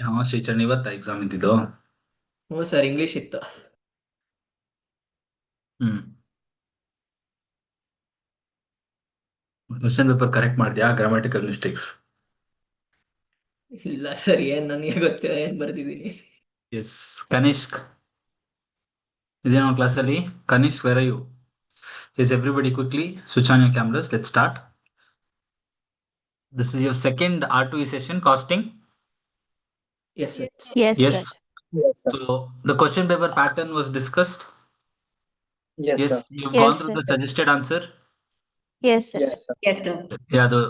ಹಾಂ ಶ್ರೀಚರಣ್ ಇವತ್ತ ಎಕ್ಸಾಮ್ ಇದ್ದಿದ್ದು. ಹ್ಞೂ ಸರ್, ಇಂಗ್ಲೀಷ್ ಇತ್ತು. ಹ್ಮ್ ಕ್ವಶನ್ ಪೇಪರ್ ಕರೆಕ್ಟ್ ಮಾಡಿದ್ಯಾ? Grammatical mistakes. ಇಲ್ಲ ಸರ್, ನನಗೆ ಗೊತ್ತಿಲ್ಲ ಏನ್ ಬರ್ದಿದ್ದೀನಿ. ಎಸ್. ಕನಿಷ್ಕ್ ಇದೇನೋ ಕ್ಲಾಸಲ್ಲಿ. Kanishk, where are you? Yes everybody quickly switch on your cameras. Let start. This is your second R2E session, costing. Yes sir. Yes, Yes. sir. Yes, sir. So the question paper pattern was discussed. Yes, Yes, sir. you've Yes, gone through sir. the suggested answer. Yes, sir. Yes, sir. Yes, sir. Yeah, the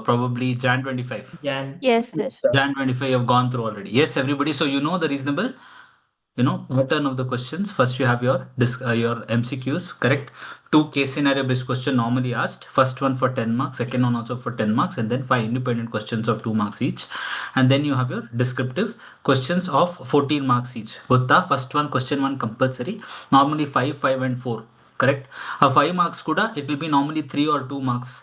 probably Jan 25. Jan. Yes, sir. Yes, sir. Jan 25 you've gone through already. Yes, everybody. So you know the reasonable, pattern of the questions. First you have your MCQs, correct? Two case scenario based question normally asked. First one for 10 marks, second one also for 10 marks, and then five independent questions of 2 marks each. And then you have your descriptive questions of 14 marks each. Both the first one, question one compulsory, normally 5, 5 and 4, correct? 5 marks kuda it will be normally 3 or 2 marks.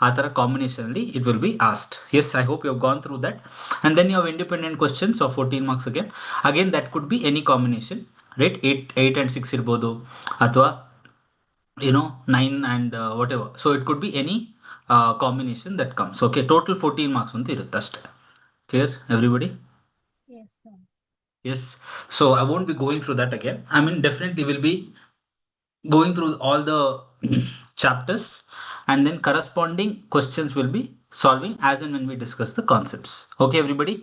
Atara combinationally it will be asked. Yes, I hope you have gone through that. And then you have independent questions of 14 marks again that could be any combination, right? 8 and 6 irbodu, athwa 9 and whatever. So it could be any combination that comes. Okay, total 14 marks anta irutte ashte. Clear everybody? Yes, sir. Yes. So I won't be going through that again. I mean, definitely will be going through all the chapters, and then corresponding questions will be solving as and when we discuss the concepts. Okay, everybody?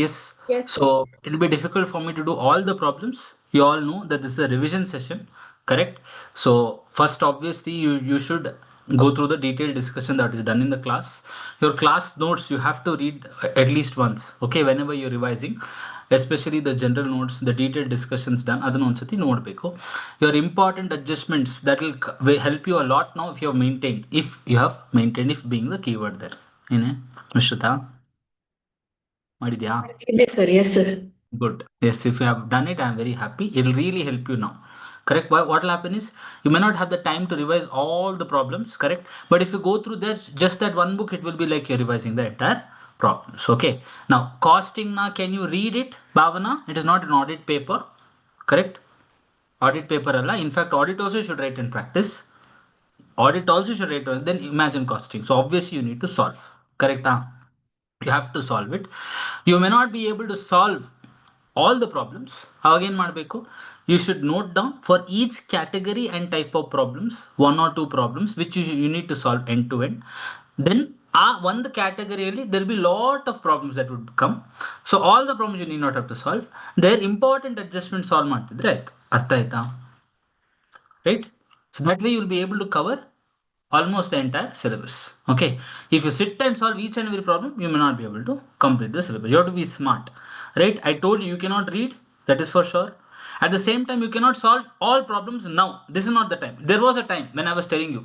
Yes. Yes, sir. So it'll be difficult for me to do all the problems. You all know that this is a revision session, correct? So first, obviously, you should go through the detailed discussion that is done in the class. Your class notes you have to read at least once, okay, whenever you're revising, especially the general notes, the detailed discussions done. ಅದನ್ನ ಒಂದ್ಸತಿ ನೋಡ್ಬೇಕು. Your important adjustments that will help you a lot now if you have maintained. If you have maintained, if being the keyword there. ಏನೇ ಮಿಶ್ರಿತಾ ಮಾಡಿದ್ಯಾ? Yes, sir. Yes, sir. Good. Yes, if you have done it, I am very happy. It will really help you now. Correct. What will happen is you may not have the time to revise all the problems, correct? But if you go through that, just that one book, it will be like you're revising the entire problems. Okay. Now, costing na, can you read it, Bhavana? It is not an audit paper, correct? Audit paper alla. In fact, audit also should write in practice. Audit also should write. Then imagine costing. So obviously you need to solve. Correct? Huh? You have to solve it. You may not be able to solve all the problems. Again ಮಾಡಬೇಕು, you should note down for each category and type of problems, one or two problems which you need to solve end to end. Then one category there will be lot of problems that would come. So all the problems you need not have to solve. Their important adjustments solve ಮಾಡ್ತಿದ್ರೆ ಆಯ್ತು. ಅರ್ಥ ಆಯ್ತಾ? Right? So that way you will be able to cover almost the entire syllabus. Okay, if you sit and solve each and every problem, you may not be able to complete the syllabus. You have to be smart, right? I told you, you cannot read, that is for sure. At the same time, you cannot solve all problems now. This is not the time. There was a time when I was telling you,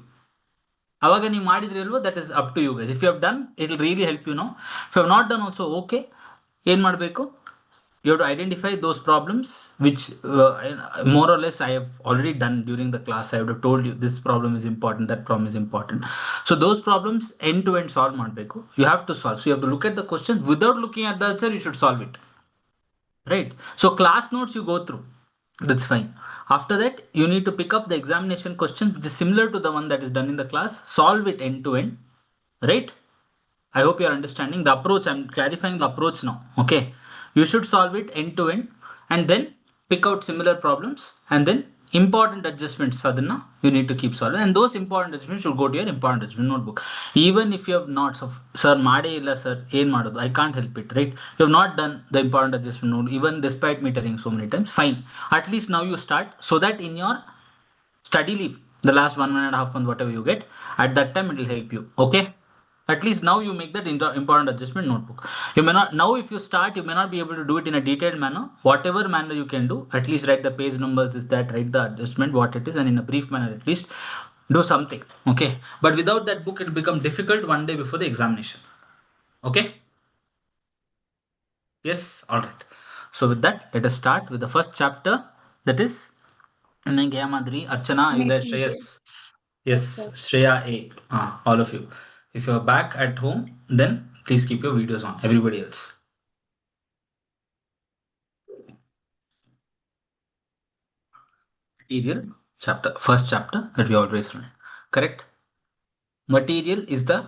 ಅವಾಗ ನೀವು ಮಾಡಿದ್ರಿ ಅಲ್ವೋ, that is up to you guys. If you have done, it will really help you now. If you have not done also, okay, ಏನು ಮಾಡಬೇಕು? You have to identify those problems which more or less I have already done during the class. I would have told you this problem is important, that problem is important. So those problems end to end solve ಮಾಡಬೇಕು. You have to solve. So you have to look at the question. Without looking at the answer, you should solve it. Right? So class notes you go through. That's fine. After that, you need to pick up the examination question which is similar to the one that is done in the class. Solve it end to end. Right? I hope you are understanding the approach. I'm clarifying the approach now. Okay. You should solve it end to end and then pick out similar problems and then important adjustments adana you need to keep solving, and those important adjustments should go to your important adjustment notebook. Even if you have not, so sir made illa sir ಏನು ಮಾಡೋದು, I can't help it, right? You have not done the important adjustment note even despite me telling so many times, fine. At least now you start, so that in your study leave, the last 1.5 months whatever you get, at that time it will help you. Okay, at least now you make that important adjustment notebook. You may not, now if you start, you may not be able to do it in a detailed manner. Whatever manner you can do, at least write the page numbers, this that, write the adjustment what it is, and in a brief manner at least do something. Okay, but without that book it will become difficult one day before the examination. Okay, yes, all right. So with that, let us start with the first chapter, that is Nange Madri, Archana, Ida, Shreyas. Yes, Shreya A. All of you. If you're back at home, then please keep your videos on. Everybody else. material chapter, first chapter that we always learn. Correct? Material is the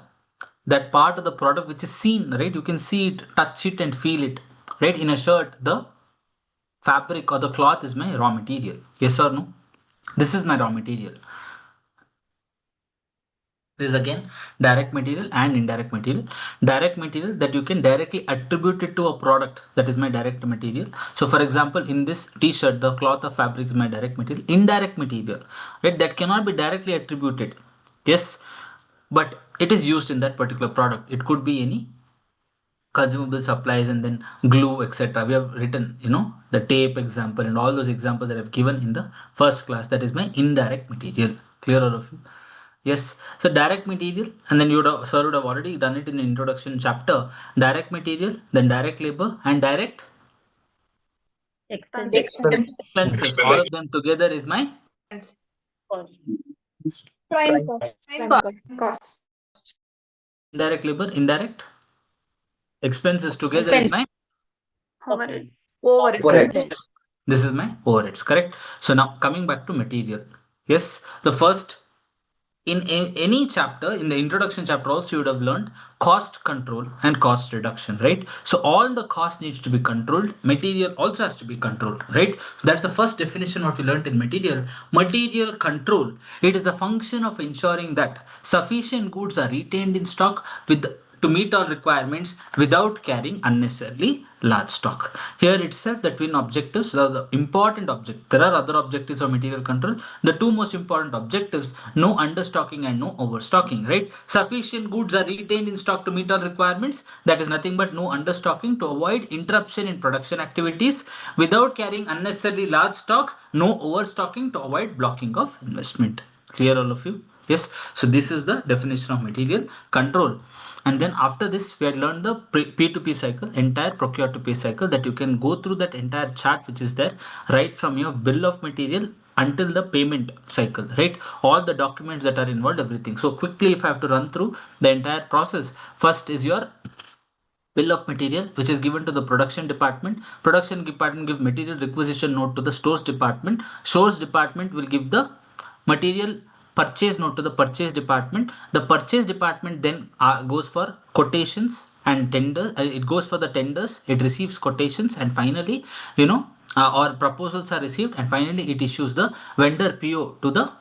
that part of the product which is seen, right? You can see it, touch it, and feel it, right? In a shirt, the fabric or the cloth is my raw material. Yes or no? This is my raw material. This is again direct material and indirect material. Direct material that you can directly attribute it to a product, that is my direct material. So for example, in this t-shirt, the cloth or fabric is my direct material. Indirect material, right, that cannot be directly attributed. Yes, but it is used in that particular product. It could be any consumable supplies and then glue, etc. We have written, the tape example and all those examples that I've given in the first class. That is my indirect material. Clear, all of you? Yes. So direct material, and then sir would have already done it in the introduction chapter. Direct material, then direct labor, and direct Expenses. expenses. All of them together is my Prime cost. Cost. indirect labor. Indirect expenses together is my Overhead. Overheads. this is my overheads. Correct. So now coming back to material. Yes, the first in any chapter, in the introduction chapter also, you would have learned cost control and cost reduction, right? So all the cost needs to be controlled. Material also has to be controlled, right? That's the first definition what we learned in material. Material control, it is the function of ensuring that sufficient goods are retained in stock to meet all requirements without carrying unnecessarily large stock. Here itself, the twin objectives are the important object. There are other objectives of material control. The two most important objectives: no understocking and no overstocking, right? Sufficient goods are retained in stock to meet all requirements. That is nothing but no understocking to avoid interruption in production activities without carrying unnecessarily large stock. No overstocking to avoid blocking of investment. Clear, all of you? Yes. So this is the definition of material control. And then after this, we had learned the P2P cycle, entire procure to pay cycle, that you can go through that entire chart which is there, right from your bill of material until the payment cycle, right? All the documents that are involved, everything. So quickly, if I have to run through the entire process, first is your bill of material, which is given to the production department. Production department give material requisition note to the stores department. Stores department will give the material purchase note to the purchase department. The purchase department then goes for quotations and tender. It goes for the tenders. It receives quotations, and finally, or proposals are received, and finally it issues the vendor PO to the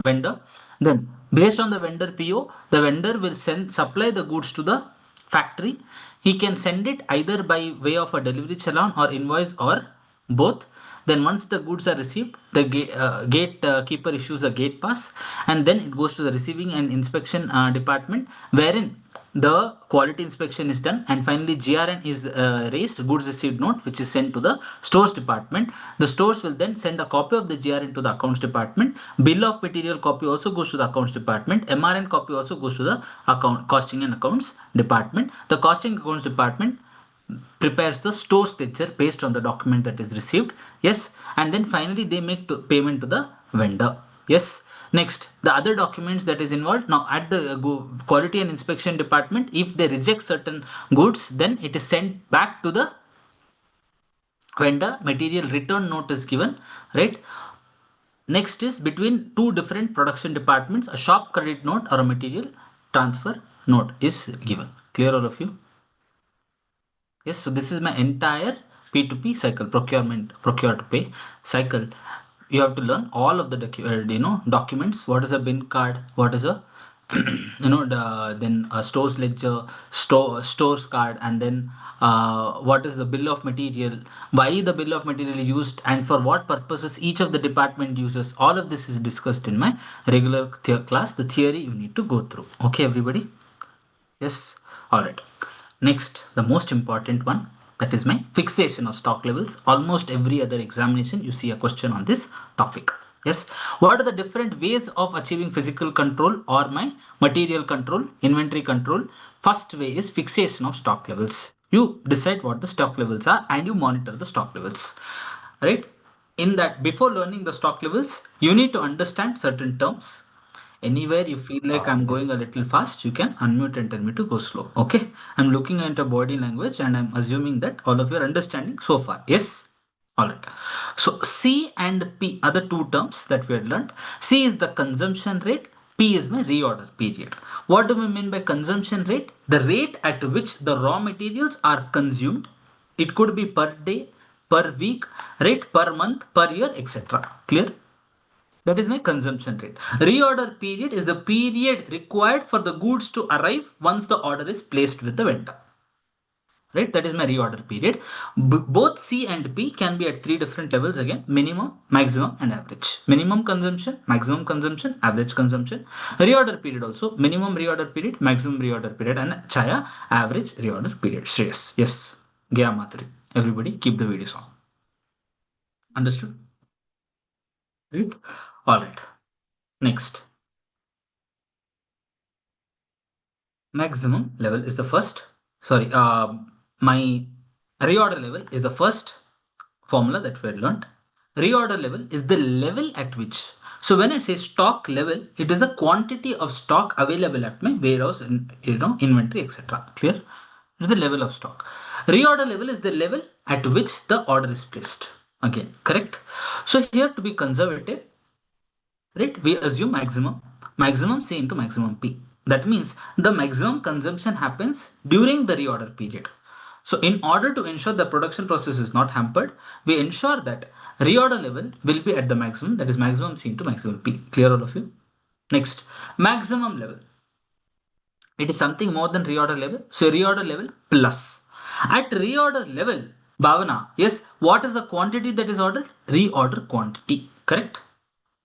vendor. Then based on the vendor PO, the vendor will supply the goods to the factory. He can send it either by way of a delivery challan or invoice or both. Then once the goods are received, the gate keeper issues a gate pass, and then it goes to the receiving and inspection department, wherein the quality inspection is done, and finally GRN is raised, goods received note, which is sent to the stores department. The stores will then send a copy of the GRN to the accounts department. Bill of material copy also goes to the accounts department. MRN copy also goes to the costing and accounts department. The costing accounts department prepares the stores ledger based on the document that is received. Yes, and then finally they make payment to the vendor. Yes. Next, the other documents that is involved. Now at the quality and inspection department, if they reject certain goods, then it is sent back to the vendor. Material return note is given, right? Next is between two different production departments, a shop credit note or a material transfer note is given. Clear, all of you? Yes, so this is my entire P2P cycle, procure to pay cycle. You have to learn all of the documents. What is a bin card? What is a then a stores ledger, stores card, and then what is the bill of material? Why the bill of material is used, and for what purposes each of the department uses. All of this is discussed in my regular class. The theory you need to go through. Okay, everybody. Yes. All right. Next, the most important one, that is my fixation of stock levels. Almost every other examination, you see a question on this topic. Yes. What are the different ways of achieving physical control or my material control, inventory control? First way is fixation of stock levels. You decide what the stock levels are and you monitor the stock levels. Right? In that, before learning the stock levels, you need to understand certain terms. Anywhere you feel like I'm going a little fast, you can unmute and tell me to go slow. Okay. I'm looking at your body language and I'm assuming that all of you are understanding so far. Yes. All right. So C and P are the two terms that we had learned. C is the consumption rate. P is my reorder period. What do we mean by consumption rate? The rate at which the raw materials are consumed. It could be per day, per week, rate per month, per year, etc. Clear? That is my consumption rate. Reorder period is the period required for the goods to arrive once the order is placed with the vendor. Right, that is my reorder period. Both C and P can be at three different levels again: minimum, maximum, and average. Minimum consumption, maximum consumption, average consumption. Reorder period also: minimum reorder period, maximum reorder period, and chaya average reorder period. Shreyas, yes. Gaya Matri, everybody keep the videos on. Understood? Right. All right, next. Maximum level is the first, sorry, my reorder level is the first formula that we had learned. Reorder level is the level at which, so when I say stock level, it is the quantity of stock available at my warehouse and inventory, etc. Clear? It is the level of stock. Reorder level is the level at which the order is placed. Again, correct? So here, to be conservative, right, we assume maximum C into maximum P. That means the maximum consumption happens during the reorder period. So in order to ensure the production process is not hampered, we ensure that reorder level will be at the maximum, that is maximum C into maximum P. Clear, all of you? Next, maximum level. It is something more than reorder level. So reorder level plus. At reorder level, Bhavana, yes, what is the quantity that is ordered? Reorder quantity, correct?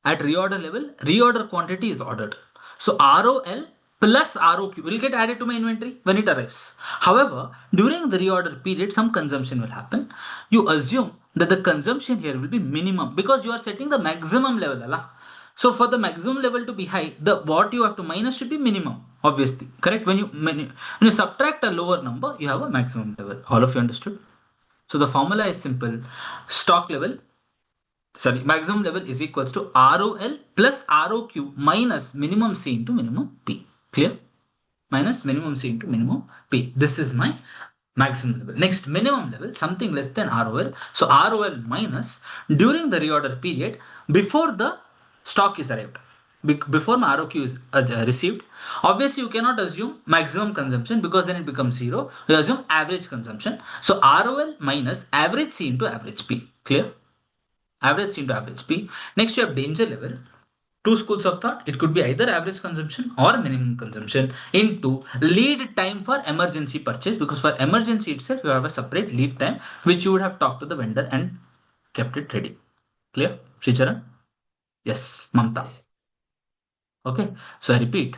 At reorder level, reorder quantity is ordered. So ROL plus ROQ will get added to my inventory when it arrives. However, during the reorder period, some consumption will happen. You assume that the consumption here will be minimum because you are setting the maximum level. Allah. So for the maximum level to be high, the what you have to minus should be minimum, obviously. Correct? When you subtract a lower number, you have a maximum level. All of you understood? So the formula is simple. Stock level, sorry, maximum level is equals to ROL plus ROQ minus minimum C into minimum P. Clear? Minus minimum C into minimum P. This is my maximum level. Next, minimum level, something less than ROL. So ROL minus during the reorder period before the stock is arrived. Before my ROQ is received. Obviously, you cannot assume maximum consumption because then it becomes zero. You assume average consumption. So ROL minus average C into average P. Clear? Average C into average P. Next, you have danger level. Two schools of thought. It could be either average consumption or minimum consumption into lead time for emergency purchase, because for emergency itself, you have a separate lead time which you would have talked to the vendor and kept it ready. Clear? Sricharan? Yes. Mamta. Okay. So I repeat.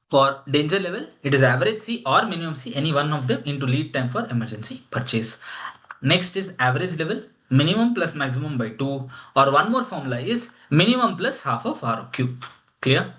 For danger level, it is average C or minimum C, any one of them, into lead time for emergency purchase. Next is average level, minimum plus maximum by 2, or one more formula is minimum plus half of ROQ. Clear?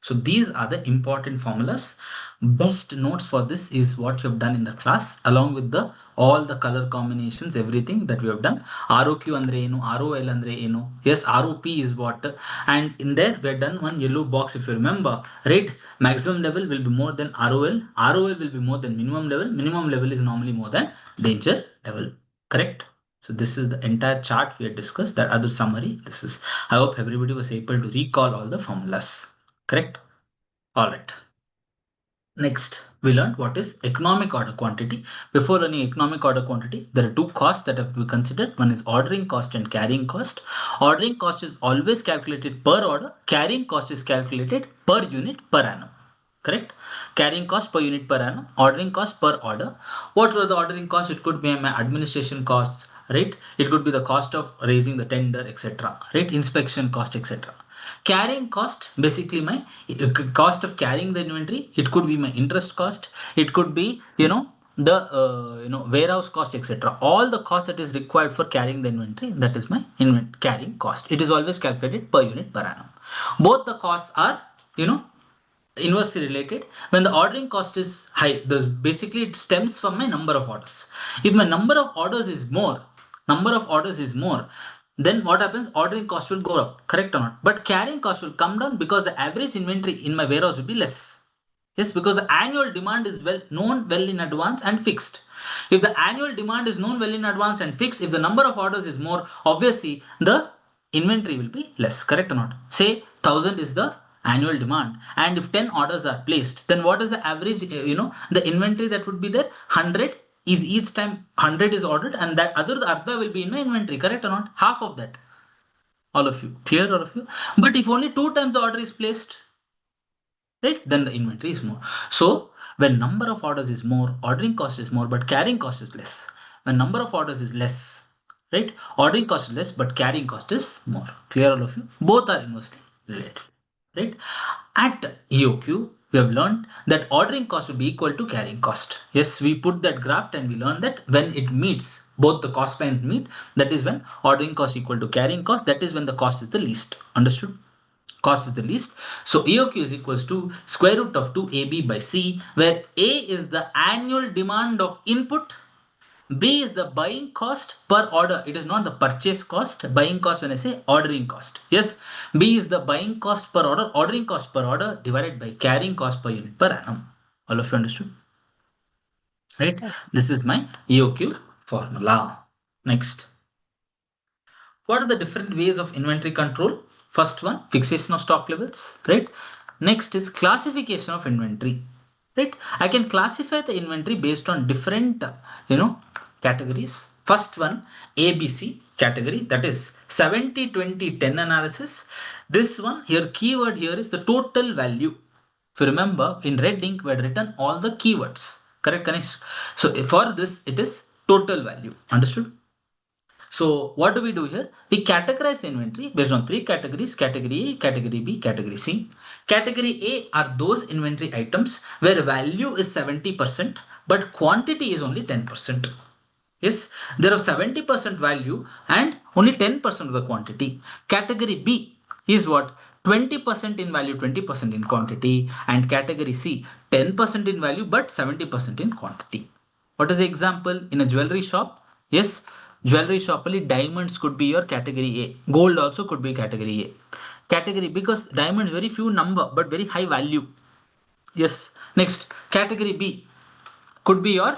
So these are the important formulas. Best notes for this is what you have done in the class, along with the all the color combinations, everything that we have done. ROQ andre enu, ROL andre enu. Yes, ROP is what, and in there we have done one yellow box. If you remember, right? Maximum level will be more than ROL. ROL will be more than minimum level. Minimum level is normally more than danger level. Correct? So this is the entire chart we had discussed. That other summary. This is. I hope everybody was able to recall all the formulas. Correct? All right. Next, we learned what is economic order quantity. Before learning economic order quantity, there are two costs that have to be considered. One is ordering cost and carrying cost. Ordering cost is always calculated per order. Carrying cost is calculated per unit per annum. Correct? Carrying cost per unit per annum. Ordering cost per order. What were the ordering costs? It could be my administration costs, right? It could be the cost of raising the tender, etc. Right? Inspection cost, etc. Carrying cost, basically my cost of carrying the inventory. It could be my interest cost. It could be the warehouse cost, etc. All the cost that is required for carrying the inventory, that is my carrying cost. It is always calculated per unit per annum. Both the costs are inversely related. When the ordering cost is high, basically it stems from my number of orders. If my number of orders is more, then what happens? Ordering cost will go up, correct or not? But carrying cost will come down because the average inventory in my warehouse will be less. Yes, because the annual demand is known well in advance and fixed. If the annual demand is known well in advance and fixed, if the number of orders is more, obviously the inventory will be less. Correct or not? Say 1000 is the annual demand, and if 10 orders are placed, then what is the average? The inventory that would be there, 100 is each time 100 is ordered, and that other the artha will be in my inventory. Correct or not? Half of that. All of you clear? All of you. But if only two times the order is placed, right, then the inventory is more. So when number of orders is more, ordering cost is more but carrying cost is less. When number of orders is less, right, ordering cost is less but carrying cost is more. Clear, all of you? Both are inversely related, right? At EOQ we have learned that ordering cost will be equal to carrying cost. Yes, we put that graph and we learned that when it meets, both the cost lines meet, that is when ordering cost equal to carrying cost, that is when the cost is the least. Understood? Cost is the least. So EOQ is equals to square root of 2AB by C, where A is the annual demand of input, B is the buying cost per order. It is not the purchase cost. Buying cost when I say ordering cost. Yes, B is the buying cost per order, ordering cost per order divided by carrying cost per unit per annum. All of you understood? Right? Yes. This is my EOQ formula. Next. What are the different ways of inventory control? First one, fixation of stock levels, right? Next is classification of inventory, right? I can classify the inventory based on different, categories. First one, ABC category, that is 70-20-10 analysis. This one here, keyword here is the total value. If you remember, in red ink, we had written all the keywords, correct, Ganesh? So for this, it is total value. Understood? So what do we do here? We categorize the inventory based on three categories: category A, category B, category C. Category A are those inventory items where value is 70% but quantity is only 10%. Yes, there are 70% value and only 10% of the quantity. Category B is what? 20% in value, 20% in quantity, and category C 10% in value but 70% in quantity. What is the example? In a jewelry shop? Yes, jewelry shop only diamonds could be your category A. Gold also could be category A. Category, because diamonds very few number but very high value. Yes. Next, category B could be your,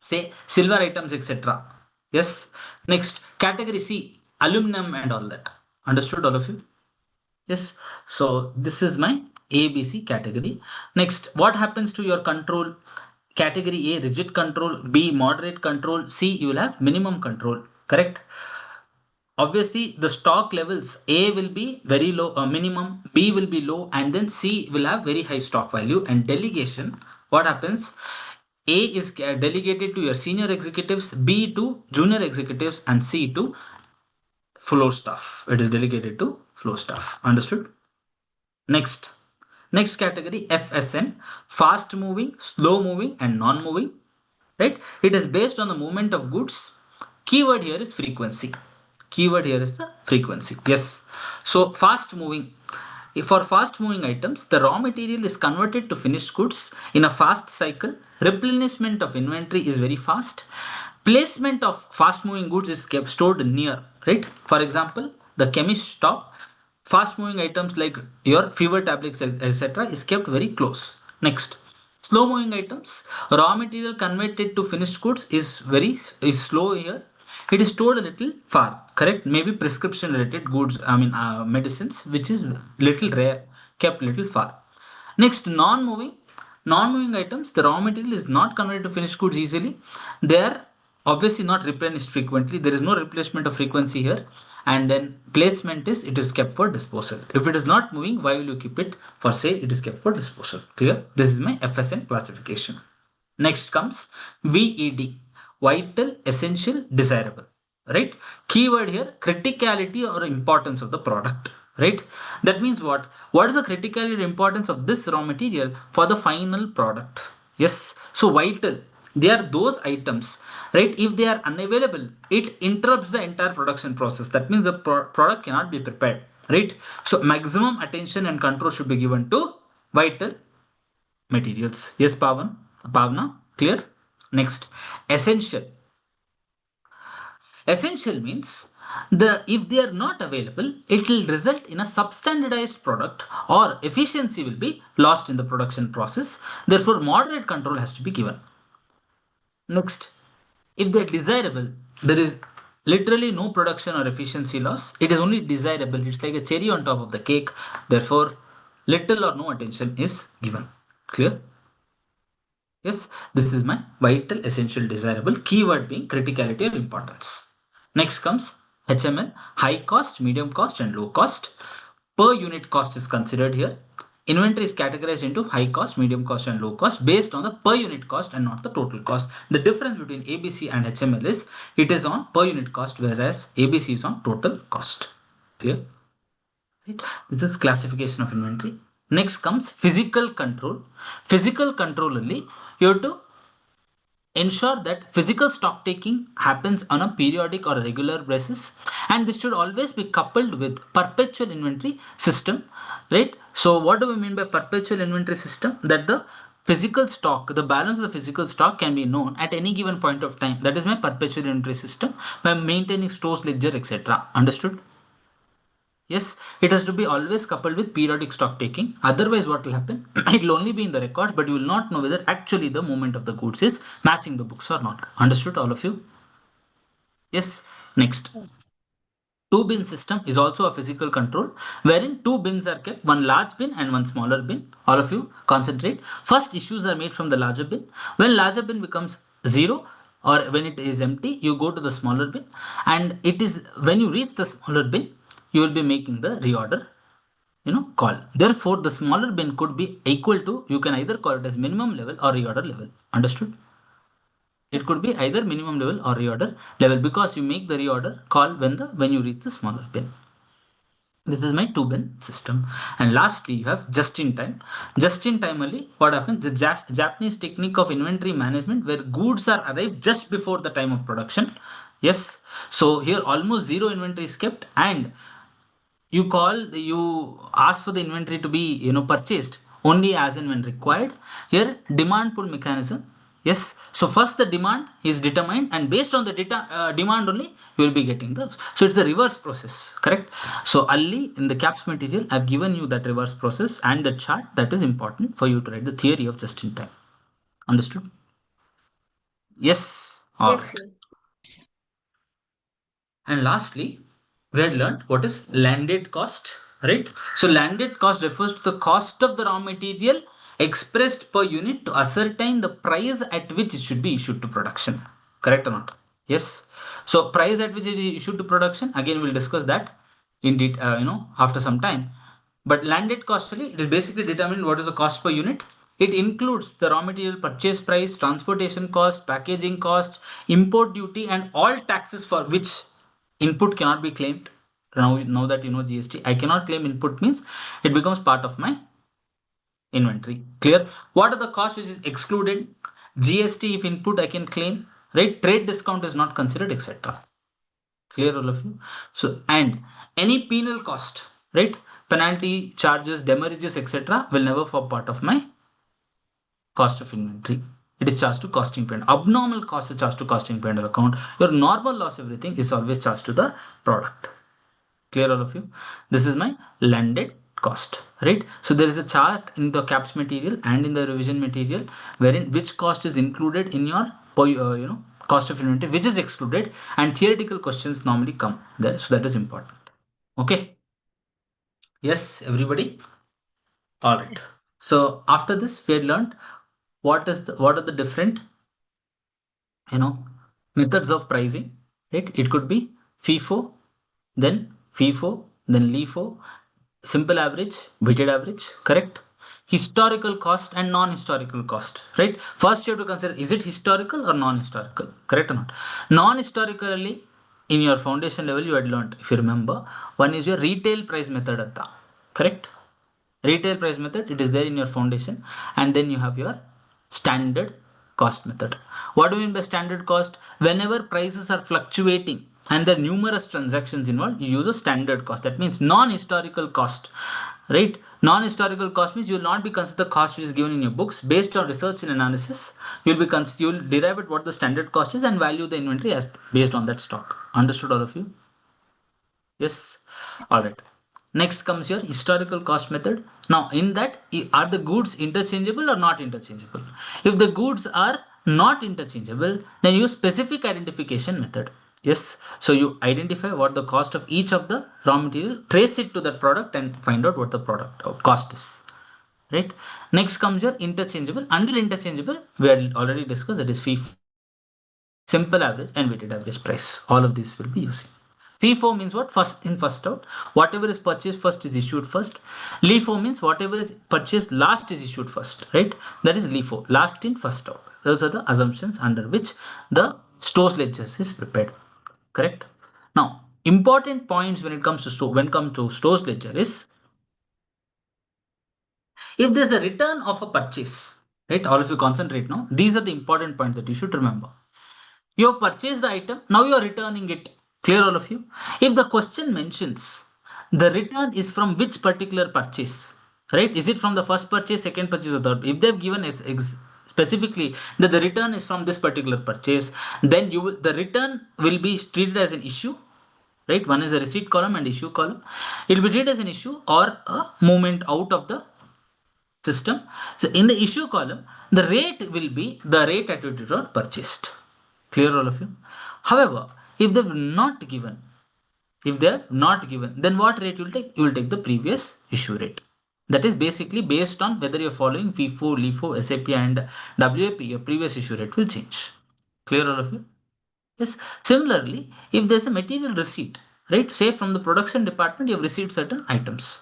say, silver items, etc. Yes. Next, category C, aluminum and all that. Understood, all of you? Yes. So this is my ABC category. Next, what happens to your control? Category A, rigid control; B, moderate control; C, you will have minimum control. Correct? Obviously, the stock levels, A will be very low, minimum, B will be low, and then C will have very high stock value. And delegation, what happens? A is delegated to your senior executives, B to junior executives, and C to floor staff. It is delegated to floor staff. Understood? Next. Next category, FSN, fast moving, slow moving, and non moving. Right? It is based on the movement of goods. Keyword here is frequency. Keyword here is the frequency. Yes. So fast moving. For fast moving items, the raw material is converted to finished goods in a fast cycle. Replenishment of inventory is very fast. Placement of fast moving goods is kept stored near, right? For example, the chemist shop, fast moving items like your fever tablets, etc., is kept very close. Next, slow moving items, raw material converted to finished goods is slow here. It is stored a little far, correct? Maybe prescription related goods, medicines, which is little rare, kept little far. Next, non-moving. Non-moving items, the raw material is not converted to finished goods easily. They are obviously not replenished frequently. There is no replacement of frequency here. And then placement is, it is kept for disposal. If it is not moving, why will you keep it for sale? It is kept for disposal. Clear? This is my FSN classification. Next comes VED, vital, essential, desirable. Right? Keyword here, criticality or importance of the product. Right? That means what? What is the criticality or importance of this raw material for the final product? Yes. So vital, they are those items, right? If they are unavailable, it interrupts the entire production process. That means the product cannot be prepared. Right? So maximum attention and control should be given to vital materials. Yes, Pavna, clear? Next, essential. Essential means if they are not available, it will result in a substandardized product or efficiency will be lost in the production process. Therefore, moderate control has to be given. Next, if they're desirable, there is literally no production or efficiency loss. It is only desirable. It's like a cherry on top of the cake. Therefore, little or no attention is given. Clear? Yes, this is my vital, essential, desirable, keyword being criticality or importance. Next comes HML, high cost, medium cost, and low cost. Per unit cost is considered here. Inventory is categorized into high cost, medium cost, and low cost based on the per unit cost and not the total cost. The difference between ABC and HML is it is on per unit cost, whereas ABC is on total cost. Clear? Right? This is classification of inventory. Next comes physical control. Physical control only you have to ensure that physical stock taking happens on a periodic or a regular basis, and this should always be coupled with perpetual inventory system, right? So what do we mean by perpetual inventory system? That the physical stock, the balance of the physical stock can be known at any given point of time. That is my perpetual inventory system by maintaining stores, ledger, etc. Understood? Yes, it has to be always coupled with periodic stock taking. Otherwise, what will happen? It will only be in the records, but you will not know whether actually the movement of the goods is matching the books or not. Understood, all of you? Yes. Next. Yes. Two bin system is also a physical control wherein two bins are kept, one large bin and one smaller bin. All of you concentrate. First issues are made from the larger bin. When larger bin becomes zero or when it is empty, you go to the smaller bin, and it is when you reach the smaller bin, you will be making the reorder call. Therefore, the smaller bin could be equal to, you can either call it as minimum level or reorder level. Understood? It could be either minimum level or reorder level because you make the reorder call when you reach the smaller bin. This is my two bin system. And lastly, you have just in time. Just in time only, what happens? The Japanese technique of inventory management where goods are arrived just before the time of production. Yes. So here almost zero inventory is kept, and you ask for the inventory to be purchased only as and when required. Here demand pull mechanism. Yes, so first the demand is determined, and based on the demand only you will be getting the, so it's the reverse process, correct? So Ali, in the caps material, I've given you that reverse process and the chart that is important for you to write the theory of just in time. Understood? Yes. All Yes, right. sir. And lastly, we had learned what is landed cost, right? So landed cost refers to the cost of the raw material expressed per unit to ascertain the price at which it should be issued to production. Correct or not? Yes. So price at which it is issued to production, again we'll discuss that in detail, after some time. But landed cost, it is basically determining what is the cost per unit. It includes the raw material purchase price, transportation cost, packaging cost, import duty, and all taxes for which input cannot be claimed. Now that you know GST, I cannot claim input means it becomes part of my inventory. Clear? What are the costs which is excluded? GST if input I can claim, right? Trade discount is not considered, etc. Clear, all of you? So, and any penal cost, right? Penalty, charges, demurrages, etc. will never form part of my cost of inventory. It is charged to costing P&L. Abnormal cost is charged to costing P&L account. Your normal loss, everything is always charged to the product. Clear, all of you? This is my landed cost, right? So there is a chart in the caps material and in the revision material wherein which cost is included in your cost of inventory, which is excluded, and theoretical questions normally come there. So that is important. Okay. Yes, everybody. All right. Yes. So after this, we had learned what are the different methods of pricing, right? It could be FIFO, then FIFO, then LIFO, simple average, weighted average, correct? Historical cost and non-historical cost, right? First you have to consider, is it historical or non-historical, correct or not? Non-historically, in your foundation level you had learned, if you remember, one is your retail price method anta, correct? Retail price method, it is there in your foundation, and then you have your standard cost method. What do you mean by standard cost? Whenever prices are fluctuating and there are numerous transactions involved, you use a standard cost. That means non-historical cost, right? Non-historical cost means you will not be considered the cost which is given in your books. Based on research and analysis, you will derive at what the standard cost is and value the inventory as based on that stock. Understood, all of you? Yes. All right. Next comes your historical cost method. Now, in that, are the goods interchangeable or not interchangeable? If the goods are not interchangeable, then use specific identification method. Yes. So you identify what the cost of each of the raw material, trace it to that product, and find out what the product cost is. Right. Next comes your interchangeable. Under interchangeable, we had already discussed that is FIFO, simple average, and weighted average price. All of these will be using. FIFO means what? First in, first out. Whatever is purchased first is issued first. LIFO means whatever is purchased last is issued first, right? That is LIFO, last in, first out. Those are the assumptions under which the stores ledgers is prepared. Correct? Now, important points when it comes to stores ledger is if there's a return of a purchase, right? All of you concentrate now. These are the important points that you should remember. You have purchased the item, now you are returning it. Clear, all of you? If the question mentions the return is from which particular purchase, right? Is it from the first purchase, second purchase, or third? If they've given specifically that the return is from this particular purchase, then the return will be treated as an issue, right? One is a receipt column and issue column. It will be treated as an issue or a movement out of the system. So in the issue column, the rate will be the rate at which it was purchased. Clear, all of you? However, if they have not given, then what rate you will take? You will take the previous issue rate. That is basically based on whether you're following FIFO, LIFO, SAP, and WAP, your previous issue rate will change. Clear, all of you? Yes. Similarly, if there's a material receipt, right? Say from the production department, you have received certain items.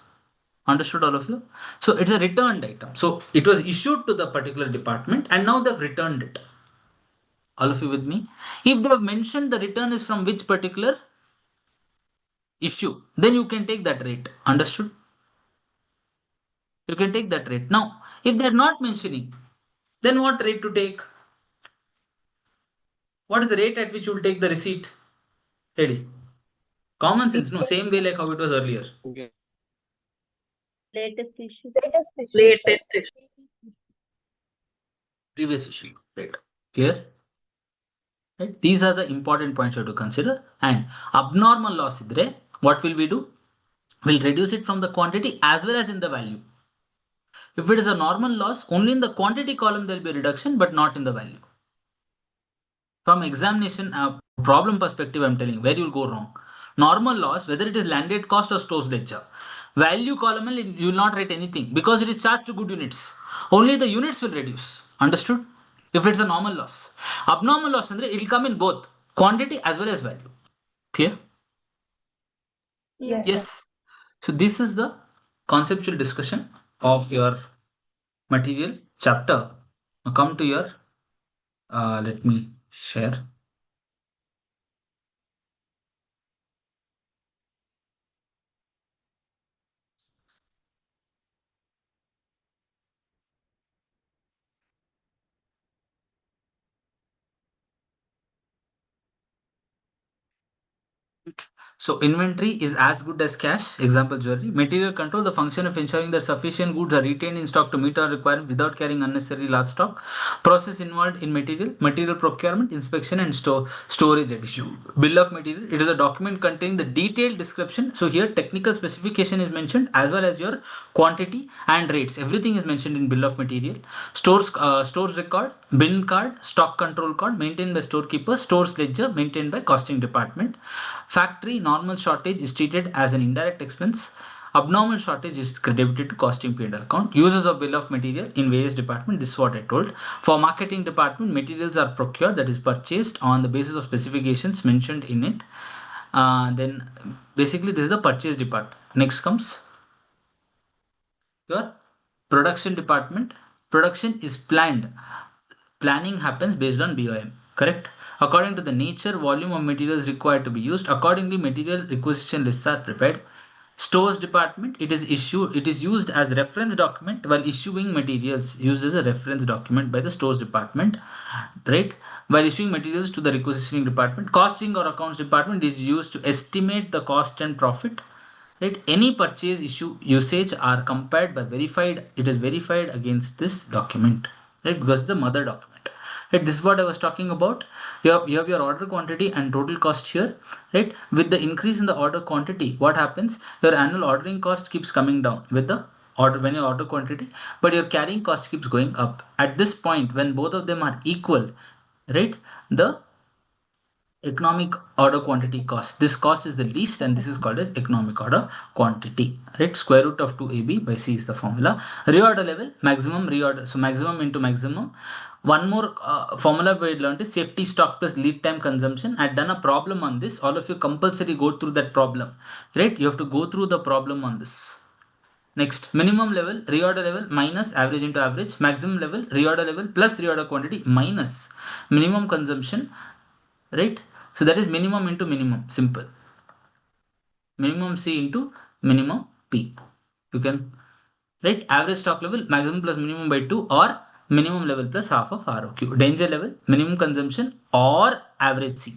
Understood, all of you? So it's a returned item. So it was issued to the particular department and now they've returned it. All of you with me? If they have mentioned the return is from which particular issue, then you can take that rate. Understood? You can take that rate. Now, if they're not mentioning, then what rate to take? What is the rate at which you will take the receipt? Ready? Common sense, no, same way like how it was earlier. Latest issue. Latest issue. Previous issue. Right. Clear? Right? These are the important points you have to consider. And abnormal loss idre, what will we do? We'll reduce it from the quantity as well as in the value. If it is a normal loss, only in the quantity column there will be a reduction, but not in the value. From examination problem perspective, I'm telling you where you'll go wrong. Normal loss, whether it is landed cost or stores ledger, value column you will not write anything because it is charged to good units. Only the units will reduce. Understood? If it's a normal loss. Abnormal loss, it will come in both quantity as well as value. Clear? Yes. So this is the conceptual discussion of your material chapter. Now come to your, let me share. So inventory is as good as cash. Example, jewelry. Material control, the function of ensuring that sufficient goods are retained in stock to meet our requirement without carrying unnecessary large stock. Process involved in material procurement, inspection, and storage issue. Bill of material, it is a document containing the detailed description. So here technical specification is mentioned as well as your quantity and rates. Everything is mentioned in bill of material. Stores record, bin card, stock control card maintained by storekeeper, stores ledger maintained by costing department. Factory normal shortage is treated as an indirect expense. Abnormal shortage is credited to costing P&L account. Uses of bill of material in various departments. This is what I told. For marketing department, materials are procured, that is purchased on the basis of specifications mentioned in it. Then basically this is the purchase department. Next comes your production department. Production is planned. Planning happens based on BOM. Correct? According to the nature, volume of materials required to be used, accordingly material requisition lists are prepared. Stores department, it is used as reference document while issuing materials, used as a reference document by the stores department, right? While issuing materials to the requisitioning department. Costing or accounts department is used to estimate the cost and profit, right? Any purchase issue usage are compared by verified, it is verified against this document, right? Because it's the mother document. Right, this is what I was talking about. You have your order quantity and total cost here. Right, with the increase in the order quantity, what happens? Your annual ordering cost keeps coming down with the order when you order quantity, but your carrying cost keeps going up. At this point, when both of them are equal, right, the economic order quantity cost, this cost is the least, and this is called as economic order quantity. Right, square root of 2ab by c is the formula. Reorder level, maximum reorder, so maximum into maximum. One more formula we learned is safety stock plus lead time consumption. I had done a problem on this. All of you compulsory go through that problem. Right, you have to go through the problem on this. Next, minimum level, reorder level minus average into average, maximum level, reorder level plus reorder quantity minus minimum consumption, right? So that is minimum into minimum, simple. Minimum C into minimum P. You can, right? Average stock level, maximum plus minimum by 2, or minimum level plus half of ROQ. Danger level, minimum consumption or average C.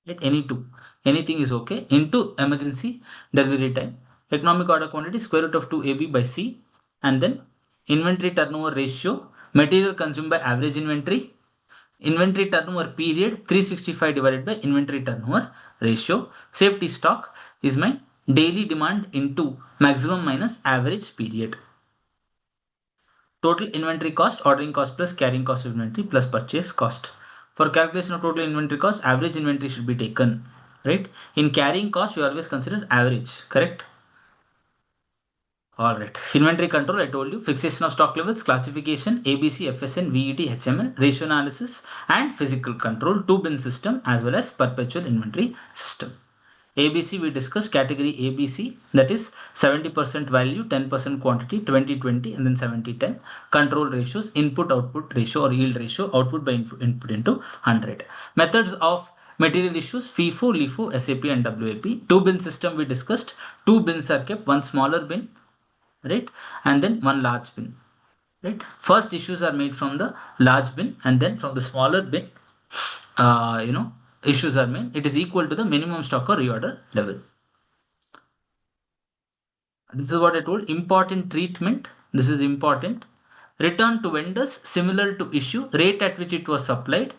Right? Any two. Anything is okay. Into emergency delivery time. Economic order quantity, square root of 2AB by C. And then inventory turnover ratio, material consumed by average inventory. Inventory turnover period 365 divided by inventory turnover ratio. Safety stock is my daily demand into maximum minus average period. Total inventory cost, ordering cost plus carrying cost of inventory plus purchase cost. For calculation of total inventory cost, average inventory should be taken, right? In carrying cost, we always consider average, correct? All right. Inventory control, I told you. Fixation of stock levels, classification, ABC, FSN, VET, HML, ratio analysis, and physical control, two bin system, as well as perpetual inventory system. ABC we discussed category ABC, that is 70% value, 10% quantity, 20-20, and then 70-10. Control ratios, input output ratio or yield ratio, output by input into 100. Methods of material issues, FIFO, LIFO, SAP, and WAP. Two bin system we discussed. Two bins are kept, one smaller bin, right, and then one large bin. Right, first issues are made from the large bin, and then from the smaller bin, issues are made. It is equal to the minimum stock or reorder level. This is what I told. Important treatment. This is important. Return to vendors similar to issue, rate at which it was supplied.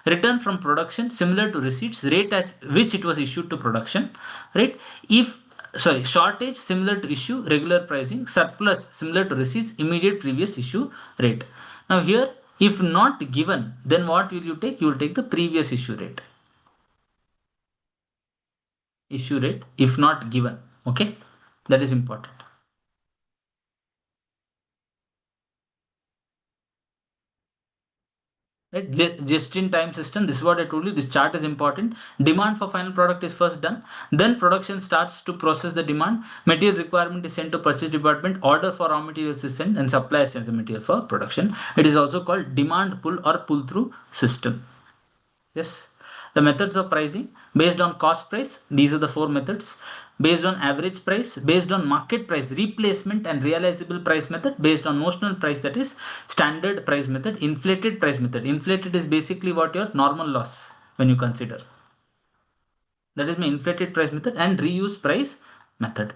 Return from production similar to receipts, rate at which it was issued to production. Right. If shortage similar to issue, regular pricing. Surplus similar to receipts, immediate previous issue rate. Now here, if not given, then what will you take? You will take the previous issue rate. Issue rate if not given. Okay, that is important. Right, just in time system, this is what I told you. This chart is important. Demand for final product is first done, then production starts to process the demand. Material requirement is sent to purchase department, order for raw materials is sent, and supplier sends the material for production. It is also called demand pull or pull through system. Yes. The methods of pricing based on cost price. These are the four methods. Based on average price, based on market price, replacement and realizable price method, based on notional price, that is standard price method, inflated price method. Inflated is basically what your normal loss when you consider. That is my inflated price method, and reuse price method.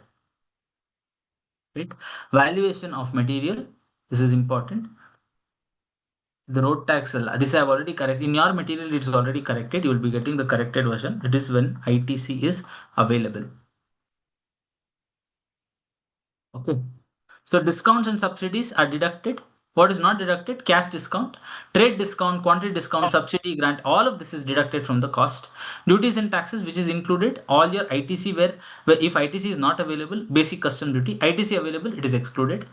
Right? Valuation of material. This is important. The road tax, this I have already corrected. In your material, it is already corrected. You will be getting the corrected version. It is when ITC is available. Okay. So discounts and subsidies are deducted. What is not deducted? Cash discount, trade discount, quantity discount, subsidy grant. All of this is deducted from the cost. Duties and taxes, which is included. All your ITC where if ITC is not available, basic custom duty. ITC available, it is excluded.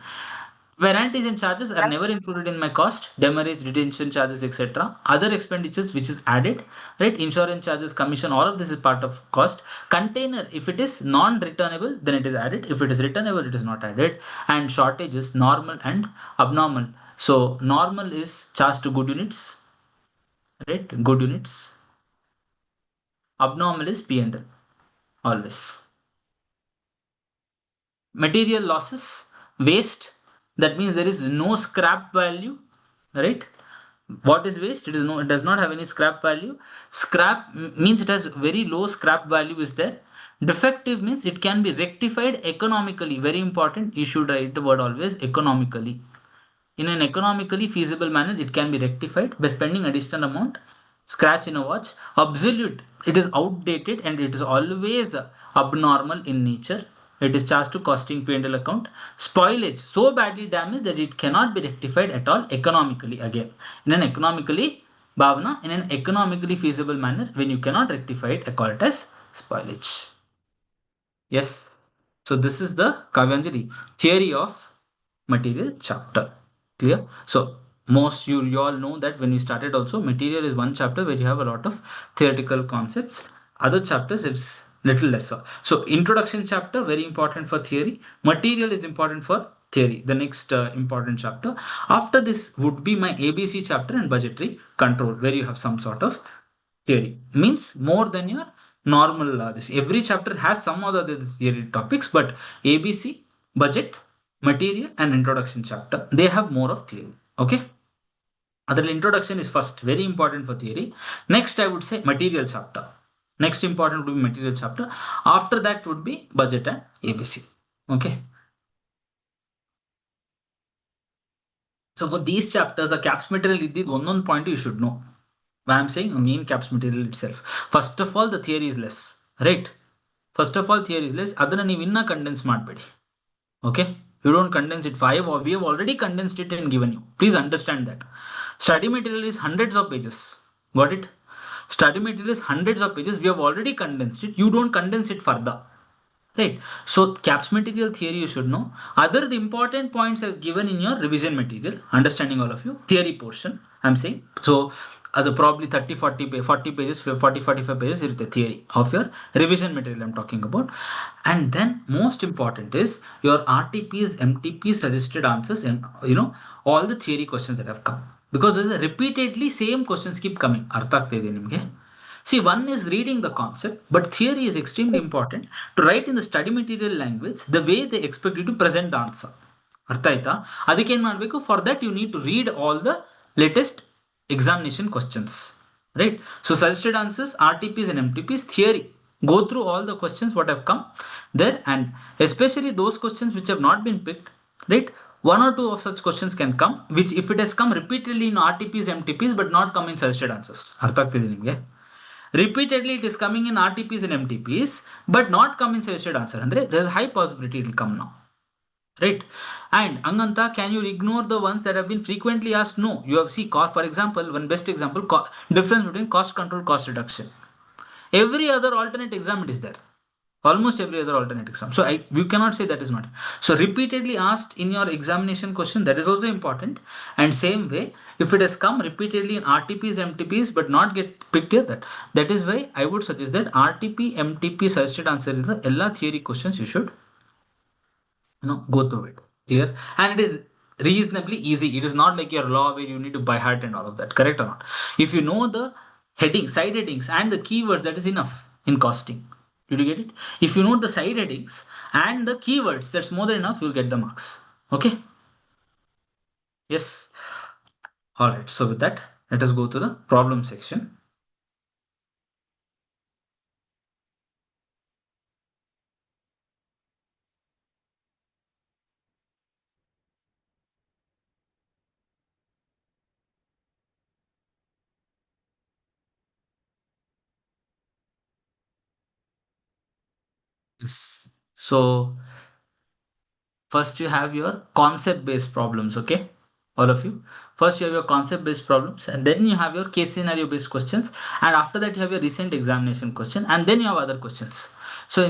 Warranties and charges are never included in my cost. Demurrage, retention charges, etc. Other expenditures which is added, right? Insurance charges, commission, all of this is part of cost. Container, if it is non-returnable, then it is added. If it is returnable, it is not added. And shortages, normal and abnormal. So normal is charged to good units, right? Good units. Abnormal is P&L, always. Material losses, waste, that means there is no scrap value, right? What is waste? It does not have any scrap value. Scrap means it has very low scrap value is there. Defective means it can be rectified economically. Very important. You should write the word always economically. In an economically feasible manner, it can be rectified by spending additional amount. Scratch in a watch. Absolute. It is outdated and it is always abnormal in nature. It is charged to costing P&L account. Spoilage. So badly damaged that it cannot be rectified at all economically again. In an economically, Bhavana, in an economically feasible manner, when you cannot rectify it, I call it as spoilage. Yes. So this is the Kavyanjali theory of material chapter. Clear? So most you all know that when we started also, material is one chapter where you have a lot of theoretical concepts. Other chapters it's little lesser. So introduction chapter very important for theory. Material is important for theory. The next important chapter. After this would be my ABC chapter and budgetary control, where you have some sort of theory. Means more than your normal this. Every chapter has some other theory topics, but ABC, budget, material, and introduction chapter they have more of theory. Okay. Other introduction is first very important for theory. Next, I would say material chapter. Next important would be material chapter. After that would be budget and ABC. Okay. So for these chapters, the caps material is one point you should know. Why I'm saying main caps material itself. First of all, the theory is less, right? First of all, theory is less. Adana ನೀವು ಇನ್ನ condense ಮಾಡಬೇಡಿ. Okay? You don't condense it. We have already condensed it and given you. Please understand that. Study material is hundreds of pages. Got it? Study material is hundreds of pages. We have already condensed it. You don't condense it further. Right. So caps material theory you should know. Other the important points I've given in your revision material, understanding all of you, theory portion, I'm saying. So probably 30, 40 pages, 40, 45 pages is the theory of your revision material I'm talking about. And then most important is your RTPs, MTPs, suggested answers, and all the theory questions that have come. Because there's repeatedly same questions keep coming. Artha ಆಗ್ತಿದೆ ನಿಮಗೆ. See, one is reading the concept, but theory is extremely important to write in the study material language the way they expect you to present the answer. ಅರ್ಥ ಆಯ್ತಾ? ಅದಕ್ಕೆ ಏನು ಮಾಡಬೇಕು? For that you need to read all the latest examination questions. Right? So suggested answers, RTPs and MTPs, theory. Go through all the questions what have come there, and especially those questions which have not been picked. Right? One or two of such questions can come, which if it has come repeatedly in RTPs, MTPs, but not come in suggested answers. ಅರ್ಥ ಆಗ್ತಿದೆ ನಿಮಗೆ? Repeatedly it is coming in RTPs and MTPs, but not come in suggested answer. Andre, there's a high possibility it will come now. Right? And Anganta, can you ignore the ones that have been frequently asked? No. You have seen cost, for example, one best example, difference between cost control, cost reduction. Every other alternate exam it is there. Almost every other alternate exam. So you cannot say that is not. So repeatedly asked in your examination question, that is also important. And same way, if it has come repeatedly in RTPs, MTPs, but not get picked here, that is why I would suggest that RTP, MTP suggested answer is the all theory questions you should go through it. Clear? And it is reasonably easy. It is not like your law where you need to by heart and all of that. Correct or not? If you know the heading, side headings, and the keywords, that is enough in costing. Did you get it? If you know the side headings and the keywords, that's more than enough. You'll get the marks. Okay? Yes. All right. So with that, let us go to the problem section. Yes. So first you have your concept based problems. Okay? All of you. First you have your concept based problems, and then you have your case scenario based questions, and after that you have your recent examination question, and then you have other questions. So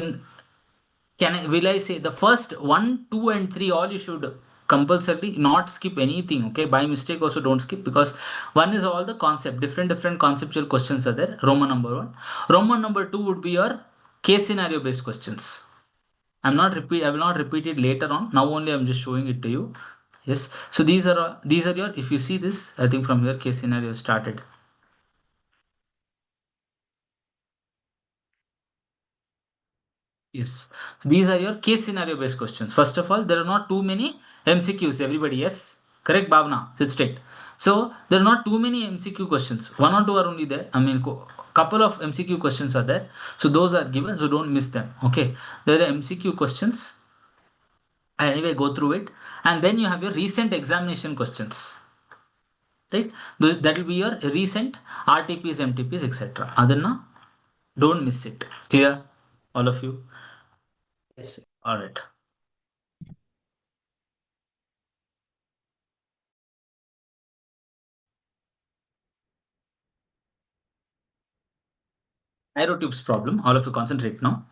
will I say the first 1, 2, and 3 all you should compulsorily not skip anything. Okay, by mistake also don't skip, because one is all the concept, different conceptual questions are there. Roman number 1. Roman number 2 would be your case scenario based questions. I will not repeat it later on. Now only I'm just showing it to you. Yes. So these are your, if you see this, I think from here case scenario started. Yes. These are your case scenario based questions. First of all, there are not too many MCQs. Everybody, yes? Correct, Bhavna? Sit straight. So there are not too many MCQ questions. One or two are only there. I mean, couple of MCQ questions are there. So those are given. So don't miss them. Okay. There are MCQ questions. I anyway go through it, and then you have your recent examination questions, right? That will be your recent RTPs, MTPs, etc. Adanna, don't miss it. Clear, all of you? Yes, sir. All right. Tubes problem. All of you concentrate now.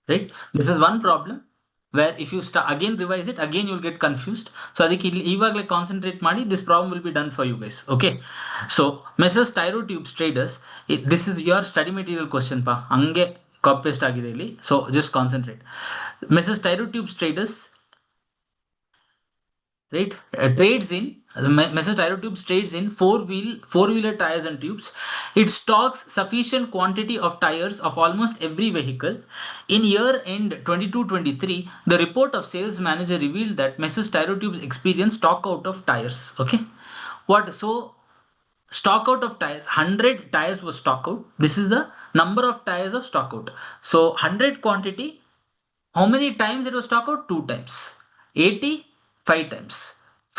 Right? This is one problem where if you start again revise it, again you'll get confused. So ಅದಕ್ಕೆ ಇಲ್ಲಿ ಇವಾಗಲೇ concentrate ಮಾಡಿ this problem will be done for you guys. Okay. So Messrs. Tubes traders, this is your study material question pa. ಹಂಗೆ copy paste ಆಗಿದೆ ಇಲ್ಲಿ. So just concentrate. Messrs. Tubes traders, right, trades in Messrs. Tubes trades in four-wheeler tires and tubes. It stocks sufficient quantity of tires of almost every vehicle. In year end 22-23, the report of sales manager revealed that Messrs. Tubes experienced stock out of tires. Okay, what so? Stock out of tires, 100 tires was stock out. This is the number of tires of stock out. So 100 quantity, how many times it was stock out? 2 times. 80, 5 times.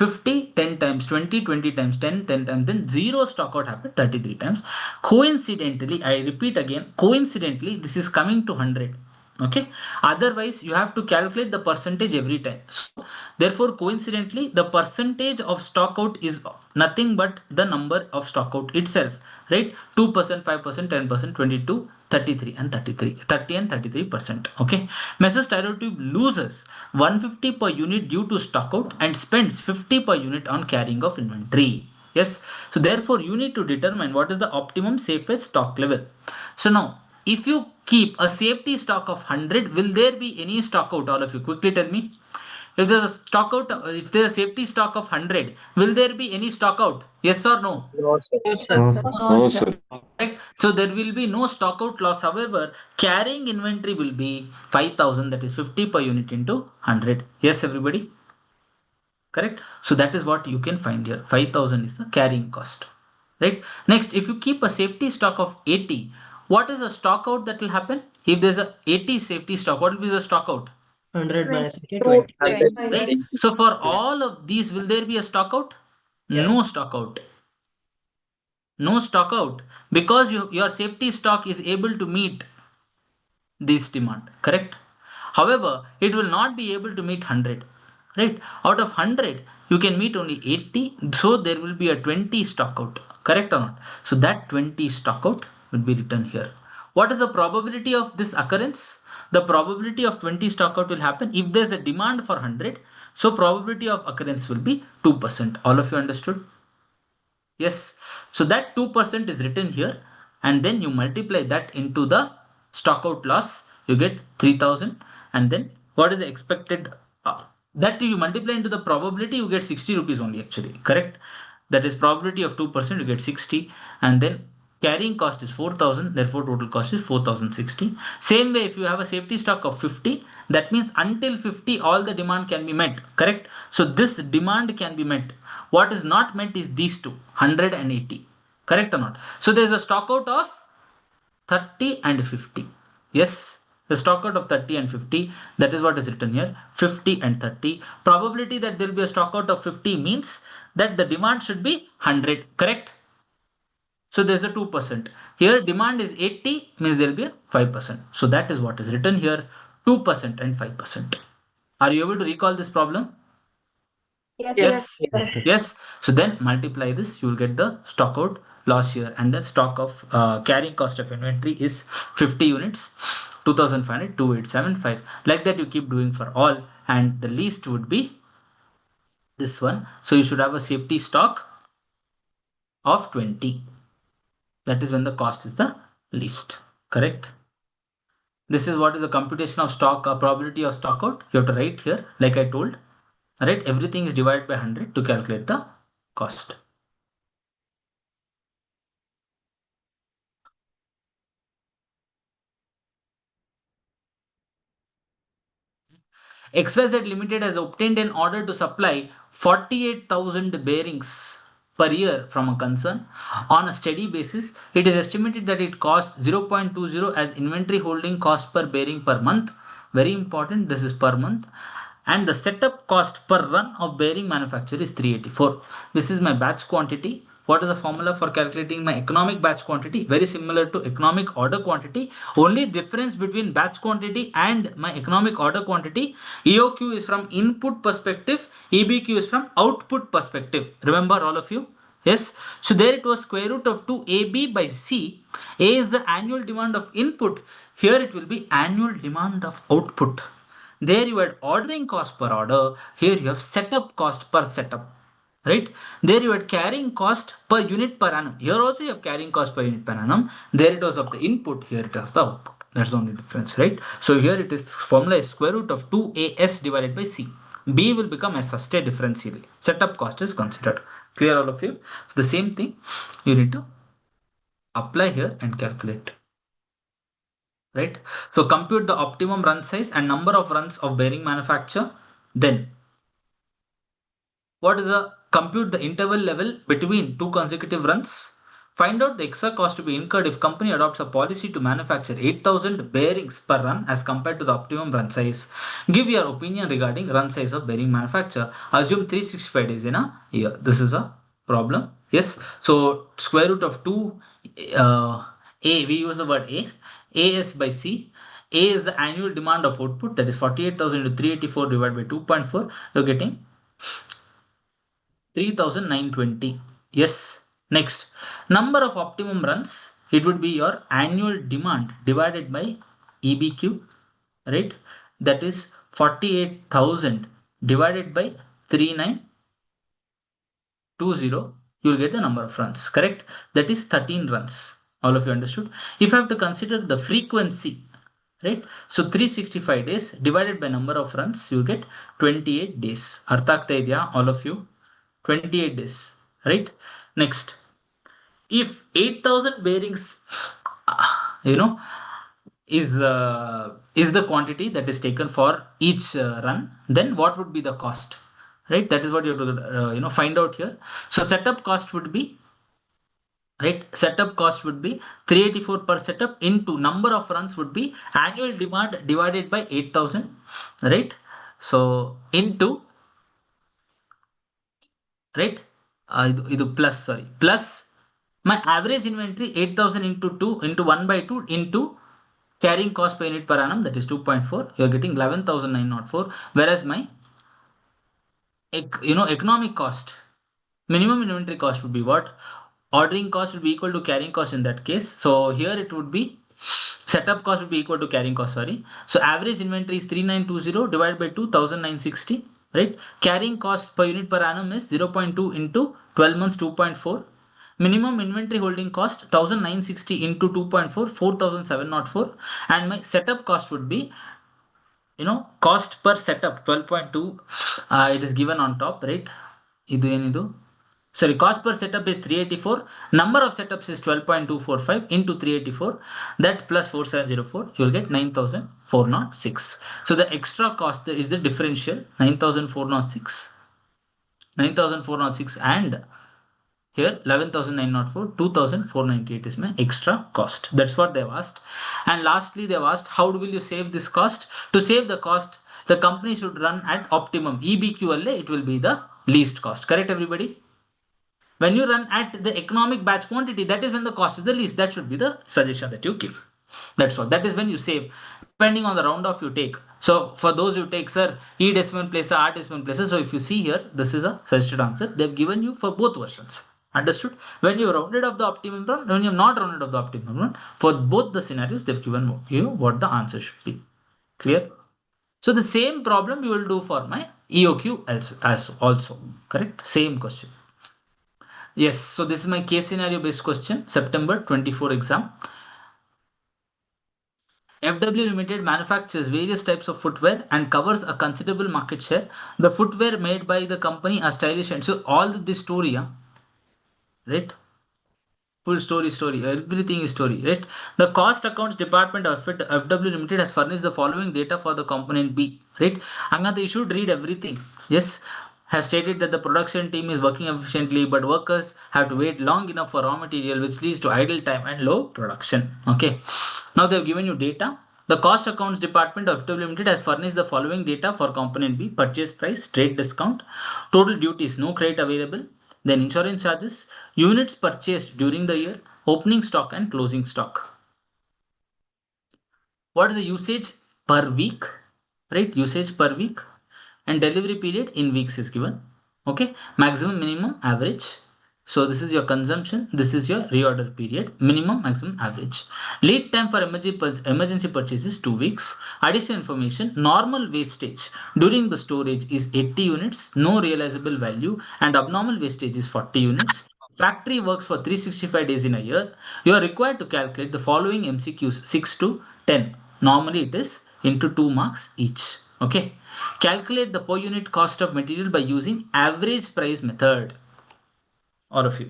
50, 10 times. 20, 20 times. 10, 10 times. Then 0 stock out happened 33 times. Coincidentally, I repeat again, coincidentally, this is coming to 100. Okay. Otherwise, you have to calculate the percentage every time. So, therefore, coincidentally, the percentage of stock out is nothing but the number of stock out itself, right? 2%, 5%, 10%, 22, 33 and 33, 30 and 33%. Okay. Messrs. Tube loses 150 per unit due to stock out and spends 50 per unit on carrying of inventory. Yes. So therefore you need to determine what is the optimum safest stock level. So now if you keep a safety stock of 100, will there be any stock out? All of you quickly tell me. If there's a stock out, if there's a safety stock of 100, will there be any stock out? Yes or no? No, sir. No, sir. No, sir. Right? So there will be no stock out loss. However, carrying inventory will be 5,000, that is 50 per unit into 100. Yes, everybody? Correct? So that is what you can find here. 5,000 is the carrying cost. Right? Next, if you keep a safety stock of 80, what is the stock out that will happen? If there's a 80 safety stock, what will be the stock out? 100 minus 80, 20. 20. Right? So for all of these, will there be a stock out? Yes. No stock out. No stock out, because your safety stock is able to meet this demand, correct? However, it will not be able to meet 100, right? Out of 100, you can meet only 80, so there will be a 20 stock out, correct or not? So that 20 stock out will be written here. What is the probability of this occurrence? The probability of 20 stock out will happen if there's a demand for 100. So probability of occurrence will be 2%. All of you understood? Yes. So that 2% is written here, and then you multiply that into the stock out loss, you get 3,000. And then what is the expected, that you multiply into the probability, you get 60 rupees only actually, correct? That is probability of 2%, you get 60. And then carrying cost is 4,000, therefore total cost is 4,060. Same way, if you have a safety stock of 50, that means until 50 all the demand can be met, correct? So this demand can be met. What is not met is these two, 100 and 80, correct or not? So there is a stock out of 30 and 50. Yes, the stock out of 30 and 50, that is what is written here, 50 and 30. Probability that there will be a stock out of 50 means that the demand should be 100, correct? So there's a 2%. Here demand is 80, means there will be a 5%. So that is what is written here, 2% and 5%. Are you able to recall this problem? Yes. Yes. So then multiply this, you will get the stock out loss here, and then stock of carrying cost of inventory is 50 units, 2,500, 2,875. Like that you keep doing for all, and the least would be this one. So you should have a safety stock of 20. That is when the cost is the least, correct? This is what is the computation of stock, probability of stock out. You have to write here, like I told, right? Everything is divided by 100 to calculate the cost. XYZ Limited has obtained an order to supply 48,000 bearings per year from a concern. On a steady basis, it is estimated that it costs 0.20 as inventory holding cost per bearing per month. Very important, this is per month. and the setup cost per run of bearing manufacture is 384. This is my batch quantity. What is the formula for calculating my economic batch quantity? Very similar to economic order quantity. Only difference between batch quantity and my economic order quantity, EOQ is from input perspective, EBQ is from output perspective. Remember all of you? Yes. So there it was square root of 2AB by C. A is the annual demand of input. Here it will be annual demand of output. There you had ordering cost per order. Here you have setup cost per setup. Right? There you had carrying cost per unit per annum. Here also you have carrying cost per unit per annum. There it was of the input. Here it was the output. That's the only difference, right? So here it is formula is square root of 2AS divided by C. B will become S stay differentially. Setup cost is considered. Clear all of you? So the same thing you need to apply here and calculate. Right? So compute the optimum run size and number of runs of bearing manufacture. Then what is the compute the interval level between two consecutive runs? Find out the extra cost to be incurred if company adopts a policy to manufacture 8,000 bearings per run as compared to the optimum run size. Give your opinion regarding run size of bearing manufacture. Assume 365 days in a year. This is a problem. Yes. So square root of 2 A, we use the word A. A is by C. A is the annual demand of output, that is 48,000 into 384 divided by 2.4. You're getting 3,920. Yes. Next, number of optimum runs. It would be your annual demand divided by EBQ, right? That is 48,000 divided by 3920. You will get the number of runs, correct? That is 13 runs. All of you understood? If I have to consider the frequency, right? So 365 days divided by number of runs, you get 28 days. Artha agta idya all of you? 28 days, right? Next, if 8,000 bearings, you know, is the quantity that is taken for each run, then what would be the cost, right? That is what you have to find out here. So setup cost would be, right, setup cost would be 384 per setup into number of runs would be annual demand divided by 8,000, right? So into, right, ಇದು plus, sorry, plus my average inventory 8,000 into 2 into 1 by 2 into carrying cost per unit per annum, that is 2.4. You're getting 11,904. Whereas my economic cost, minimum inventory cost would be what? Ordering cost would be equal to carrying cost in that case. So here it would be setup cost would be equal to carrying cost, sorry. So average inventory is 3920 divided by 2,960, right? Carrying cost per unit per annum is 0.2 into 12 months 2.4. Minimum inventory holding cost 1,960 into 2.4, 4,704. And my setup cost would be, cost per setup 12.2. It is given on top, right? Sorry, cost per setup is 384. Number of setups is 12.245 into 384. That plus 4704, you will get 9,406. So the extra cost is the differential 9,406. 9,406 and here 11,904, 2,498 is my extra cost. That's what they've asked. And lastly, they've asked, how will you save this cost? To save the cost, the company should run at optimum. EBQLA, it will be the least cost. Correct, everybody? When you run at the economic batch quantity, that is when the cost is the least. That should be the suggestion that you give. That's all. That is when you save, depending on the round off you take. So for those who take, sir, E decimal place, R decimal places. So if you see here, this is a suggested answer. They've given you for both versions. Understood? When you rounded off the optimum run, when you have not rounded off the optimum run, for both the scenarios, they've given you what the answer should be. Clear? So the same problem you will do for my EOQ as also. Correct? Same question. Yes, so this is my case scenario based question, September 24 exam. FW Limited manufactures various types of footwear and covers a considerable market share. The footwear made by the company are stylish and so all this story, right? Full story, everything is story, right? The cost accounts department of FW Limited has furnished the following data for the component B, right? Angad, you should read everything. Yes, has stated that the production team is working efficiently, but workers have to wait long enough for raw material, which leads to idle time and low production. Okay, now they have given you data. The cost accounts department of FW Limited has furnished the following data for component B: purchase price, trade discount, total duties, no credit available, then insurance charges, units purchased during the year, opening stock and closing stock. What is the usage per week? Right, usage per week, and delivery period in weeks is given. Okay, maximum, minimum, average. So this is your consumption, this is your reorder period, minimum, maximum, average. Lead time for emergency purchase is 2 weeks. Additional information: normal wastage during the storage is 80 units, no realizable value, and abnormal wastage is 40 units. Factory works for 365 days in a year. You are required to calculate the following MCQs 6 to 10. Normally it is into 2 marks each. Okay. Calculate the per unit cost of material by using average price method. All of you.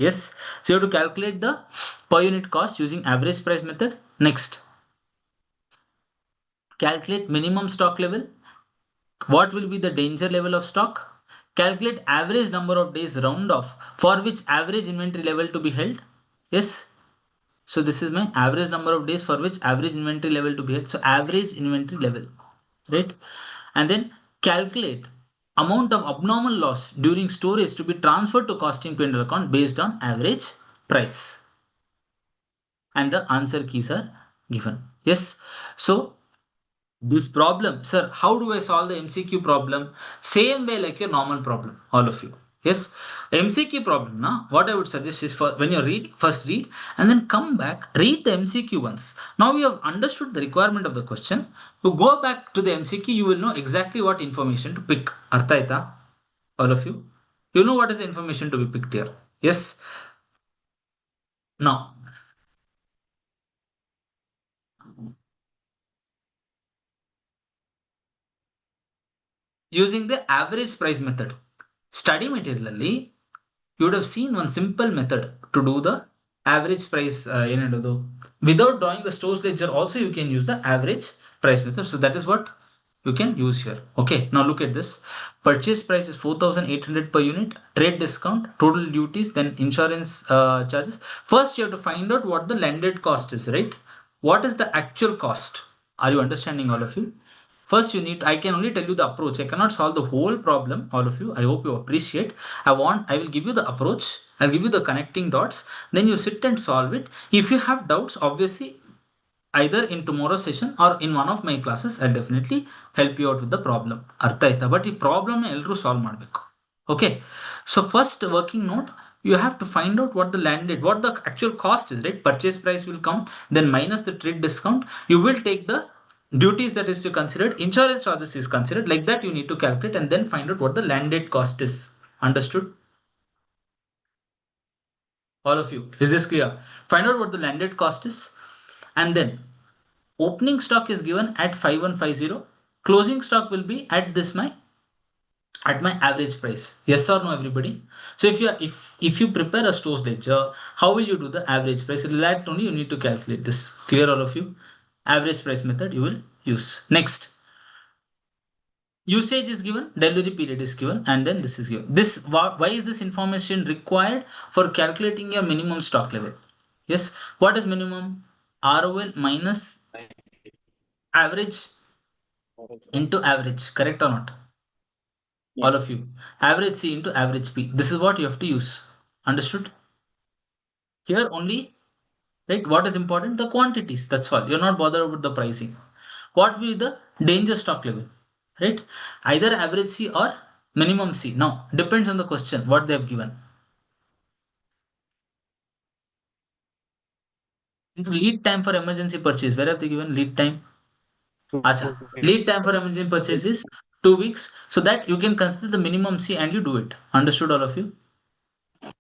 Yes. So you have to calculate the per unit cost using average price method. Next. Calculate minimum stock level. What will be the danger level of stock? Calculate average number of days round off for which average inventory level to be held. Yes. So this is my average number of days for which average inventory level to be held. So average inventory level, right? And then calculate amount of abnormal loss during storage to be transferred to costing P&L account based on average price. And the answer keys are given. Yes. So this problem, sir, how do I solve the MCQ problem? Same way like your normal problem, all of you. Yes, MCQ problem. Now, what I would suggest is, for when you're reading, first read and then come back, read the MCQ once. Now you have understood the requirement of the question. You go back to the MCQ, you will know exactly what information to pick. Artha aita? All of you. You know what is the information to be picked here. Yes. Now, using the average price method, study materially, you would have seen one simple method to do the average price. Without drawing the stores ledger, also you can use the average price method. So that is what you can use here. Okay, now look at this. Purchase price is 4,800 per unit, trade discount, total duties, then insurance charges. First, you have to find out what the landed cost is, right? What is the actual cost? Are you understanding, all of you? First, you need, I can only tell you the approach. I cannot solve the whole problem, all of you. I hope you appreciate. I will give you the approach. I'll give you the connecting dots. Then you sit and solve it. If you have doubts, obviously, either in tomorrow's session or in one of my classes, I'll definitely help you out with the problem. Artha aita. But the problem ಎಲ್ಲರೂ solve ಮಾಡಬೇಕು. Okay. So first working note, you have to find out what the actual cost is, right? Purchase price will come, then minus the trade discount. You will take the duties that is to considered, insurance charges is considered. Like that, you need to calculate and then find out what the landed cost is. Understood? All of you, is this clear? Find out what the landed cost is, and then opening stock is given at 5150. Closing stock will be at this my average price. Yes or no, everybody? So if you prepare a stores ledger, how will you do the average price? That only you need to calculate this. Clear, all of you? Average price method you will use. Next, usage is given, delivery period is given, and then this is given. This, why is this information required? For calculating your minimum stock level. Yes, what is minimum? ROL minus average into average, correct or not? Yes. All of you, average C into average P. This is what you have to use. Understood? Here only, right? What is important? The quantities. That's all. You're not bothered about the pricing. What will be the danger stock level? Right? Either average C or minimum C. Now, depends on the question what they have given. Into lead time for emergency purchase. Where have they given lead time? Acha. Lead time for emergency purchase is 2 weeks. So that you can consider the minimum C and you do it. Understood, all of you?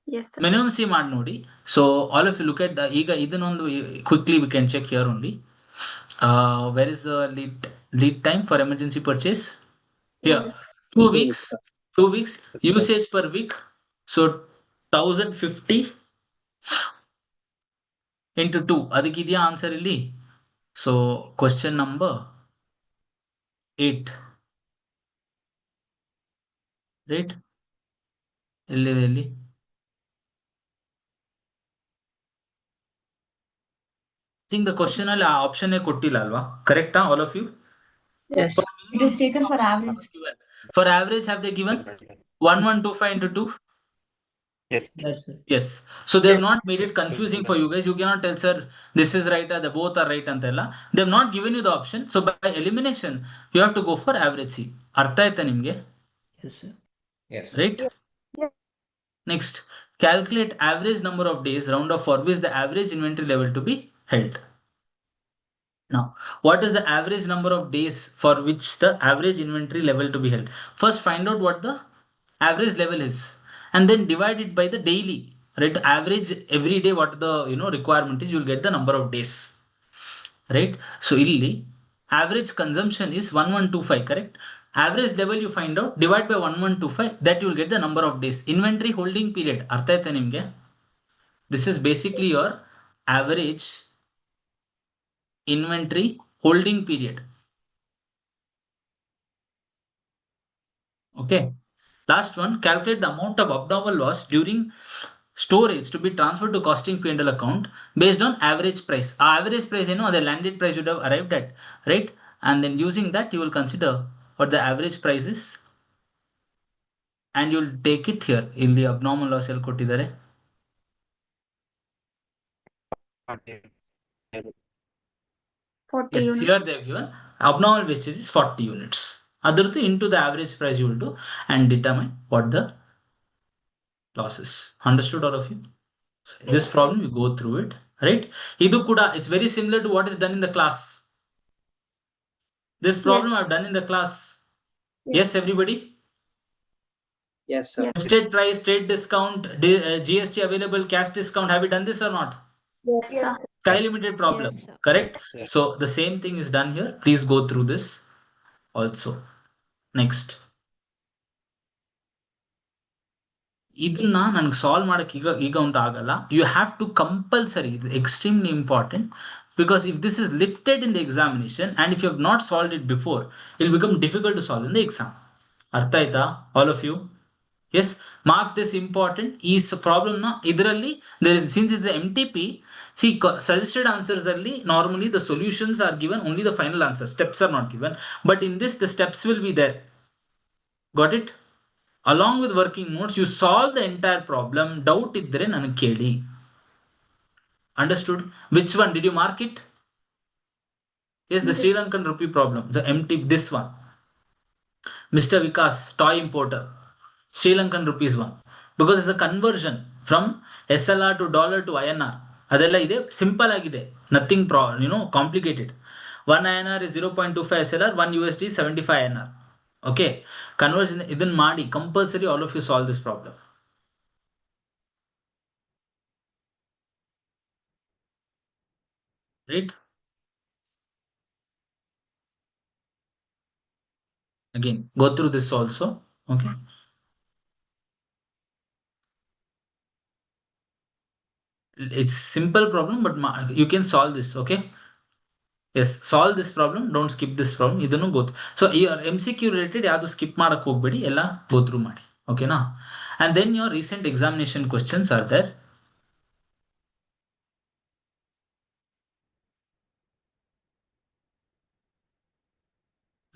Yes, sir. Minimum C ಮಾಡಿ ನೋಡಿ. So all of you look at the ಈಗ ಇದನ್ನೊಂದು quickly we can check here only. Where is the lead time for emergency purchase? Here, 2 weeks. 2 weeks. Usage per week. So 1050 into 2. ಅದಕ್ಕಿದೆಯಾ answer ಇಲ್ಲಿ? So question number 8. Right? ಎಲ್ಲಿದೆ ಇಲ್ಲಿ? think the question ಅಲ್ಲಿ ಆ option ಕೊಟ್ಟಿಲ್ಲ ಅಲ್ವಾ ಕರೆಕ್ಟಾ all of you Yes. It is taken for average. for average have they given 1125 into 2 Yes. Yes, sir. yes so they have not made it confusing for you guys you cannot tell sir this is right or the both are right antella they have not given you the option so by elimination you have to go for average C ಅರ್ಥ ಆಯ್ತಾ ನಿಮ್ಗೆ Yes, sir. Yes. right next calculate average number of days round off for which the average inventory level to be held. Now, what is the average number of days for which the average inventory level to be held? First, find out what the average level is, and then divide it by the daily. Right, average every day. What the requirement is, you'll get the number of days. Right. So, illi average consumption is 1125. Correct. Average level you find out. Divide by 1125. That you'll get the number of days. Inventory holding period. ಅರ್ಥ ಆಯ್ತಾ ನಿಮ್ಗೆ? This is basically your average inventory holding period. Okay. Last one, calculate the amount of abnormal loss during storage to be transferred to costing P&L account based on average price. Average price, the landed price you would have arrived at, right? And then using that, you will consider what the average price is. And you'll take it here in the abnormal loss. 40 Yes, units. here they have given abnormal wastage is 40 units. Other into the average price you will do and determine what the loss is. Understood all of you? This problem you go through it, right? Idu kuda it's very similar to what is done in the class. This problem I've done in the class. Yes, everybody? Yes, sir. Yes. State price, trade discount, GST available, cash discount. Have you done this or not? Yes, sir. Sky limited problem, Yes, sir. correct? Yes. So the same thing is done here. Please go through this also. Next. ಇದನ್ನ ನನಗೆ solve ಮಾಡಕ್ಕೆ ಈಗ ಅಂತ ಆಗಲ್ಲ you have to compulsory ಇದು extremely important because if this is lifted in the examination and if you have not solve it before it'll become difficult to solve in the exam ಅರ್ಥ ಆಯ್ತಾ all of you yes mark this important ಈ ಪ್ರಾಬ್ಲಮ್ನ ಇದರಲ್ಲಿ since it's M T P C suggested answers ಅಲ್ಲಿ normally the solutions are given only the final answer steps are not given but in this the steps will be there got it along with working notes you solve the entire problem doubt iddre nanage keli understood which one did you mark it yes the Sri Lankan rupee problem the empty this one Mr. Vikas toy importer Sri Lankan rupees one because it's a conversion from SLR to dollar to INR adella ide simple agide nothing complicated 1 INR is 0.25 SLR 1 USD 75 INR okay conversion ಇದನ್ನ ಮಾಡಿ compulsory all of you solve this problem right again go through this also okay it's simple problem but you can solve this okay yes solve this problem don't skip this problem ಇದನ್ನು go so your MCQ related ಯಾವುದು skip ಮಾಡಕ್ಕೆ ಹೋಗಬೇಡಿ ಎಲ್ಲ go through ಮಾಡಿ ಓಕೆನಾ and then your recent examination questions are there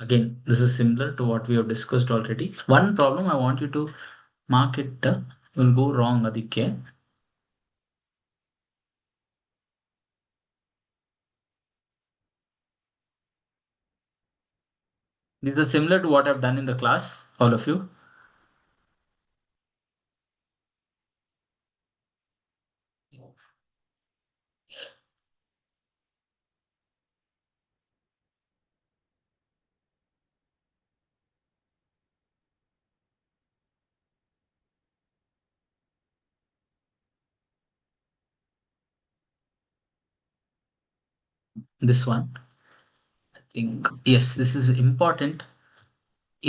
again this is similar to what we have discussed already one problem I want you to mark it will go wrong adikke this is similar to what I've done in the class all of you this one I think yes this is important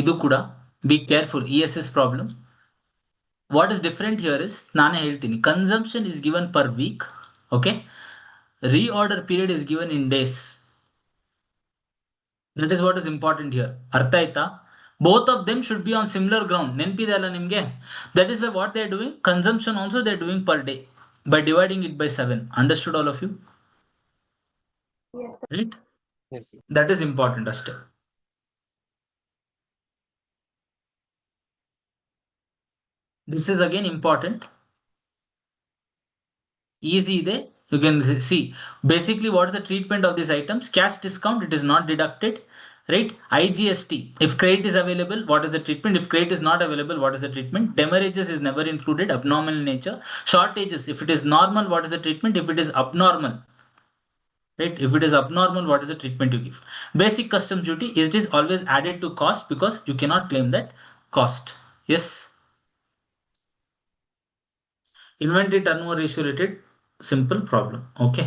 idu kuda be careful ESS problem what is different here is nane heltini consumption is given per week okay reorder period is given in days that is what is important here artha aita both of them should be on similar ground ನೆನಪಿದೆ ಅಲ್ಲ ನಿಮಗೆ that is why what they are doing consumption also they are doing per day by dividing it by 7 understood all of you Right? Yes, sir. That is important ಅಷ್ಟೇ. This is again important. Easy ಇದೆ. You can see basically what is the treatment of these items. Cash discount, it is not deducted, right? IGST, if credit is available, what is the treatment? If credit is not available, what is the treatment? Demurrages is never included, abnormal in nature. Shortages, if it is normal, what is the treatment? If it is abnormal, right? If it is abnormal, what is the treatment you give? Basic customs duty, it is always added to cost because you cannot claim that cost. Yes. Inventory turnover ratio related simple problem. Okay.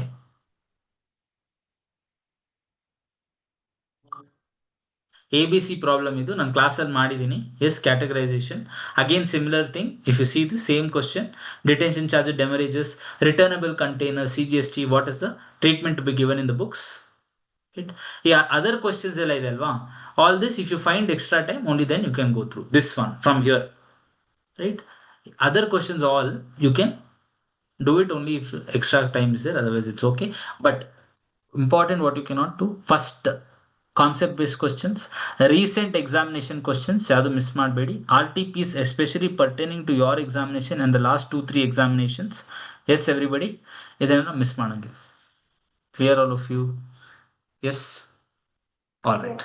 ABC problem ಇದು ನಾನು ಕ್ಲಾಸಲ್ಲಿ ಮಾಡಿದ್ದೀನಿ. Yes categorisation again similar thing. If you see the same question, detention charge, demurrages, returnable container, CGST, what is the treatment to be given in the books. It ಈ other questions ಎಲ್ಲ ಇದೆ ಅಲ್ವಾ, all this if you find extra time only then you can go through this one from here, right? Other questions all you can do it only if extra time is there, otherwise it's okay. But important what you cannot do, first concept based questions, recent examination questions ಯಾವುದು miss ಮಾಡಬೇಡಿ. RTPs especially pertaining to your examination and the last 2-3 examinations. Yes everybody, ಇದನ್ನ miss ಮಾಡಂಗಿಲ್ಲ. Clear all of you? Yes, all right.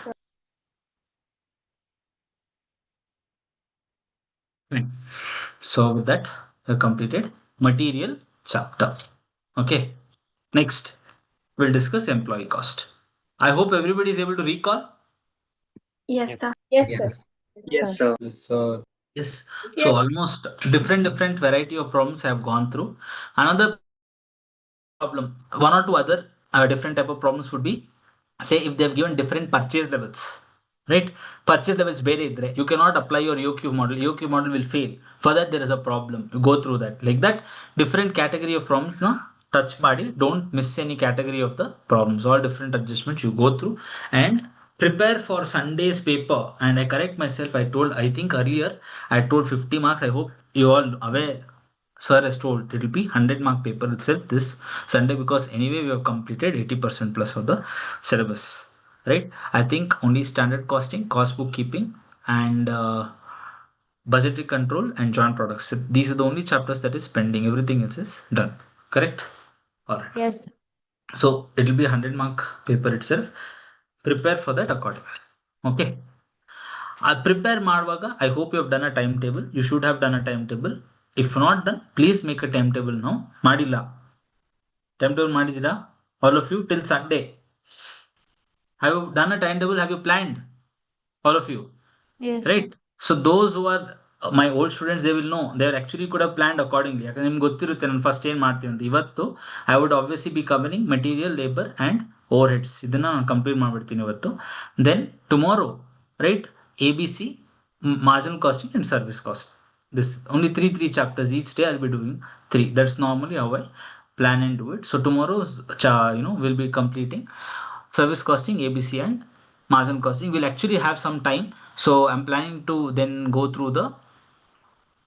So with that we completed material chapter. Okay, next we'll discuss employee cost. I hope everybody is able to recall. Yes, Yes. sir. Yes, Yes. sir. Yes, sir. Yes, sir. Yes. So almost different variety of problems I have gone through. Another problem, one or two other different type of problems would be, say if they have given different purchase levels, right? Purchase levels ಬೇರೆ ಇದ್ರೆ you cannot apply your EOQ model. EOQ model will fail. For that there is a problem. You go through that. Like that, different category of problems, no? Touch ಮಾಡಿ, don't miss any category of the problems. All different adjustments you go through and prepare for Sunday's paper. And I correct myself. I think earlier I told 50 marks. I hope you all aware. Sir has told it will be 100-mark paper itself this Sunday, because anyway we have completed 80% plus of the syllabus, right? I think only standard costing, cost bookkeeping, and budgetary control and joint products. So these are the only chapters that is pending. Everything else is done. Correct? All right. Yes. So it will be 100-mark paper itself. Prepare for that accordingly. Okay. Prepare ಮಾಡುವಾಗ I hope you have done a timetable. You should have done a timetable. If not done, please make a timetable now. ಮಾಡಿಲ್ಲ, timetable ಮಾಡಿದ್ದೀರಾ all of you till Sunday? Have you done a timetable? Have you planned, all of you? Yes. Right? So those who are my old students, they will know they actually could have planned accordingly. ಯಾಕಂದ್ರೆ ನಿಮ್ಗೆ ಗೊತ್ತಿರುತ್ತೆ ನಾನು first ಏನು ಮಾಡ್ತೀನಿ ಅಂತ. ಇವತ್ತು I would obviously be covering material, labour and overheads. ಇದನ್ನು ನಾನು ಕಂಪ್ಲೀಟ್ ಮಾಡಿಬಿಡ್ತೀನಿ ಇವತ್ತು. Then tomorrow, right, ABC, marginal costing and service cost. This only three chapters each day. I'll be doing 3. That's normally how I plan and do it. So tomorrow's we'll be completing service costing, ABC and marginal costing. We'll actually have some time, so I'm planning to then go through the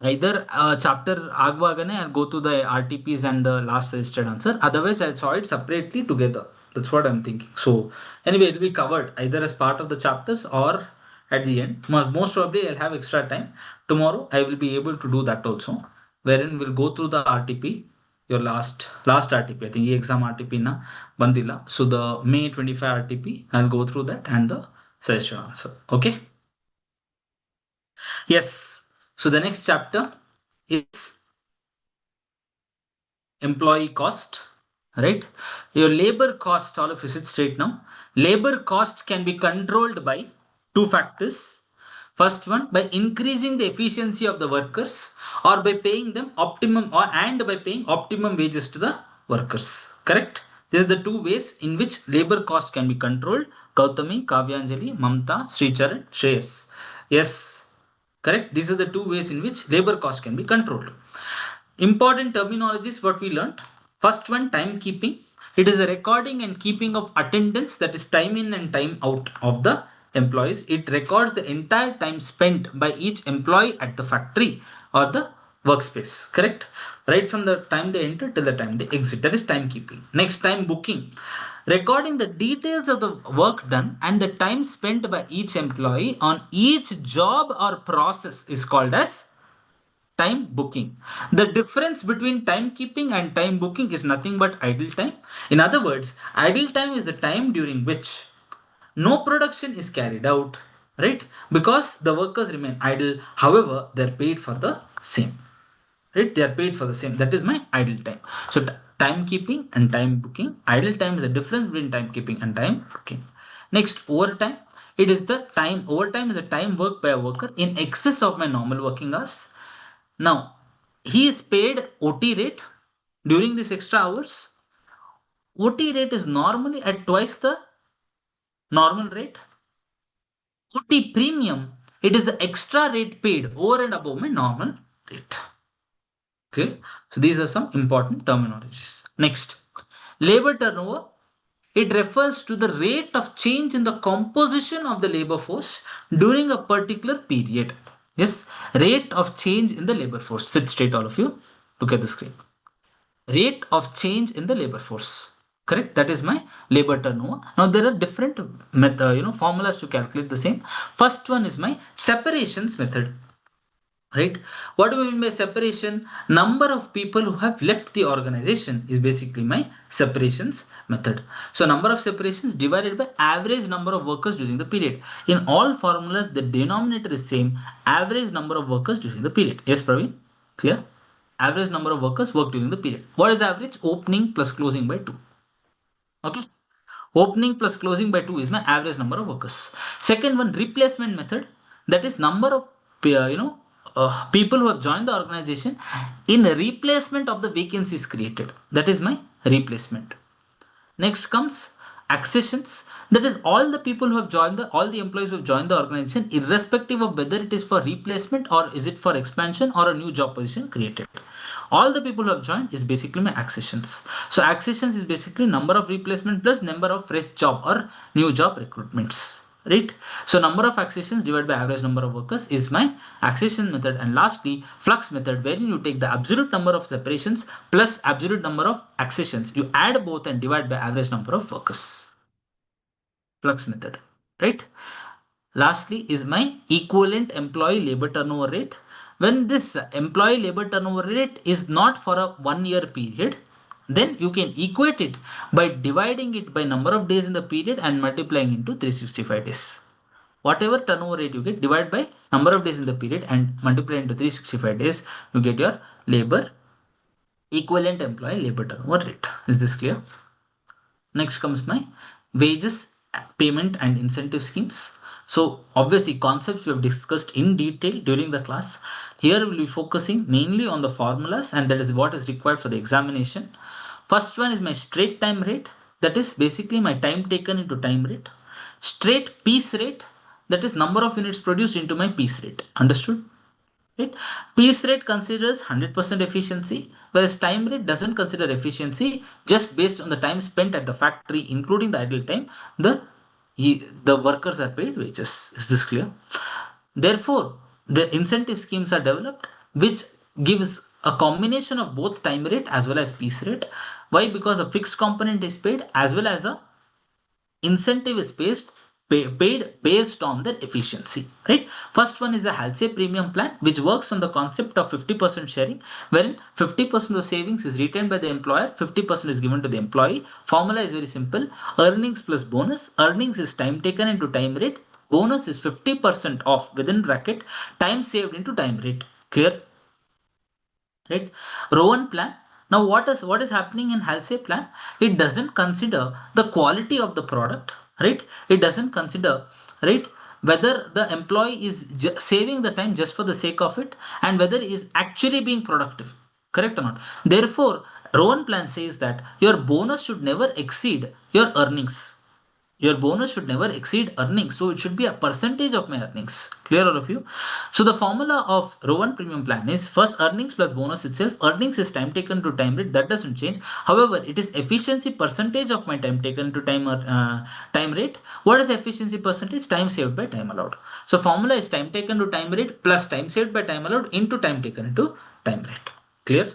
either chapter agvagane I'll go to the RTPs and the last suggested answer. Otherwise I'll saw it separately together. That's what I'm thinking. So anyway, it will be covered either as part of the chapters or at the end. Most probably I'll have extra time. Tomorrow I will be able to do that also, wherein we'll go through the RTP, your last RTP. I think the exam RTP na bandila. So the May 25 RTP, I'll go through that and the suggested answer. Okay. Yes. So the next chapter is employee cost, right? Your labor cost, all of you sit straight now. Labor cost can be controlled by 2 factors. First one, by increasing the efficiency of the workers, or by paying them optimum, and by paying optimum wages to the workers. Correct? These are the 2 ways in which labor cost can be controlled. Gautami, Kavyanjali, Mamta, Sricharan, Shreyas. Yes. Correct? These are the 2 ways in which labor cost can be controlled. Important terminologies what we learned. First one, timekeeping. It is the recording and keeping of attendance, that is time in and time out of the employees. It records the entire time spent by each employee at the factory or the workspace. Correct? Right from the time they enter till the time they exit. That is timekeeping. Next, time booking. Recording the details of the work done and the time spent by each employee on each job or process is called as time booking. The difference between timekeeping and time booking is nothing but idle time. In other words, idle time is the time during which no production is carried out, right? Because the workers remain idle, however, they're paid for the same, right? They are paid for the same. That is my idle time. So, timekeeping and time booking. Idle time is the difference between timekeeping and time booking. Next, overtime. It is the time, overtime is a time worked by a worker in excess of my normal working hours. Now, he is paid OT rate during these extra hours. OT rate is normally at twice the normal rate. OT premium, it is the extra rate paid over and above my normal rate. Okay, so these are some important terminologies. Next, labor turnover. It refers to the rate of change in the composition of the labor force during a particular period. Yes, rate of change in the labor force. Sit straight, all of you. Look at the screen. Rate of change in the labor force. Correct. That is my labor turnover. Now there are different formulas to calculate the same. First one is my separations method. Right? What do we mean by separation? Number of people who have left the organization is basically my separations method. So number of separations divided by average number of workers during the period. In all formulas, the denominator is same. Average number of workers during the period. Yes, Praveen? Clear? Average number of workers work during the period. What is the average? Opening plus closing by 2. Okay. Opening plus closing by 2 is my average number of workers. Second one, replacement method. That is number of people who have joined the organization in replacement of the vacancies created. That is my replacement. Next comes accessions. That is all the people who have joined all the employees who have joined the organization, irrespective of whether it is for replacement or is it for expansion or a new job position created. All the people who have joined is basically my accessions. So accessions is basically number of replacement plus number of fresh job or new job recruitments. Right? So number of accessions divided by average number of workers is my accession method. And lastly, flux method, wherein you take the absolute number of separations plus absolute number of accessions. You add both and divide by average number of workers. Flux method. Right? Lastly is my equivalent employee labor turnover rate. When this employee labor turnover rate is not for a 1 year period, then you can equate it by dividing it by number of days in the period and multiplying into 365 days. Whatever turnover rate you get, divide by number of days in the period and multiply into 365 days, you get your labor equivalent employee labor turnover rate. Is this clear? Next comes my wages, payment and incentive schemes. So obviously concepts we have discussed in detail during the class. Here we will be focusing mainly on the formulas, and that is what is required for the examination. First one is my straight time rate. That is basically my time taken into time rate. Straight piece rate. That is number of units produced into my piece rate. Understood? Right? Piece rate considers 100% efficiency, whereas time rate doesn't consider efficiency. Just based on the time spent at the factory, including the idle time, the workers are paid wages. Is this clear? Therefore, the incentive schemes are developed, which gives a combination of both time rate as well as piece rate. Why? Because a fixed component is paid as well as a incentive is paid based on their efficiency, right? First one is the Halsey premium plan, which works on the concept of 50% sharing, wherein 50% of savings is retained by the employer, 50% is given to the employee. Formula is very simple: earnings plus bonus. Earnings is time taken into time rate, bonus is 50% off within bracket time saved into time rate. Clear? Right? Rowan plan. Now what is happening in Halsey plan? It doesn't consider the quality of the product, right? It doesn't consider, right, whether the employee is saving the time just for the sake of it and whether he is actually being productive. Correct or not? Therefore, Rowan plan says that your bonus should never exceed your earnings. Your bonus should never exceed earnings. So it should be a percentage of my earnings. Clear, all of you? So the formula of Rowan premium plan is first earnings plus bonus itself. Earnings is time taken to time rate. That doesn't change. However, it is efficiency percentage of my time taken to time rate. What is efficiency percentage? Time saved by time allowed. So formula is time taken to time rate plus time saved by time allowed into time taken to time rate. Clear?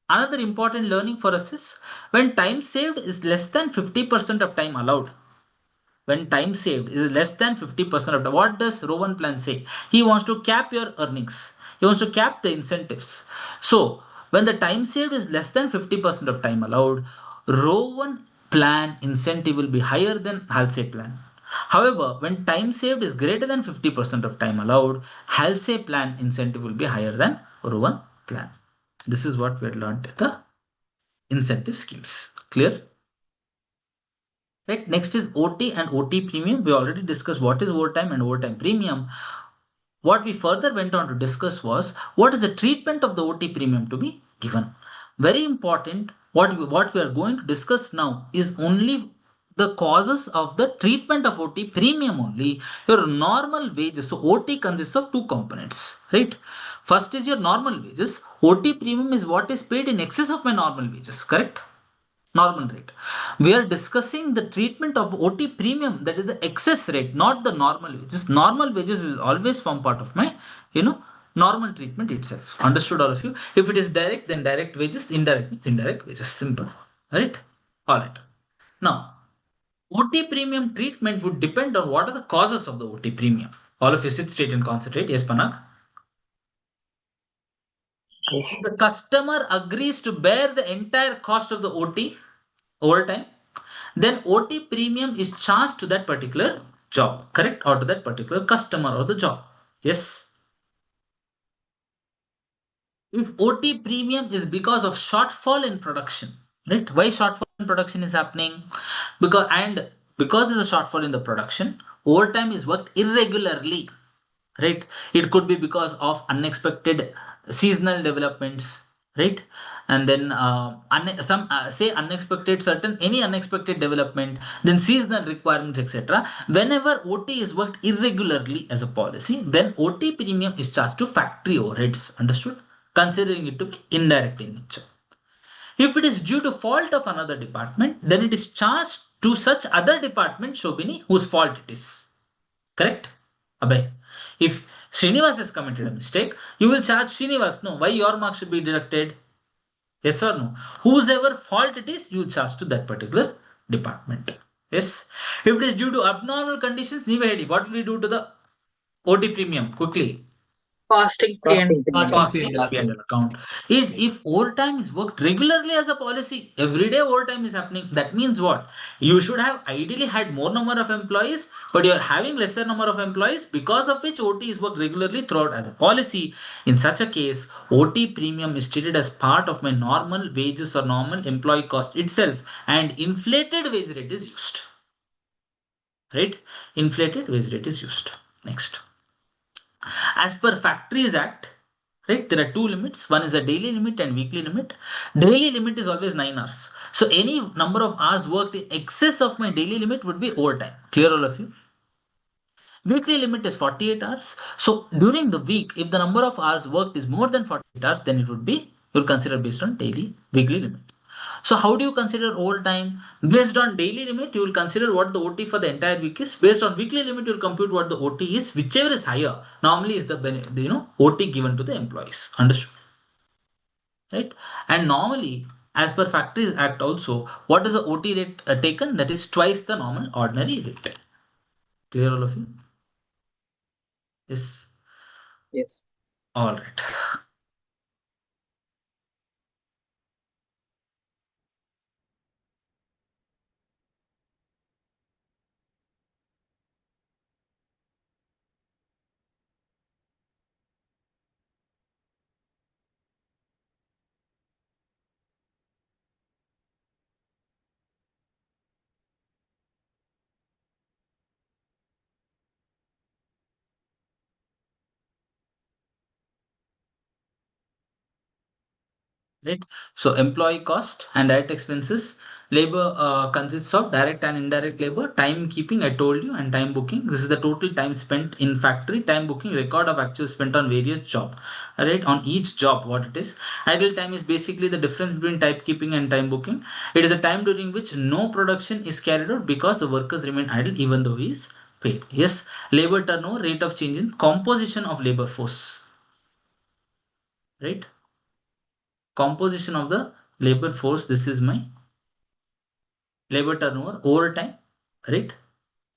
Another important learning for us is when time saved is less than 50% of time allowed. When time saved is less than 50% of time, what does Rowan plan say? He wants to cap your earnings. He wants to cap the incentives. So when the time saved is less than 50% of time allowed, Rowan plan incentive will be higher than Halsey plan. However, when time saved is greater than 50% of time allowed, Halsey plan incentive will be higher than Rowan plan. This is what we had learned in the incentive schemes. Clear? Right. Next is OT and OT premium. We already discussed what is overtime and overtime premium. What we further went on to discuss was what is the treatment of the OT premium to be given. Very important. What we are going to discuss now is only the causes of the treatment of OT premium only. Your normal wages. So OT consists of two components, right? First is your normal wages. OT premium is what is paid in excess of my normal wages, correct? Normal rate. We are discussing the treatment of OT premium, that is the excess rate, not the normal wages. Normal wages will always form part of my, normal treatment itself. Understood, all of you? If it is direct, then direct wages, indirect means indirect wages. Simple. Right? All right. Now, OT premium treatment would depend on what are the causes of the OT premium. All of you sit straight and concentrate. Yes, Panak? If the customer agrees to bear the entire cost of the OT overtime, then OT premium is charged to that particular job, correct? Or to that particular customer or the job. Yes. If OT premium is because of shortfall in production, right? Why shortfall in production is happening? Because there's a shortfall in the production, overtime is worked irregularly, right? It could be because of unexpected seasonal developments, right? And then some say unexpected certain any unexpected development, then seasonal requirements, etc. Whenever OT is worked irregularly as a policy, then OT premium is charged to factory overheads. Understood? Considering it to be indirect in nature. If it is due to fault of another department, then it is charged to such other department, Shobini, whose fault it is. Correct? Abhay. If Srinivas has committed a mistake, you will charge Srinivas. No, why your mark should be deducted? Yes or no? Whosever fault it is, you will charge to that particular department. Yes. If it is due to abnormal conditions, Nivehedi, what will we do to the OT premium? Quickly. Costing Costing. Costing the P&L account. If overtime is worked regularly as a policy, every day overtime is happening. That means what? You should have ideally had more number of employees, but you are having lesser number of employees, because of which OT is worked regularly throughout as a policy. In such a case, OT premium is treated as part of my normal wages or normal employee cost itself, and inflated wage rate is used. Right? Inflated wage rate is used. Next. As per Factories Act, right, there are two limits. One is a daily limit and weekly limit. Daily limit is always 9 hours. So any number of hours worked in excess of my daily limit would be overtime. Clear, all of you? Weekly limit is 48 hours. So during the week, if the number of hours worked is more than 48 hours, then it would be, you'll consider based on weekly limit. So how do you consider overtime? Based on daily limit, you will consider what the OT for the entire week is. Based on weekly limit, you will compute what the OT is. Whichever is higher, normally is the OT given to the employees. Understood? Right? And normally, as per Factories Act also, what is the OT rate taken? That is twice the normal ordinary rate. Clear, all of you? Yes. Yes. All right. Right. So employee cost and direct expenses. Labor consists of direct and indirect labor, time keeping, I told you, and time booking. This is the total time spent in factory. Time booking, record of actual spent on various job. Right, on each job, what it is. Idle time is basically the difference between time keeping and time booking. It is a time during which no production is carried out because the workers remain idle even though he is paid. Yes. Labor turnover, rate of change in composition of labor force. Right. composition of the labor force. This is my labor turnover over time, right?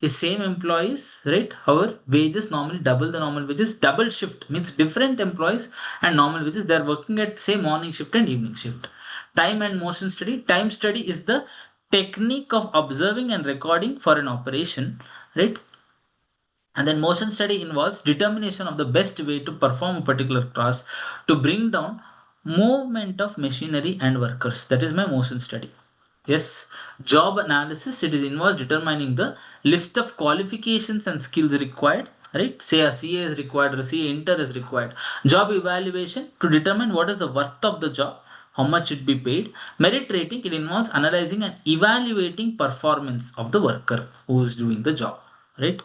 The same employees, right? However, wages normally double the normal wages. Double shift means different employees and normal wages. They are working at say morning shift and evening shift. Time and motion study. Time study is the technique of observing and recording for an operation, right? And then motion study involves determination of the best way to perform a particular task to bring down movement of machinery and workers. That is my motion study. Yes, job analysis, it is involves determining the list of qualifications and skills required, right? Say a CA is required or CA inter is required. Job evaluation to determine what is the worth of the job, how much should be paid. Merit rating, it involves analyzing and evaluating performance of the worker who is doing the job, right?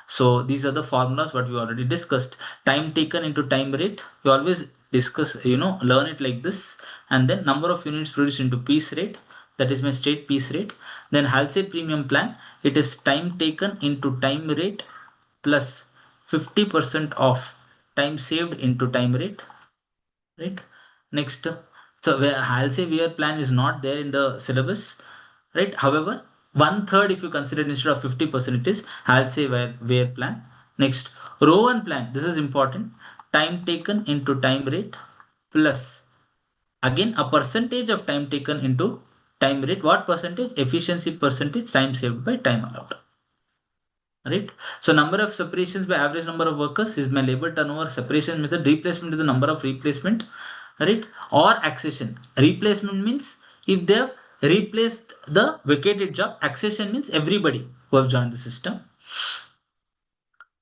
So these are the formulas what we already discussed. Time taken into time rate, you always discuss, learn it like this. And then number of units produced into piece rate, that is my straight piece rate. Then Halsey premium plan, it is time taken into time rate plus 50% of time saved into time rate, right? Next, so where Halsey wear plan is not there in the syllabus, right? However, one third if you consider it instead of 50%, it is Halsey wear plan. Next, Rowan plan, this is important. Time taken into time rate plus again a percentage of time taken into time rate. What percentage? Efficiency percentage, time saved by time allowed. Right? So number of separations by average number of workers is my labor turnover separation method. Replacement is the number of replacement, right? Or accession. Replacement means if they have replaced the vacated job. Accession means everybody who have joined the system.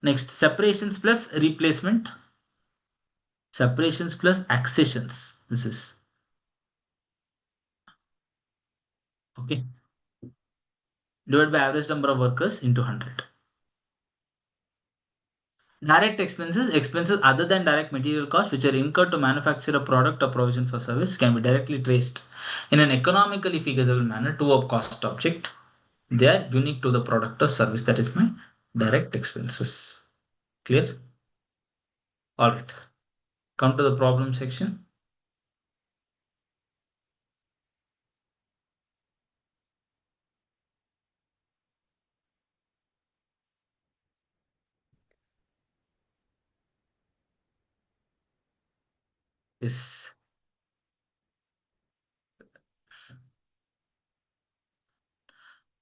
Next, separations plus replacement. Separations plus accessions. This is okay. Divided by average number of workers into 100. Direct expenses, expenses other than direct material costs which are incurred to manufacture a product or provision for service can be directly traced in an economically feasible manner to a cost object. They are unique to the product or service. That is my direct expenses. Clear? All right. Come to the problem section. Yes.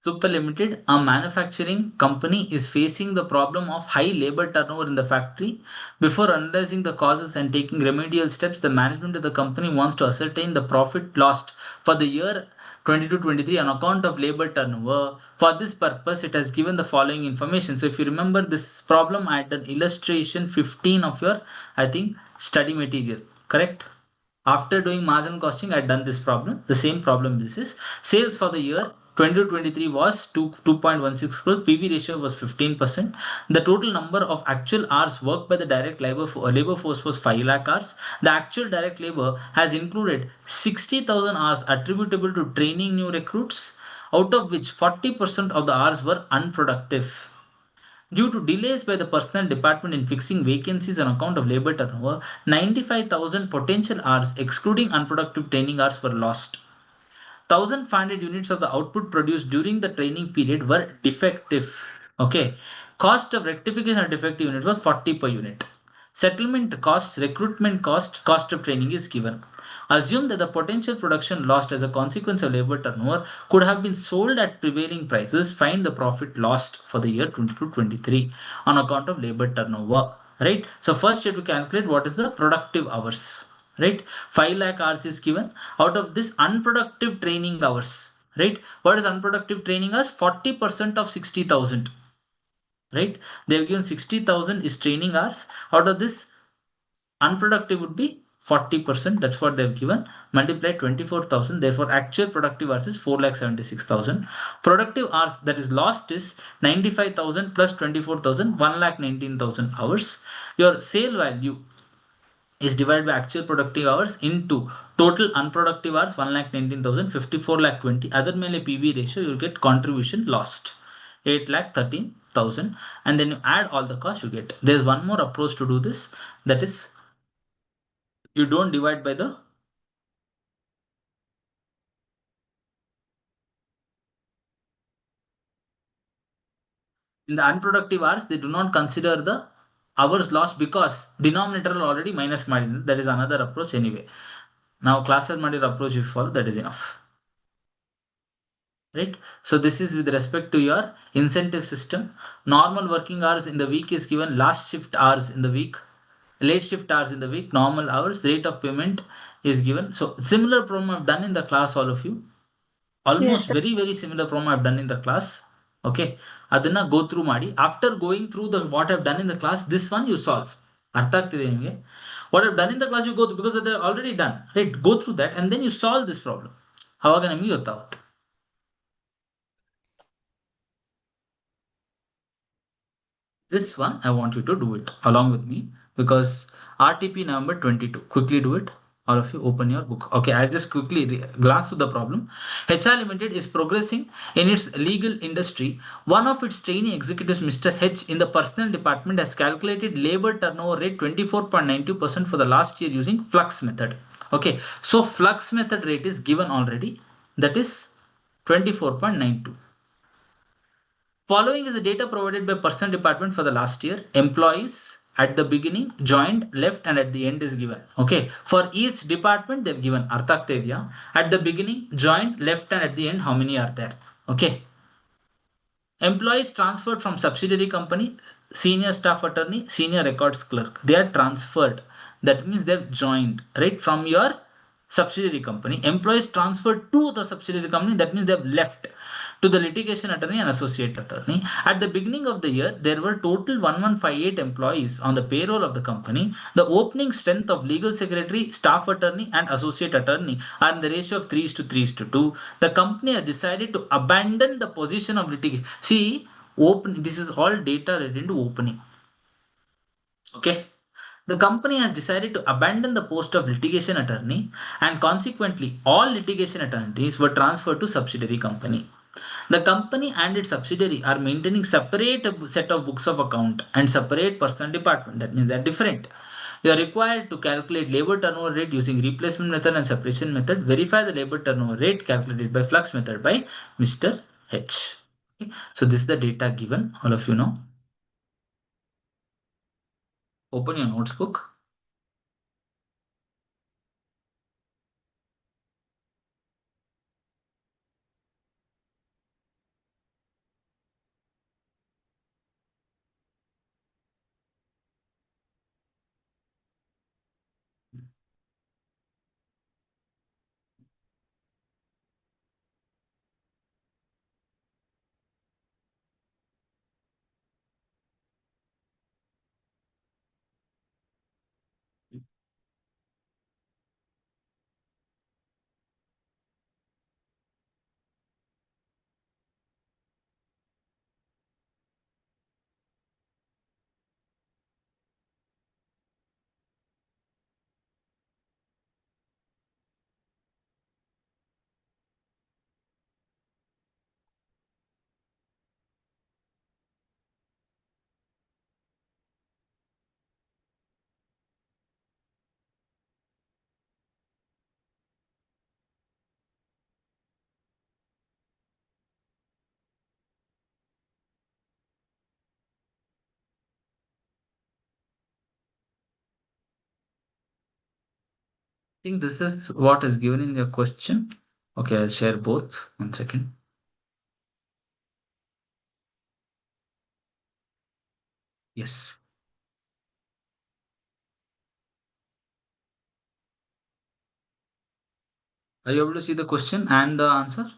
Super Limited, a manufacturing company, is facing the problem of high labor turnover in the factory. Before analyzing the causes and taking remedial steps, the management of the company wants to ascertain the profit lost for the year 22-23 on account of labor turnover. For this purpose, it has given the following information. So, if you remember this problem, I had done illustration 15 of your, I think, study material, correct? After doing margin costing, I had done this problem. The same problem this is. Sales for the year 2023 was 2.16 crore. PV ratio was 15%. The total number of actual hours worked by the direct labor force was 5 lakh hours. The actual direct labor has included 60,000 hours attributable to training new recruits, out of which 40% of the hours were unproductive. Due to delays by the personnel department in fixing vacancies on account of labor turnover, 95,000 potential hours, excluding unproductive training hours, were lost. 1,500 units of the output produced during the training period were defective. Okay. Cost of rectification of defective unit was 40 per unit. Settlement costs, recruitment cost of training is given. Assume that the potential production lost as a consequence of labor turnover could have been sold at prevailing prices. Find the profit lost for the year 22-23 on account of labor turnover. Right? So first you have to calculate what is the productive hours. Right? 5 lakh hours is given. Out of this unproductive training hours. Right? What is unproductive training hours? 40% of 60,000. Right? They have given 60,000 is training hours. Out of this, unproductive would be 40%. That's what they've given. Multiply 24,000. Therefore, actual productive hours is 4,76,000. Productive hours that is lost is 95,000 plus 24,000, 1,19,000 hours. Your sale value is divided by actual productive hours into total unproductive hours 1,19,000, 54 lakh 20. Other mainly PV ratio, you'll get contribution lost 8,13,000, and then you add all the costs you get. There's one more approach to do this, that is you don't divide by the In the unproductive hours, they do not consider the hours lost because denominator already minus ಮಾಡಿದ್ರೆ. That is another approach anyway. Now class ಮಾಡಿರೋ approach if you follow, that is enough. Right? So this is with respect to your incentive system. Normal working hours in the week is given, last shift hours in the week, late shift hours in the week, normal hours, rate of payment is given. So similar problem I've done in the class, all of you. Almost Yes, sir. very similar problem I've done in the class. Okay, ಅದನ್ನ go through ಮಾಡಿ. After going through the what I've done in the class, this one you solve. ಅರ್ಥ ಆಗ್ತಿದೆ ನಿಮಗೆ? What I've done in the class you go through because they're already done, right? Go through that and then you solve this problem. ಅವಾಗ ನಿಮಗೆ ಗೊತ್ತಾಗುತ್ತೆ. This one I want you to do it along with me because RTP November 22. Quickly do it. All of you open your book. Okay, I'll just quickly glance to the problem. HR Limited is progressing in its legal industry. One of its trainee executives, Mr. H, in the personnel department, has calculated labor turnover rate 24.92% for the last year using flux method. Okay, so flux method rate is given already. That is 24.92. Following is the data provided by personnel department for the last year. Employees at the beginning, joined, left, and at the end is given. Okay. For each department, they've given. At the beginning, joined, left, and at the end, how many are there? Okay. Employees transferred from subsidiary company, senior staff attorney, senior records clerk. They are transferred. That means they've joined, right? From your subsidiary company. Employees transferred to the subsidiary company. That means they've left to the litigation attorney and associate attorney. At the beginning of the year, there were total 1158 employees on the payroll of the company. The opening strength of legal secretary, staff attorney, and associate attorney are in the ratio of 3:3:2. The company has decided to abandon the position of litigation. See, this is all data related to opening. Okay. The company has decided to abandon the post of litigation attorney, and consequently, all litigation attorneys were transferred to subsidiary company. The company and its subsidiary are maintaining separate set of books of account and separate personal department. That means they're different. You are required to calculate labor turnover rate using replacement method and separation method. Verify the labor turnover rate calculated by flux method by Mr. H. Okay. So this is the data given. All of you know. Open your notes book. I think this is what is given in your question. Okay, I'll share both. 1 second. Yes. Are you able to see the question and the answer?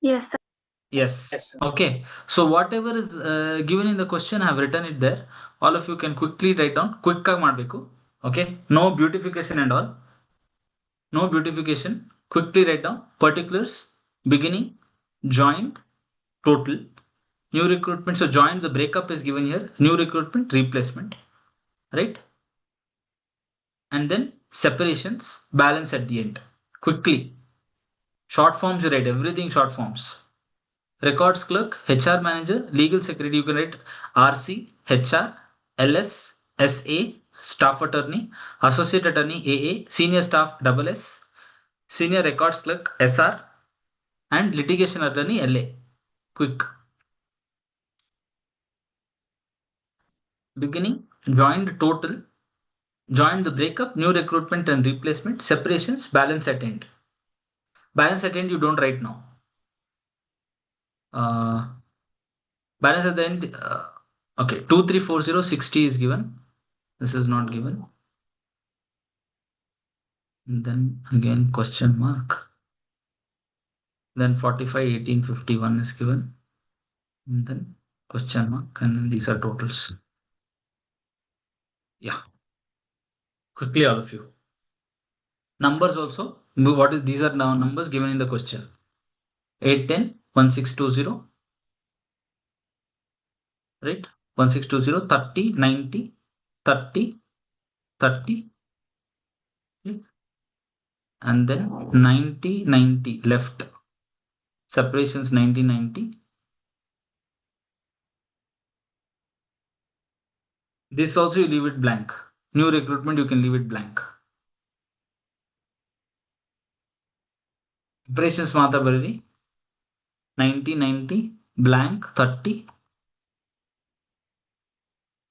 Yes, sir. Yes. Yes, sir. Okay. So whatever is given in the question, I have written it there. All of you can quickly write down. Quick ಆಗಿ ಮಾಡಬೇಕು. Okay. No beautification and all. No beautification. Quickly write down particulars, beginning, joined, total, new recruitment. So joined, the breakup is given here. New recruitment, replacement, right? And then separations, balance at the end. Quickly. Short forms, you write everything short forms. Records clerk, HR manager, legal secretary, you can write RC, HR, LS, SA, staff attorney, associate attorney, AA, senior staff, SS, senior records clerk, SR, and litigation attorney, LA. Quick. beginning, joined total, joined the breakup, new recruitment and replacement, separations, balance at end. Balance at end you don't write now. Balance at the end, okay, 2340 60 is given. This is not given. And then again question mark. Then 45 18 51 is given. And then question mark, and then these are totals. Yeah. Quickly, all of you. Numbers also. What is these are now numbers given in the question. 810 1620. Right? 1620 30 90 30 30. Right? And then 90 90 left. Separations 90 90. This also you leave it blank. New recruitment you can leave it blank. Separations Mata Barari 90 90 blank 30.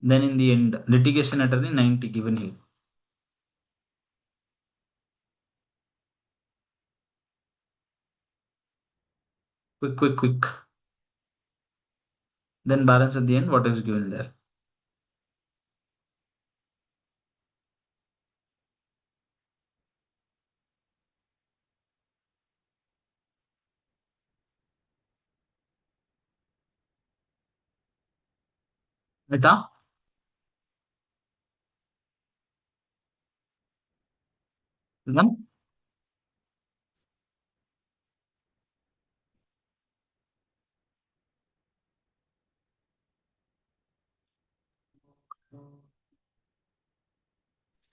Then in the end, litigation attorney 90 given here. Quick. Then balance at the end, what is given there. Mita? Done?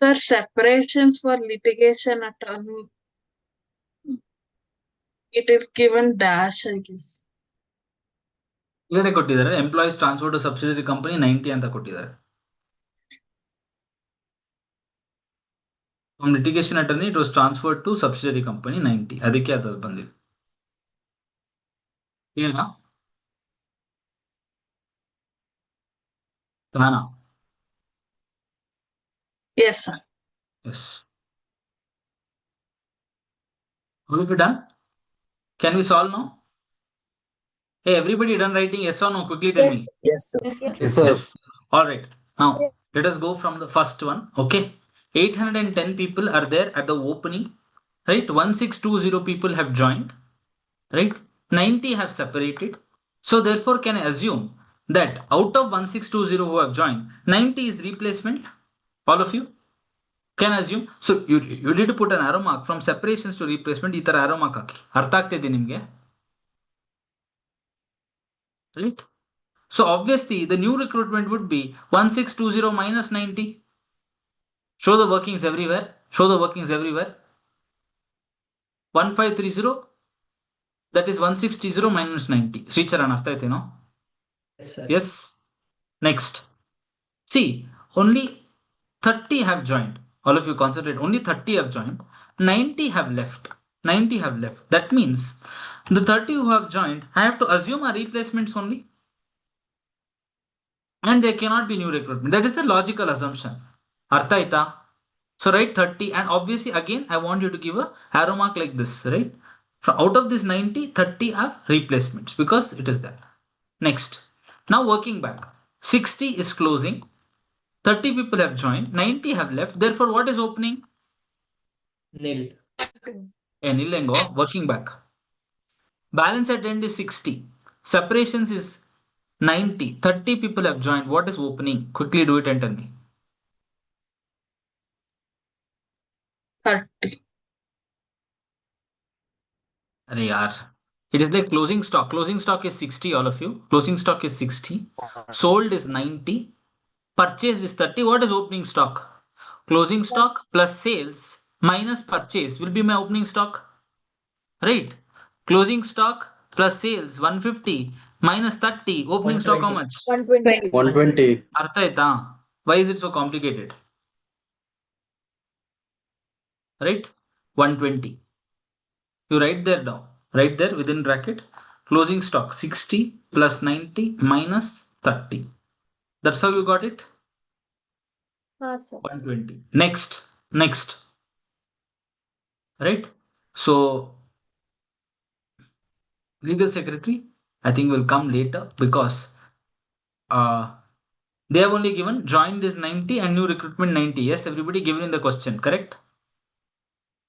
Sir, separations for litigation attorney. It is given dash, I guess. Here ಕೊಟ್ಟಿದ್ದಾರೆ employees transfer to subsidiary company 90 ಅಂತ ಕೊಟ್ಟಿದ್ದಾರೆ. From litigation attorney it was transferred to subsidiary company 90. ಅದಕ್ಕೆ ಅದು ಬಂದಿದೆ. ಏನಾ? ತಾನಾ? Yes, sir. Yes. Have you done? Can we solve now? Hey, everybody done writing yes or no? Quickly tell me. Yes, sir. Yes, sir. Yes. All right. Now, let us go from the first one. Okay. 810 people are there at the opening. Right. 1620 people have joined. Right. 90 have separated. So, therefore, can I assume that out of 1620 who have joined, 90 is replacement? All of you? Can I assume? So, you need to put an arrow mark from separations to replacement. Itar arrow mark haki. ಅರ್ಥ ಆಗ್ತಿದೆ ನಿಮಗೆ? Right? So obviously the new recruitment would be 1620 minus 90. Show the workings everywhere. 1530, that is 1630 minus 90. Sricharan, artha aithe no? Yes, sir. Yes. Next. See, only 30 have joined. All of you concentrate. Only 30 have joined. 90 have left. That means the 30 who have joined, I have to assume are replacements only. And there cannot be new recruitment. That is the logical assumption. Artha aita? So write 30, and obviously again I want you to give a arrow mark like this, right? From out of this 90, 30 are replacements because it is that. Next. Now working back. 60 is closing. 30 people have joined. 90 have left. Therefore, what is opening? Nil. Nilengo. Working back. Balance at end is 60. Separations is 90. 30 people have joined. What is opening? Quickly do it and tell me. 30. Arey yaar. It is like closing stock. Closing stock is 60, all of you. Closing stock is 60. Sold is 90. Purchased is 30. What is opening stock? Closing stock plus sales minus purchase will be my opening stock. Right? Closing stock plus sales 150 minus 30. Opening stock how much? 120. Artha aita? Why is it so complicated? Right? 120. You write there down. Right there within bracket. Closing stock 60 plus 90 minus 30. That's how you got it. sir. 120. Next. Right? So, legal secretary, I think will come later because they have only given joined is 90 and new recruitment 90. Yes, everybody given in the question, correct?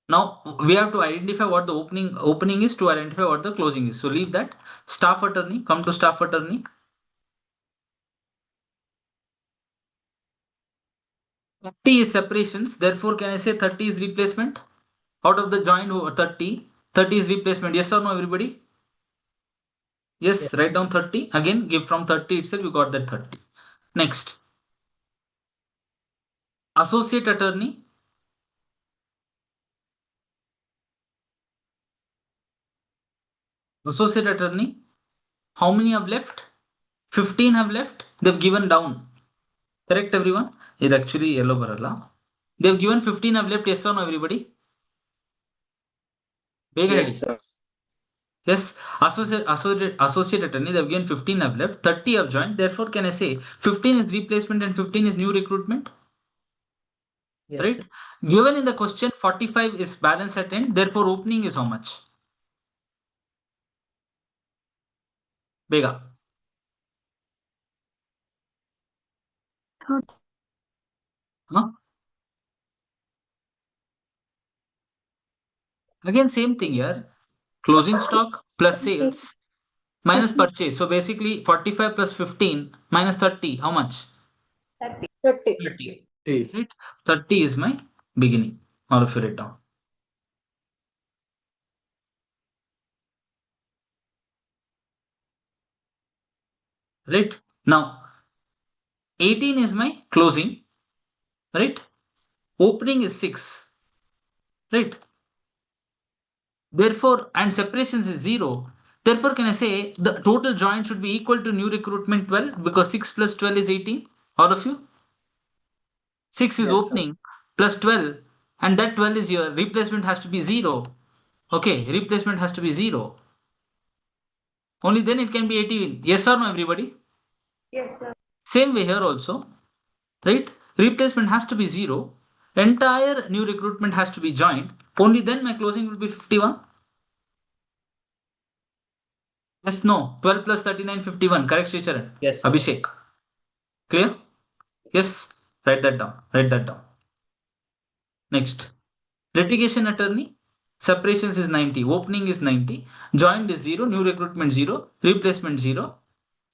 Now we have to identify what the opening is to identify what the closing is. So leave that. Staff attorney, come to staff attorney. 30 is separations, therefore can I say 30 is replacement? Out of the joined 30 is replacement. Yes or no, everybody? Yes, Yeah. write down 30. Again, give from 30 itself, you got that 30. Next. Associate attorney. Associate attorney. How many have left? 15 have left. They've given down. Correct, everyone? It actually yellow barala. They've given 15 have left. Yes or no, everybody? Yes, sir. Yes, associate attorney, they've given 15 have left, 30 have joined. Therefore, can I say 15 is replacement and 15 is new recruitment? Yes, Right? sir. Given in the question, 45 is balance at end. Therefore, opening is how much? Bega. Huh? Again, same thing here. Closing stock plus sales minus purchase. So basically, 45 plus 15 minus 30. How much? 30. 30. Right? 30 is my beginning. All of you write down. Right? Now, 18 is my closing. Right? Opening is 6. Right? Therefore, and separations is 0. Therefore, can I say the total join should be equal to new recruitment 12 because 6 plus 12 is 18? All of you? 6 is Yes, sir. opening plus 12 and that 12 is your replacement has to be 0. Okay, replacement has to be 0. Only then it can be 18. Yes or no, everybody? Yes, sir. Same way here also, right? Replacement has to be 0. Entire new recruitment has to be joined. Only then my closing will be 51. Yes, no. 12 plus 39, 51. Correct, Sricharan? Yes, sir. Abhishek. Clear? Yes. Write that down. Write that down. Next. Litigation attorney. Separations is 90. Opening is 90. Joined is 0. New recruitment 0. Replacement 0.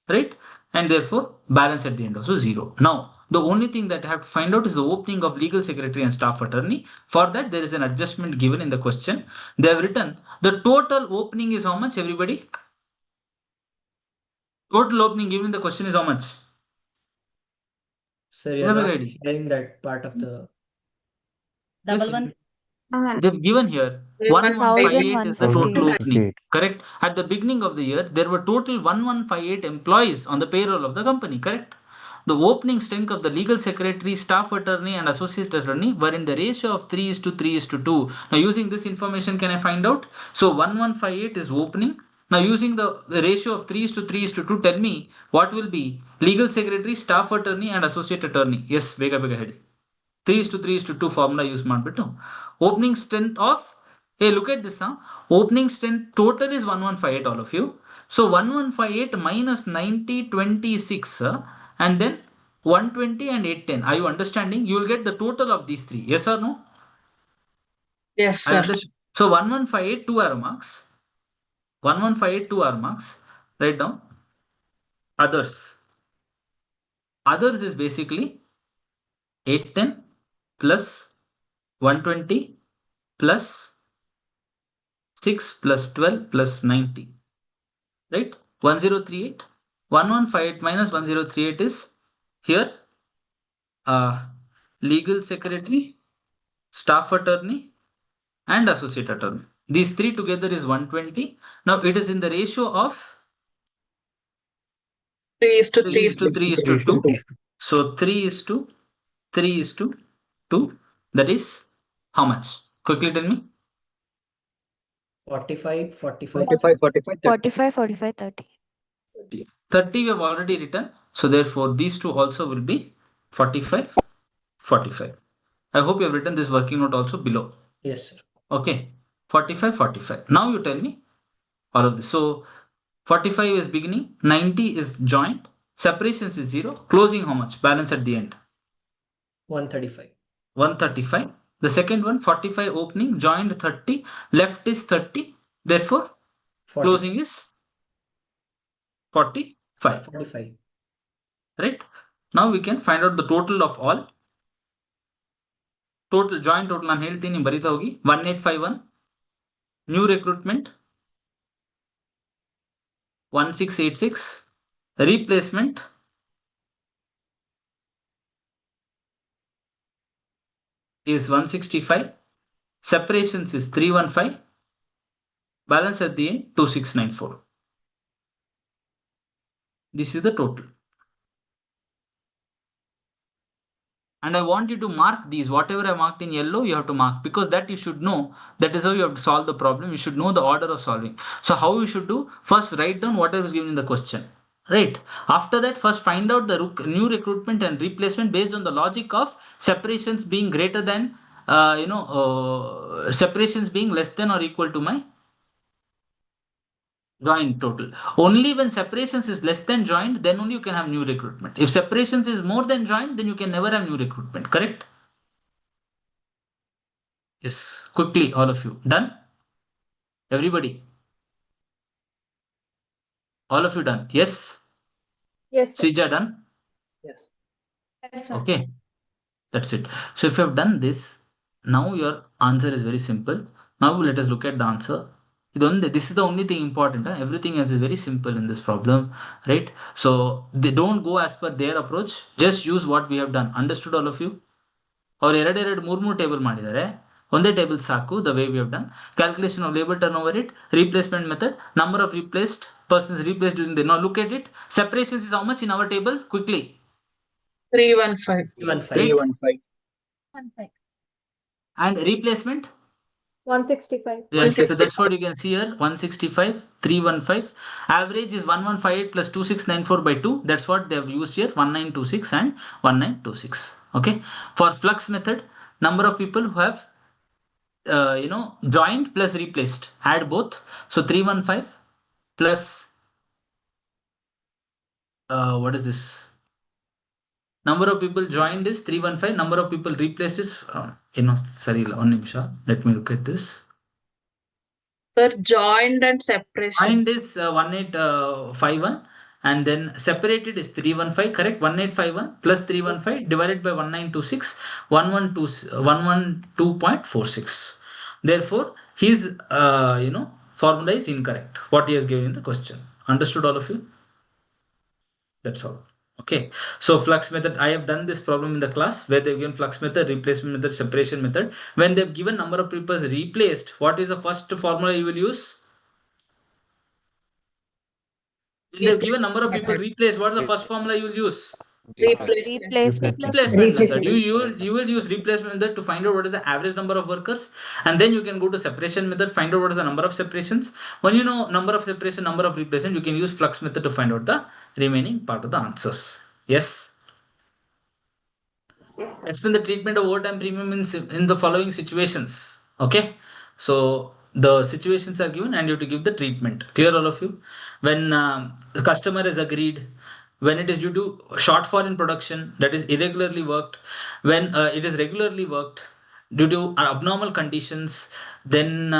Right? And therefore, balance at the end also 0. Now, the only thing that I have to find out is the opening of legal secretary and staff attorney. For that, there is an adjustment given in the question. They have written the total opening is how much, everybody? Total opening given in the question is how much? Sir, You you're have a not idea? hearing that part of the Yes. 1. They've given here 1158 is the total opening. Correct. At the beginning of the year, there were total 1158 employees on the payroll of the company. Correct. The opening strength of the legal secretary, staff attorney, and associate attorney were in the ratio of 3 is to 3 is to 2. Now, using this information, can I find out? So, 1158 is opening. Now, using the ratio of 3 is to 3 is to 2, tell me what will be legal secretary, staff attorney, and associate attorney. Yes, bega head. 3 is to 3 is to 2 formula use ಮಾಡ್ಬಿಟ್ಟು opening strength of hey look at this opening strength total is 1158 all of you, so 1158 minus 90 26 and then 120 and 810, are you understanding? You will get the total of these three. Yes or no? Yes, I sir. understand. So 1158 2 arrow marks, 1158 2 arrow marks, write down. Others is basically 810 plus 120 plus 6 plus 12 plus 90, right? 1038. 1158 minus 1038 is here legal secretary, staff attorney, and associate attorney. These three together is 120. Now it is in the ratio of 3 is to 3 3 is to 3 is to 2. So 3 is to 3 is to 2. That is how much? Quickly tell me. 45, 45. 45, 45, 30. 30 we have already written. So therefore these two also will be 45, 45. I hope you have written this working note also below. Yes, sir. Okay, 45, 45. Now you tell me all of this. So 45 is beginning, 90 is joint, separations is 0, closing how much? Balance at the end. 135. 135. The second one, 45 opening, joined 30, left is 30, therefore 45. closing is 45. 45. Right? Now we can find out the total of all. Total joint total ನಾನು ಹೇಳ್ತೀನಿ ಬರಿತಾ ಹೋಗಿ 1851, new recruitment 1686, replacement is 165, separations is 315, balance at the end 2694. This is the total. And I want you to mark these, whatever I marked in yellow, you have to mark, because that you should know. That is how you have to solve the problem. You should know the order of solving. So how you should do? First, write down whatever is given in the question. Right. After that, first find out the new recruitment and replacement based on the logic of separations being greater than, separations being less than or equal to my joint total. Only when separations is less than joint, then only you can have new recruitment. If separations is more than joint, then you can never have new recruitment. Correct? Yes. Quickly, all of you. Done? Everybody? All of you done? Yes? Yes, sir. Srija done? Yes. Yes, sir. Okay. That's it. So if you have done this, now your answer is very simple. Now let us look at the answer. This is the only thing important. Huh? Everything else is very simple in this problem, right? So they don't go as per their approach. Just use what we have done. Understood, all of you? ಅವ್ರು ಎರಡೆರಡು ಮೂರು table ಮಾಡಿದ್ದಾರೆ. ಒಂದೇ table ಸಾಕು. The way we have done calculation of labour turn over it, replacement method, number of replaced persons replaced during the. Now look at it. Separations is how much in our table? Quickly. 315. 315. And replacement? 165. Yes, so 165. that's what you can see here. 165, 315. Average is 1158 plus 2694 by 2. That's what they have used here. 1926 and 1926. Okay. For flux method, number of people who have joined plus replaced. Add both. So 315 plus what is this? Number of people joined is 315. Number of people replaced is sorry, one nimsha. Let me look at this. Sir, joined and separation. Joined is 1851, and then separated is 315. Correct? 1851 plus 315 divided by 1926, 112.46. Therefore, his formula is incorrect. What he has given in the question. Understood, all of you? That's all. Okay. So flux method, I have done this problem in the class where they've given flux method, replacement method, separation method. When they've given number of people replaced, what is the first formula you will use? When they've given number of people replaced, what's the first formula you will use? Replacement. Replacement method. You will use replacement method to find out what is the average number of workers, and then you can go to separation method, find out what is the number of separations. When you know number of separation, number of replacement, you can use flux method to find out the remaining part of the answers. Yes. Explain the treatment of overtime premium in the following situations. Okay. So the situations are given and you have to give the treatment. Clear, all of you? When the customer has agreed, when it is due to shortfall in production, that is irregularly worked, when it is regularly worked due to abnormal conditions, then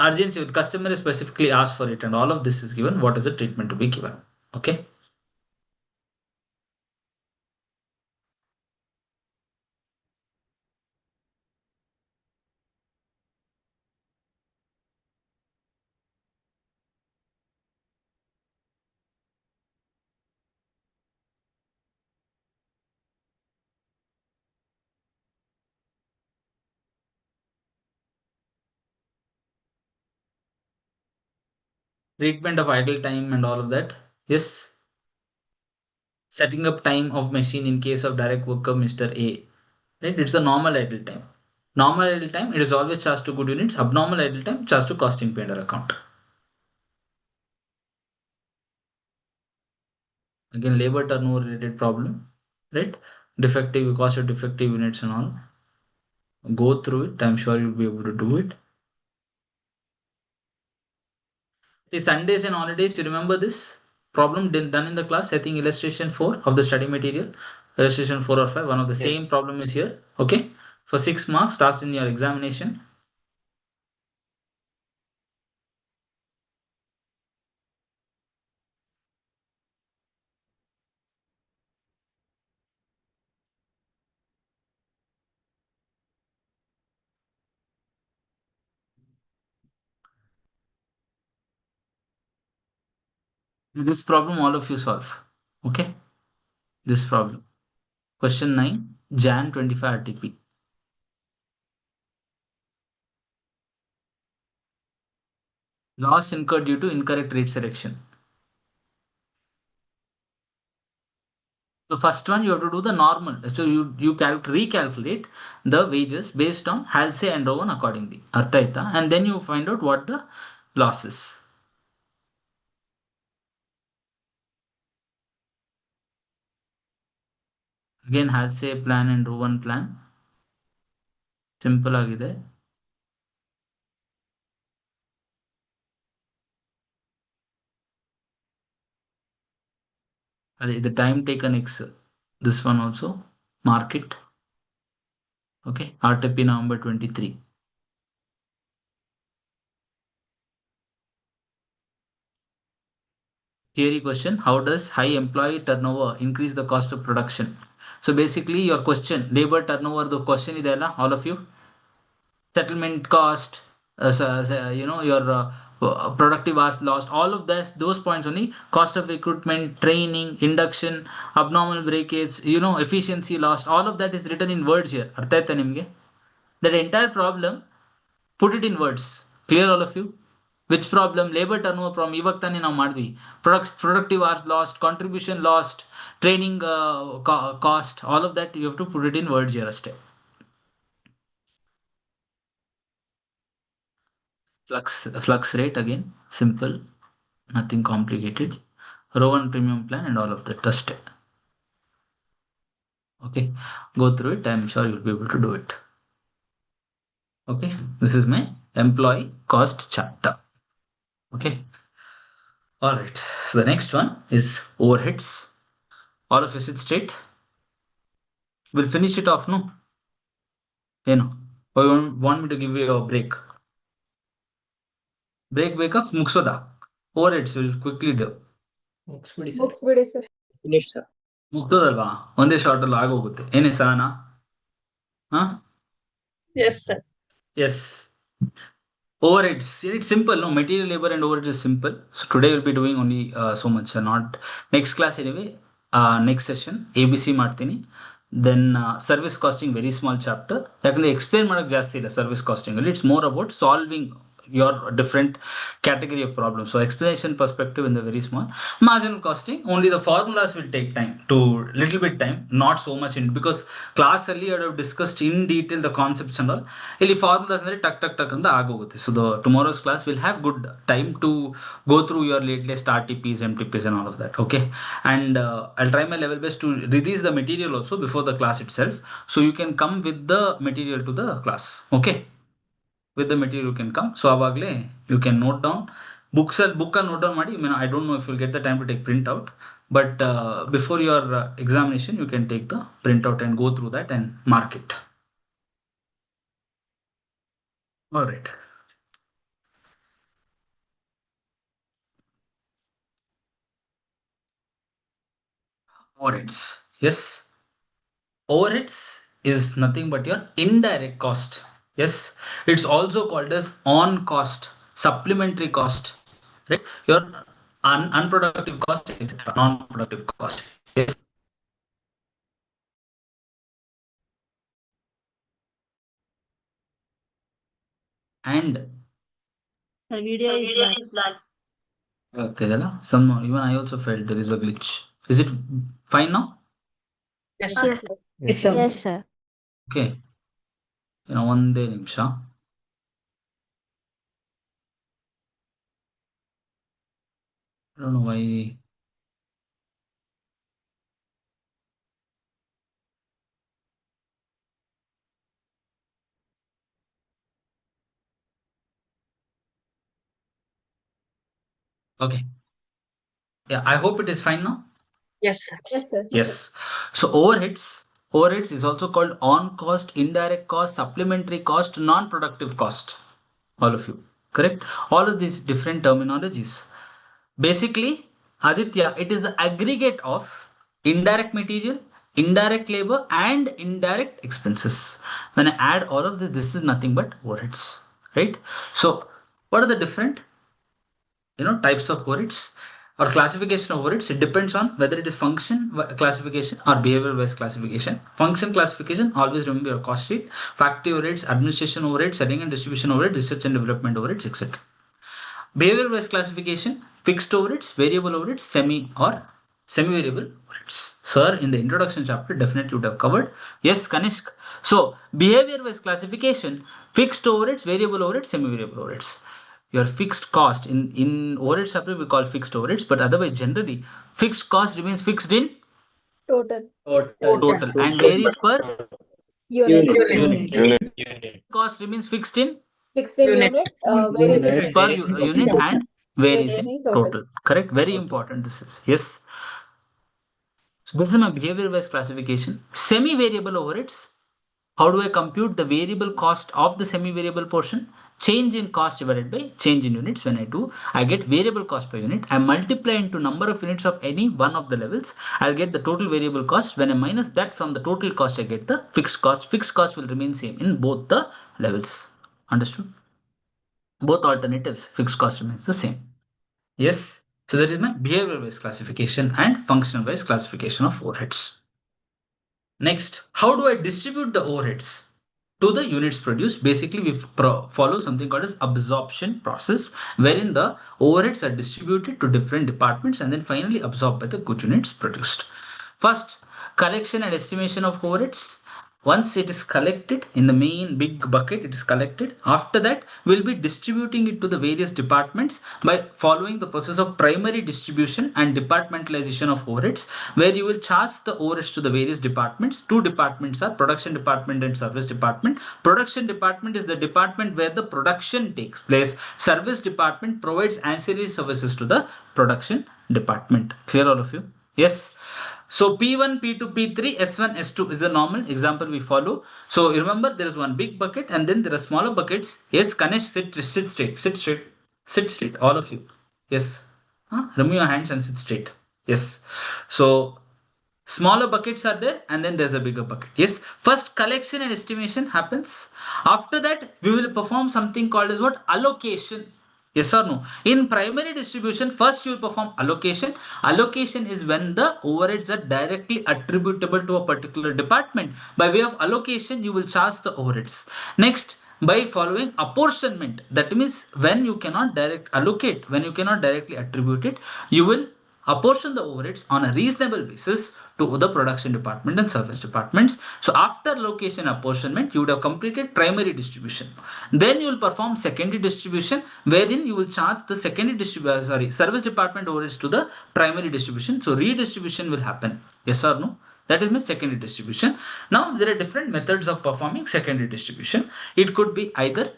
urgency with customer is specifically asked for it, and all of this is given. What is the treatment to be given? Okay. Treatment of idle time and all of that. Yes. Setting up time of machine in case of direct work of Mr. A. Right? It's the normal idle time. Normal idle time, it is always charged to good units. Abnormal idle time, charged to costing paid account. Again, labor turnover related problem. right? Defective, cost of defective units and all. Go through it. I'm sure you'll be able to do it. The Sundays and holidays, you remember this problem done in the class? I think illustration 4 of the study material, illustration 4 or 5, one of the same Yes. problem is here. Okay, for 6 marks, starts in your examination. This problem, all of you solve. Okay, this problem. Question 9, Jan 25 RTP. Loss incurred due to incorrect rate selection. So first one you have to do the normal. So you recalculate the wages based on Halsey and Rowan accordingly. Artha aita? And then you find out what the loss is. Again Halsey plan and Rowan plan. Simple ಆಗಿದೆ. The time taken X. This one also. Mark it. Okay. RTP November 23. Theory question: how does high employee turnover increase the cost of production? So basically your question, labor turnover, the question is there, all of you. Settlement cost, your productive hours lost, all of this, those points only. Cost of recruitment, training, induction, abnormal breakage, efficiency lost, all of that is written in words here. ಅರ್ಥ ಆಯ್ತಾ ನಿಮಗೆ? That entire problem, put it in words. Clear all of you? Which problem? Labor turnover problem. ಇವಾಗ ತಾನೇ ನಾವು ಮಾಡಿದ್ವಿ. Productive hours lost, contribution lost, training cost, all of that you have to put it in words here ಅಷ್ಟೇ. Flux rate, again simple, nothing complicated. Rowan premium plan and all of that, just okay, go through it. I'm sure you'll be able to do it. Okay, this is my employee cost chapter. Okay, all right, so the next one is overheads. All of you sit straight. We'll finish it off, no? Or you want me to give you a break? Break up ಮುಗ್ಸೋದಾ? Overheads will quickly do. ಮುಗಿಸ್ಬಿಡಿ sir. ಮುಗಿಸ್ಬಿಡಿ sir. Finish sir. ಮುಗ್ದೋದಲ್ವಾ? ಒಂದೇ short ಅಲ್ಲಿ ಆಗೋಗುತ್ತೆ. ಏನೇ ಸಹನಾ? ಹಾ? Yes, sir. Yes. Overheads. It's simple. No, material, labor, and overheads is simple. So today we'll be doing only so much. Not next class anyway. Next session ABC ಮಾಡ್ತೀನಿ. Then service costing, very small chapter. ಯಾಕಂದ್ರೆ explain ಮಾಡಕ್ ಜಾಸ್ತಿ ಇಲ್ಲ service costing ಅಲ್ಲಿ. It's more about solving your different category of problems. So explanation perspective in the very small. Marginal costing, only the formulas will take time, to little bit time, not so much in, because class ಅಲ್ಲಿ I have discussed in detail the concepts and all. ಇಲ್ಲಿ formulas ಅಂದ್ರೆ ಟಕ್ ಅಂತ ಆಗೋಗುತ್ತೆ. So the tomorrow's class will have good time to go through your latest RTPs, MTPs and all of that. Okay, and I'll try my level best to release the material also before the class itself, so you can come with the material to the class. Okay, with the material you can come. So avagle you can note down. Book note down ಮಾಡಿ. I don't know if you'll get the time to take print out, but before your examination you can take the printout and go through that and mark it. All right. Overheads. Yes. Overheads is nothing but your indirect cost. Yes. It's also called as on cost, supplementary cost, right? Your unproductive cost, etc. Non-productive cost. Yes. And The video is black. ಆಗ್ತಿದೆಯಲ್ಲ? Some even I also felt there is a glitch. Is it fine now? Yes, Yes, sir. Yes, sir. yes, sir. Okay. ಒಂದೇ ನಿಮಿಷ. I don't know why. Okay. Yeah, I hope it is fine now. Yes, sir. Yes, sir. Yes. So overheads is also called on cost, indirect cost, supplementary cost, non-productive cost. All of you, correct? All of these different terminologies. Basically, Aditya, it is the aggregate of indirect material, indirect labor, and indirect expenses. When I add all of this is nothing but overheads, right? So, what are the different types of overheads or classification of overheads? It depends on whether it is classification or behavior based classification. Function classification, always remember your cost sheet. Factory overheads, administration overheads, selling and distribution overheads, research and development overheads, etc. Behavior based classification, fixed overheads, variable overheads, semi variable overheads. Sir, in the introduction chapter definitely would have covered. Yes, Kanishk. So behavior based classification, fixed overheads, variable overheads, semi variable overheads. Your fixed cost in overhead chapter we call fixed overheads, but otherwise generally fixed cost remains fixed in Total. total and varies per Unit. unit. Cost remains fixed in Fixed in Unit. unit. Varies in per unit and varies varies in in total. total. Correct? Very important this is. Yes. So this is my behavior based classification. Semi variable overheads. How do I compute the variable cost of the semi variable portion? Change in cost divided by change in units. When I do, I get variable cost per unit. I multiply into number of units of any one of the levels. I'll get the total variable cost. When I minus that from the total cost, I get the fixed cost. Fixed cost will remain same in both the levels. Understood? Both alternatives, fixed cost remains the same. Yes. So that is my behavioral based classification and functional based classification of overheads. Next, how do I distribute the overheads to the units produced? Basically, we follow something called as absorption process, wherein the overheads are distributed to different departments and then finally absorbed by the good units produced. First, collection and estimation of overheads. Once it is collected in the main big bucket, it is collected. After that, we'll be distributing it to the various departments by following the process of primary distribution and departmentalization of overheads, where you will charge the overheads to the various departments. Two departments are production department and service department. Production department is the department where the production takes place. Service department provides ancillary services to the production department. Clear, all of you? Yes. So P1, P2, P3, S1, S2 is the normal example we follow. So remember, there is one big bucket and then there are smaller buckets. Yes, Ganesh, sit straight, all of you. Yes. Remove your hands and sit straight. Yes. So smaller buckets are there and then there's a bigger bucket. Yes. First collection and estimation happens. After that, we will perform something called as what? Allocation. Yes or no? In primary distribution, first you will perform allocation. Allocation is when the overheads are directly attributable to a particular department. By way of allocation, you will charge the overheads. Next, by following apportionment, that means when you cannot when you cannot directly attribute it, you will apportion the overheads on a reasonable basis to the production department and service departments. So after location apportionment, you would have completed primary distribution. Then you will perform secondary distribution, wherein you will charge the service department overheads to the primary distribution. So redistribution will happen. Yes or no? That is my secondary distribution. Now there are different methods of performing secondary distribution. It could be either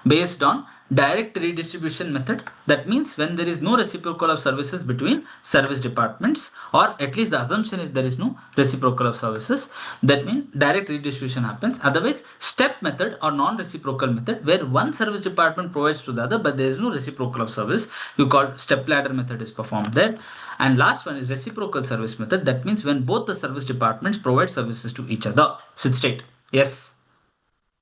based on direct redistribution method. That means when there is no reciprocal of services between service departments, or at least the assumption is there is no reciprocal of services, that means direct redistribution happens. Otherwise, step method or non-reciprocal method, where one service department provides to the other but there is no reciprocal of service, you call step ladder method is performed there. And last one is reciprocal service method. That means when both the service departments provide services to each other. Sit straight. Yes.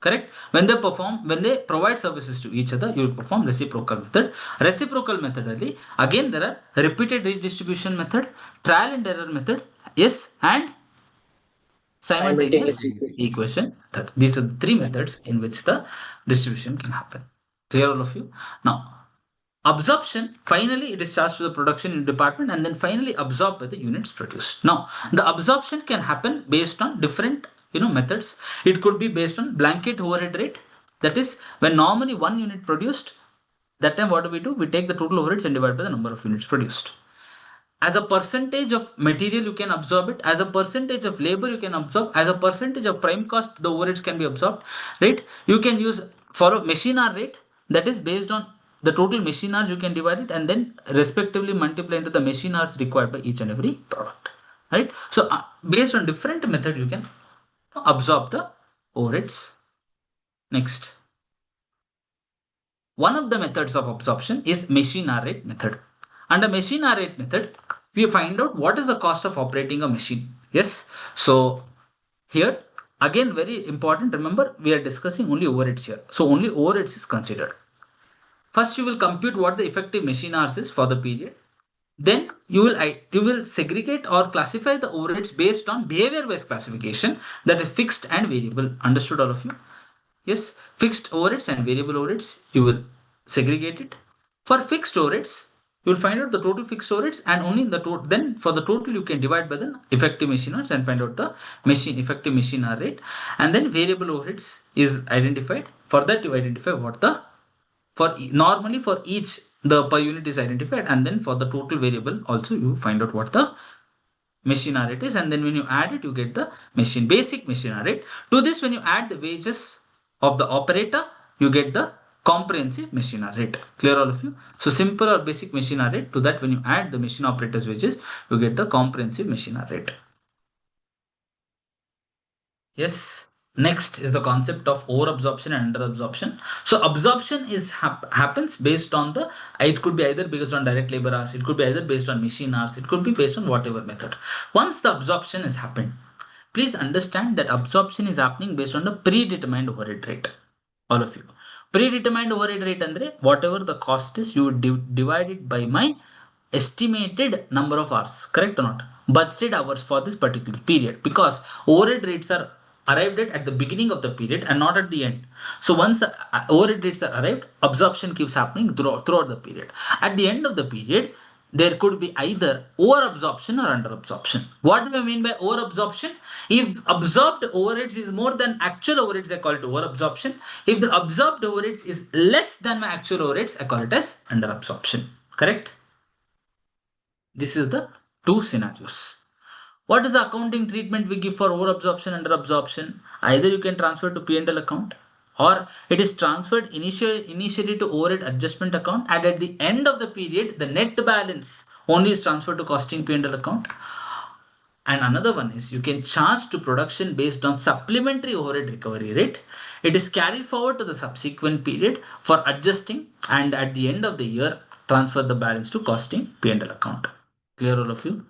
Correct? When they provide services to each other, you will perform reciprocal method. Reciprocal method only. Again, there are repeated redistribution method, trial and error method, yes, and simultaneous equation method. These are the three methods in which the distribution can happen. Clear, all of you? Now, absorption, finally it is charged to the production department and then finally absorbed by the units produced. Now, the absorption can happen based on different methods. It could be based on blanket overhead rate. That is, when normally one unit produced, that time what do? We take the total overheads and divide by the number of units produced. As a percentage of material, you can absorb it. As a percentage of labor, you can absorb. As a percentage of prime cost, the overheads can be absorbed. Right? You can follow machine hour rate. That is based on the total machine hours you can divide it and then respectively multiply into the machine hours required by each and every product, right? So based on different methods you can absorb the overheads. Next, one of the methods of absorption is machine hour rate method. Under machine hour rate method, we find out what is the cost of operating a machine. Yes, so here again very important, remember we are discussing only overheads here, so only overheads is considered. First you will compute what the effective machine hours is for the period. Then you will segregate or classify the overheads based on behavior based classification, that is fixed and variable. Understood all of you? Yes, fixed overheads and variable overheads, you will segregate it. For fixed overheads, you will find out the total fixed overheads, and only the total, then for the total you can divide by the effective machine hours and find out the effective machine hour rate. And then variable overheads is identified. For that you identify what the, normally for each the per unit is identified, and then for the total variable also you find out what the machine hour rate is, and then when you add it you get the basic machine hour rate. To this, when you add the wages of the operator, you get the comprehensive machine hour rate. Clear all of you? So simple or basic machine hour rate, to that when you add the machine operator's wages, you get the comprehensive machine hour rate. Yes. Next is the concept of overabsorption and underabsorption. So absorption is happens based on the, it could be either based on direct labor hours, it could be either based on machine hours, it could be based on whatever method. Once the absorption has happened, please understand that absorption is happening based on the predetermined overhead rate. All of you, predetermined overhead rate andre whatever the cost is, you would divide it by my estimated number of hours, correct or not? Budgeted hours for this particular period, because overhead rates are arrived at the beginning of the period and not at the end. So once the overhead rates are arrived, absorption keeps happening throughout the period. At the end of the period, there could be either over absorption or under absorption. What do I mean by over absorption? If absorbed overheads is more than actual overheads, I call it over absorption. If the absorbed overheads is less than my actual overheads, I call it as under absorption. Correct? This is the two scenarios. What is the accounting treatment we give for over absorption, under absorption? Either you can transfer to P&L account, or it is transferred initially to overhead adjustment account, and at the end of the period the net balance only is transferred to costing P&L account. And another one is you can charge to production based on supplementary overhead recovery rate. It is carried forward to the subsequent period for adjusting, and at the end of the year transfer the balance to costing P&L account. Clear all of you?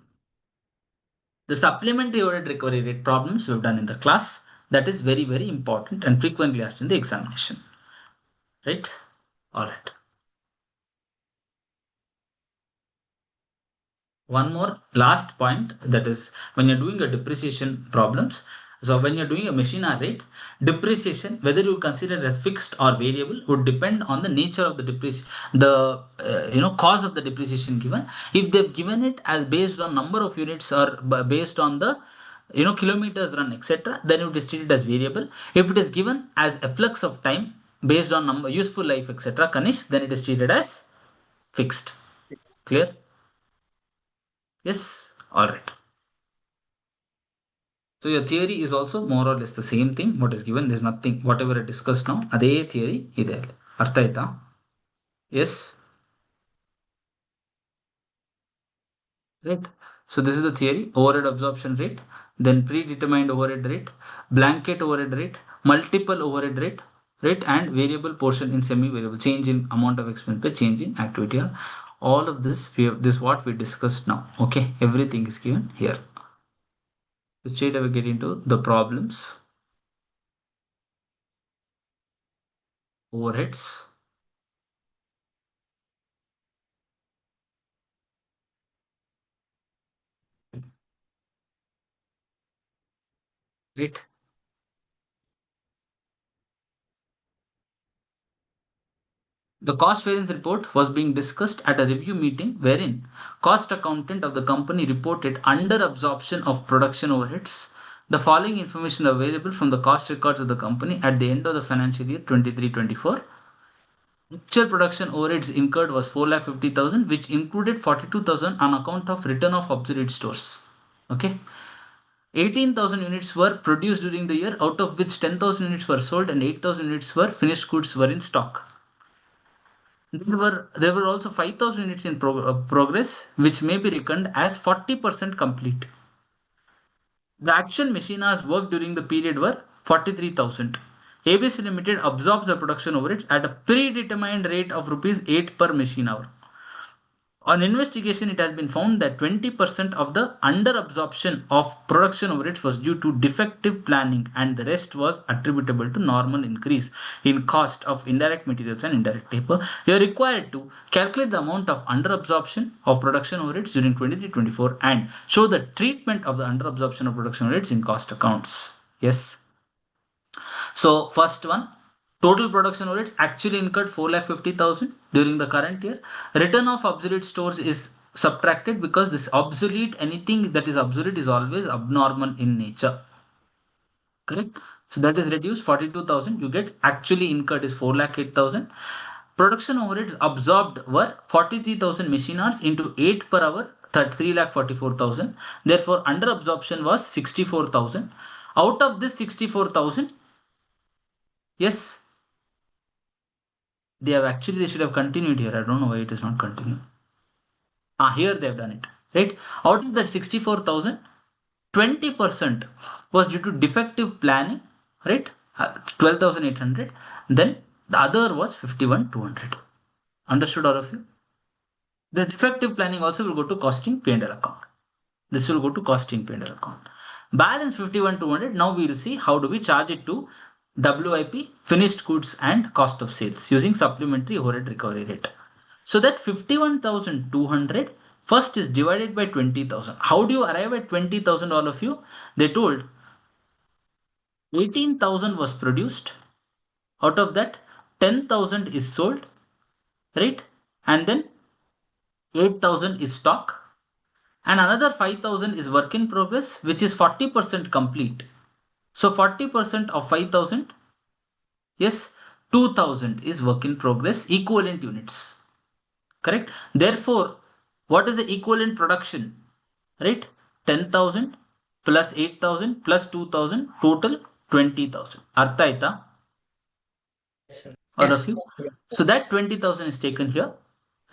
The supplementary overhead recovery rate problems we've done in the class, that is very, very important and frequently asked in the examination. Right? All right. One more last point, that is when you're doing a depreciation problems. So when you're doing a machine hour rate, depreciation, whether you consider it as fixed or variable, would depend on the nature of the depreciation, the cause of the depreciation given. If they've given it as based on number of units or based on the kilometers run, etc., then it is treated as variable. If it is given as a flux of time based on number, useful life, etc., Kanish, then it is treated as fixed. Clear? Yes. All right. So your theory is also more or less the same thing. What is given, there's nothing, whatever I discussed now, adhe theory ide. Artha aita? Yes. Right. So this is the theory: overhead absorption rate, then predetermined overhead rate, blanket overhead rate, multiple overhead rate, right, and variable portion in semi-variable, change in amount of expense by change in activity. All of this this is what we discussed now. Okay, everything is given here. So straight away get into the problems. Overheads. Right. The cost variance report was being discussed at a review meeting wherein cost accountant of the company reported under absorption of production overheads. The following information available from the cost records of the company at the end of the financial year 23-24. Actual production overheads incurred was 4,50,000, which included 42,000 on account of return of obsolete stores. Okay. 18,000 units were produced during the year, out of which 10,000 units were sold and 8,000 units were finished goods were in stock. There were also 5,000 units in progress, which may be reckoned as 40% complete. The actual machine hours worked during the period were 43,000. ABC Limited absorbs the production overheads at a predetermined rate of rupees 8 per machine hour. On investigation, it has been found that 20% of the under absorption of production overheads was due to defective planning, and the rest was attributable to normal increase in cost of indirect materials and indirect labor. You are required to calculate the amount of under absorption of production overheads during 23-24 and show the treatment of the under absorption of production overheads in cost accounts. Yes. So first one, total production overheads actually incurred 4,50,000 during the current year. Return of obsolete stores is subtracted because this obsolete, anything that is obsolete is always abnormal in nature. Correct? So that is reduced 42,000. You get actually incurred is 4,08,000. Production overheads absorbed were 43,000 machine hours into 8 per hour, 3,44,000. Therefore, under absorption was 64,000. Out of this 64,000, yes, they should have continued here. I don't know why it is not continued. Here they have done it. Right? Out of that 64,000, 20% was due to defective planning, right? 12,800. Then the other was 51,200. Understood, all of you? The defective planning also will go to costing P&L account. This will go to costing P&L account. Balance 51,200. Now we will see how do we charge it to WIP, finished goods and cost of sales using supplementary overhead recovery rate. So that 51,200 first is divided by 20,000. How do you arrive at 20,000, all of you? They told 18,000 was produced. Out of that, 10,000 is sold, right? And then 8,000 is stock. And another 5,000 is work in progress, which is 40% complete. So 40% of 5,000, yes, 2,000 is work in progress, equivalent units. Correct? Therefore, what is the equivalent production? Right? 10,000 plus 8,000 plus 2,000, total 20,000. Artha aita? Yes, sir. All of you? So that 20,000 is taken here.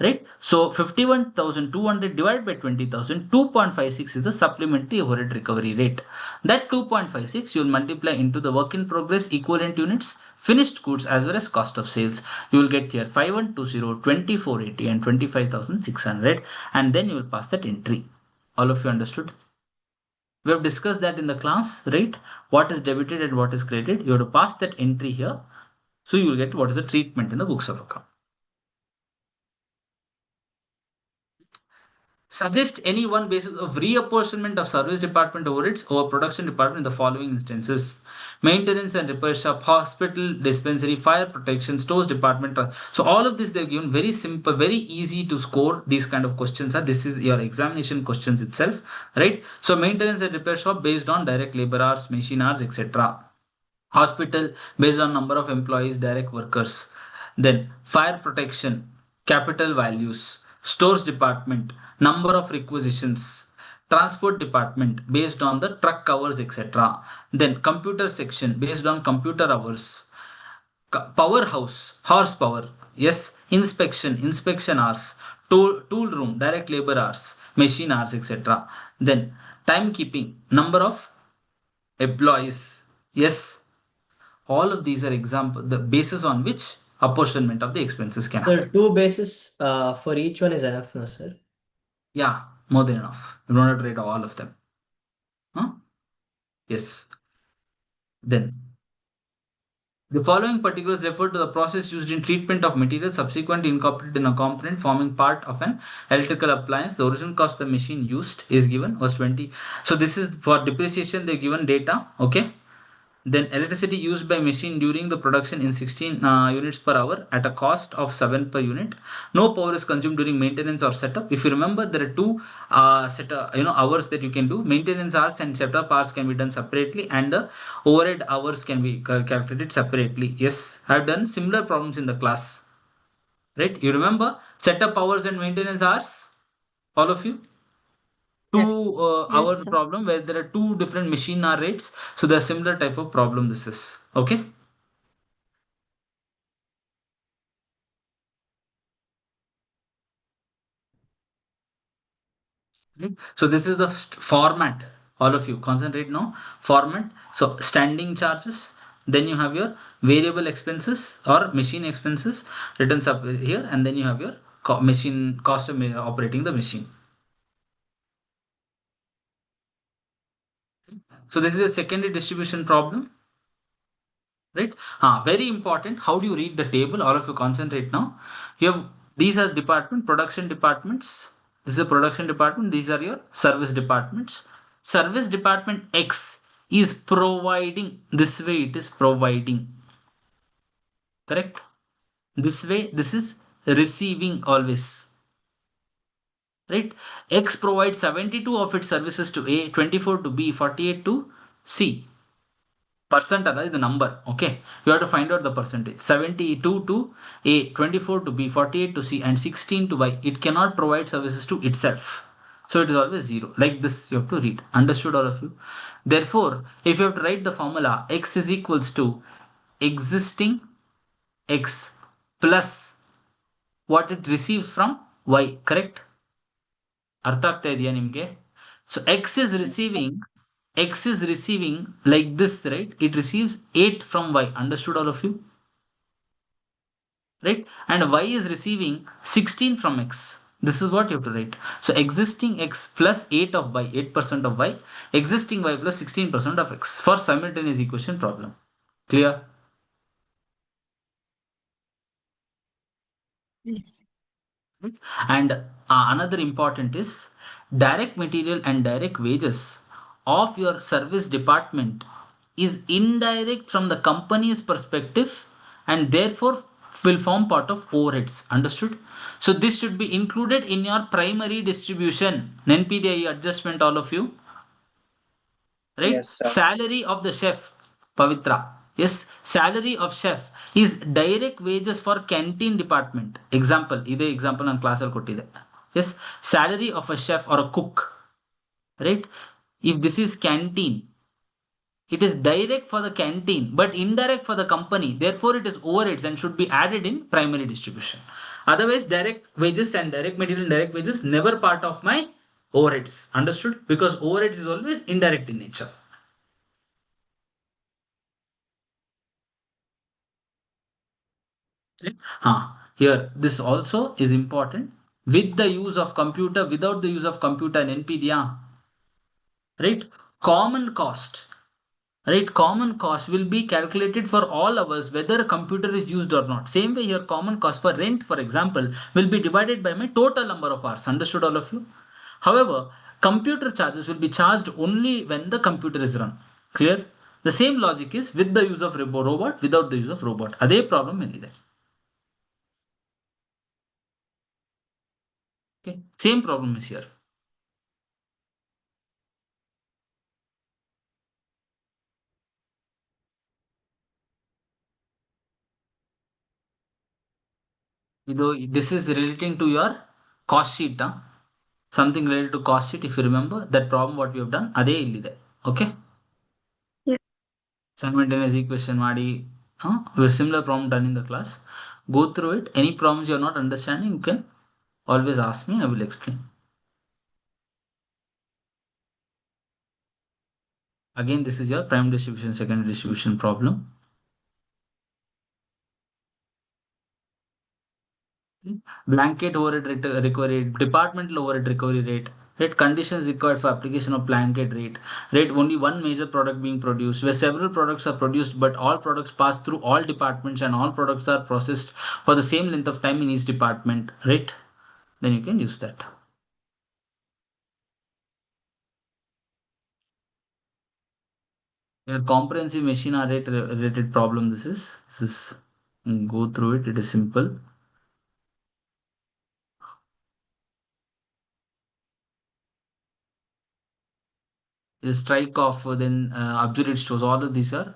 Right? So 51,200 divided by 20,000, 2.56 is the supplementary overhead recovery rate. That 2.56 you will multiply into the work in progress equivalent units, finished goods as well as cost of sales. You will get here 5120, 2480 and 25,600, and then you will pass that entry. All of you understood? We have discussed that in the class, right? What is debited and what is credited. You have to pass that entry here. So you will get what is the treatment in the books of account. Suggest any one basis of reapportionment of service department overheads over production department in the following instances: maintenance and repair shop, hospital, dispensary, fire protection, stores department. So all of this they're given very simple, very easy to score. These kind of questions are, this is your examination questions itself, right? So maintenance and repair shop based on direct labor hours, machine hours, etc. Hospital based on number of employees, direct workers. Then fire protection, capital values. Stores department, number of requisitions. Transport department based on the truck hours, etc. Then computer section based on computer hours. Powerhouse, horsepower. Yes, inspection hours. Tool room, direct labor hours, machine hours, etc. Then timekeeping, number of employees. Yes, all of these are the basis on which apportionment of the expenses can happen. Sir, two bases for each one is enough, no, sir? Yeah, more than enough. You don't have to write all of them. Huh? Yes. Then the following particulars refer to the process used in treatment of material subsequently incorporated in a component forming part of an electrical appliance. The original cost of the machine used is given was 20. So this is for depreciation. They're given data. Okay. Then electricity used by machine during the production in 16 units per hour at a cost of 7 per unit. No power is consumed during maintenance or setup. If you remember, there are two hours that you can do. Maintenance hours and setup hours can be done separately, and the overhead hours can be calculated separately. Yes, I've done similar problems in the class. Right? You remember setup hours and maintenance hours? All of you? Two hour Yes, sir. problem where there are two different machine hour rates. So the similar type of problem this is. Okay. Right? So this is the format. All of you concentrate now. Format. So standing charges. Then you have your variable expenses or machine expenses written up here, and then you have your machine cost of operating the machine. So this is a secondary distribution problem, right? Very important. How do you read the table? All of you concentrate now. You have these are production departments. This is a production department. These are your service departments. Service department X is providing. This way it is providing. Correct? This way this is receiving always. Right? X provides 72 of its services to A, 24 to B, 48 to C. Percent is the number. Okay, you have to find out the percentage. 72 to A, 24 to B, 48 to C, and 16 to Y. It cannot provide services to itself, so it is always zero. Like this you have to read. Understood, all of you? Therefore, if you have to write the formula, X is equals to existing X plus what it receives from Y. Correct? ಅರ್ಥ ಆಗ್ತಾ ಇದೆಯಾ ನಿಮ್ಗೆ? So X is receiving like this, right? It receives 8 from Y. Understood, all of you? Right? And Y is receiving 16 from X. This is what you have to write. So existing X plus 8 of Y, 8% of Y, existing Y plus 16% of X for simultaneous equation problem. Clear? Yes. And another important is direct material and direct wages of your service department is indirect from the company's perspective and therefore will form part of overheads. Understood? So this should be included in your primary distribution. NPDI adjustment, all of you. Right? Yes, sir. Salary of the chef, Pavitra. Yes, salary of chef is direct wages for canteen department. Example, ಇದೇ example ನಾನು ಕ್ಲಾಸಲ್ಲಿ ಕೊಟ್ಟಿದ್ದೆ. Yes, salary of a chef or a cook. Right? If this is canteen, it is direct for the canteen but indirect for the company. Therefore, it is overheads and should be added in primary distribution. Otherwise, direct wages and direct material and direct wages never part of my overheads. Understood? Because overheads is always indirect in nature. Here, this also is important. With the use of computer, without the use of computer and NPDA, right? Common cost, right? Common cost will be calculated for all hours, whether a computer is used or not. Same way here, common cost for rent, for example, will be divided by my total number of hours. Understood, all of you? However, computer charges will be charged only when the computer is run. Clear? The same logic is with the use of robot, without the use of robot. Adhe problem is okay. Same problem is here. This is relating to your cost sheet. Something related to cost sheet. If you remember that problem, what we have done, ಅದೇ ಇಲ್ಲಿದೆ. Okay. Yeah. Simultaneous equation ಮಾಡಿ with similar problem done in the class. Go through it. Any problems you are not understanding, you can always ask me. I will explain. Again, this is your prime distribution, secondary distribution problem. Blanket overhead recovery rate, departmental overhead recovery rate, right? Conditions required for application of blanket rate, right? Only one major product being produced, where several products are produced, but all products pass through all departments and all products are processed for the same length of time in each department, right? Then you can use that. Your comprehensive machine hour rate related problem. This is go through it. It is simple. The strike off, then obsolete stores. All of these are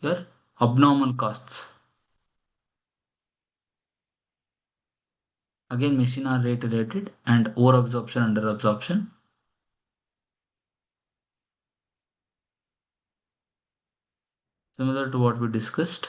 your abnormal costs. Again, machine hour rate related and over absorption, under absorption. Similar to what we discussed.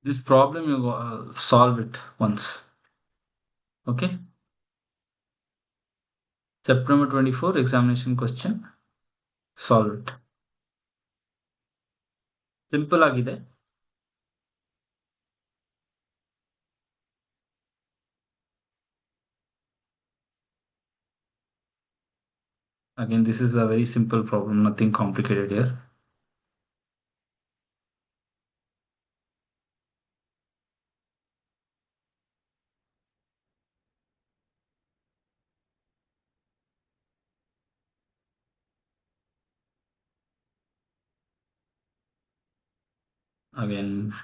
This problem you solve it once. Okay. September 24 examination question. Solve it. Simple ಆಗಿದೆ. Again, this is a very simple problem, nothing complicated here. Again,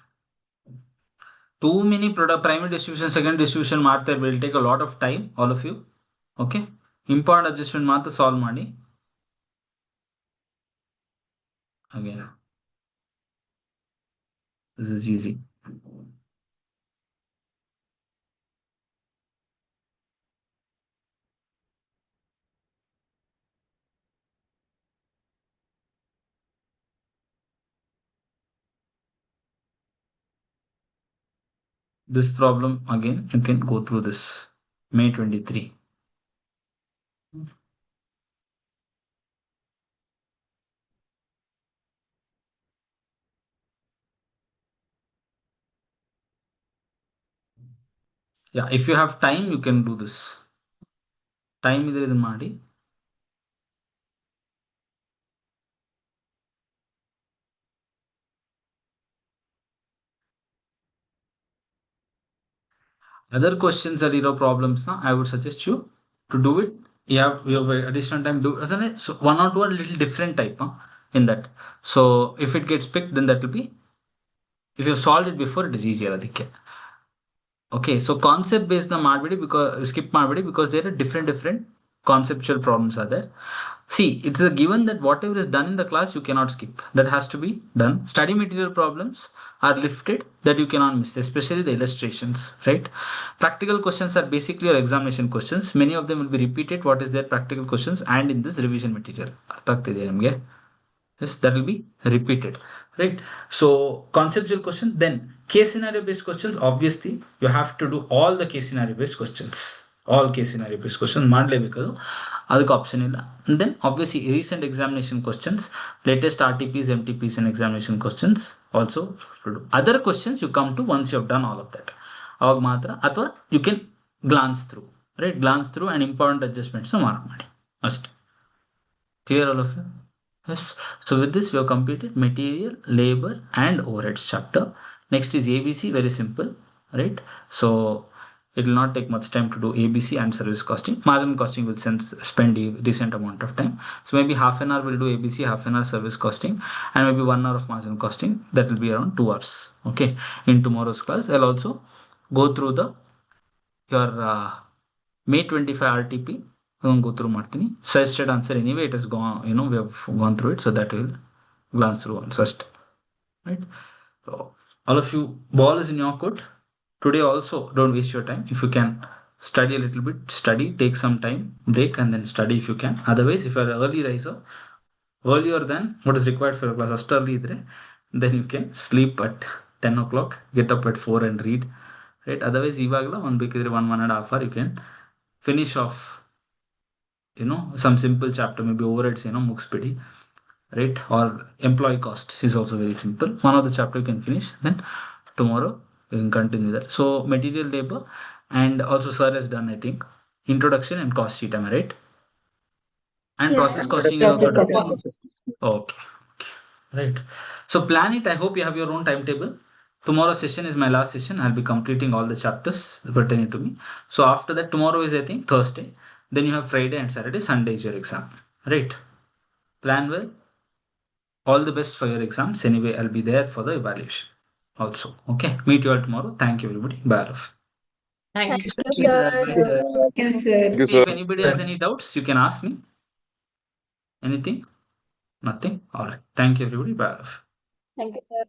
too many product primary distribution, second distribution ಮಾಡ್ತಾರೆ will take a lot of time, all of you. Okay. Important adjustment ಮಾತ್ರ solve ಮಾಡಿ. Again, this is easy. This problem again, you can go through this. May 23. Yeah, if you have time, you can do this. Time ಇದ್ರೆ ಇದನ್ನ ಮಾಡಿ. Other questions are your problems now. I would suggest you to do it. You have additional time do, isn't it? So one or two are a little different type in that. So if it gets picked, then that will be, if you solved it before, it is easier. Okay, so concept based the ಮಾಡ್ಬಿಡಿ because skip ಮಾಡ್ಬಿಡಿ because there are different conceptual problems are there. See, it's a given that whatever is done in the class, you cannot skip. That has to be done. Study material problems are lifted that you cannot miss, especially the illustrations, right? Practical questions are basically your examination questions. Many of them will be repeated. What is their practical questions and in this revision material. ಅರ್ಥ ಆಗ್ತಿದೆಯಾ ನಿಮಗೆ? Yes, that will be repeated, right? So conceptual question, then case scenario based questions. Obviously, you have to do all the case scenario based questions. All case scenario based questions ಮಾಡಲೇಬೇಕು, ಅದಕ್ಕೆ option ಇಲ್ಲ. And then obviously recent examination questions, latest RTPs, MTPs and examination questions also to do. Other questions you come to once you have done all of that. ಅವಾಗ ಮಾತ್ರ, ಅಥವಾ you can glance through, right? Glance through and important adjustments mark ಮಾಡಿ ಅಷ್ಟೇ. Clear all of you? Yes. So with this we have completed material, labor and overheads chapter. Next is ABC, very simple, right? So it will not take much time to do ABC and service costing. Margin costing will spend a decent amount of time. So maybe half an hour will do ABC, half an hour service costing, and maybe 1 hour of margin costing. That will be around 2 hours. Okay. In tomorrow's class, I'll also go through your May 25 RTP. Go through ಮಾಡ್ತೀನಿ. Suggested answer anyway, it has gone, we have gone through it, so that will glance through once first, right? So all of you, ball is in your court. Today also, don't waste your time. If you can study a little bit, study, take some time break and then study if you can. Otherwise, if you are an early riser, earlier than what is required for your class, ಅಷ್ಟು early ಇದ್ರೆ, then you can sleep at 10 o'clock, get up at 4 and read, right? Otherwise, ಇವಾಗಲ ಒಂದು ಬೇಕಿದ್ರೆ 1.5 hour you can finish off, some simple chapter, maybe overheads, ಮುಗಿಸ್ಬಿಡಿ, right? Or employee cost is also very simple. One of the chapter you can finish, then tomorrow you can continue that. So material, labor, and also sir has done, I think, introduction and cost sheet, am I right? And Yes, process sir. costing is also done. Okay. Right. So plan it. I hope you have your own timetable. Tomorrow's session is my last session. I'll be completing all the chapters pertaining to me. So after that, tomorrow is, I think, Thursday. Then you have Friday and Saturday. Sunday is your exam. Right. Plan well. All the best for your exams. Anyway, I'll be there for the evaluation also. Okay. Meet you all tomorrow. Thank you, everybody. Bye. Thank you. Thank you, sir. Yes, sir. If anybody has any doubts, you can ask me. Anything? Nothing? All right. Thank you, everybody. Bye. Thank you, sir.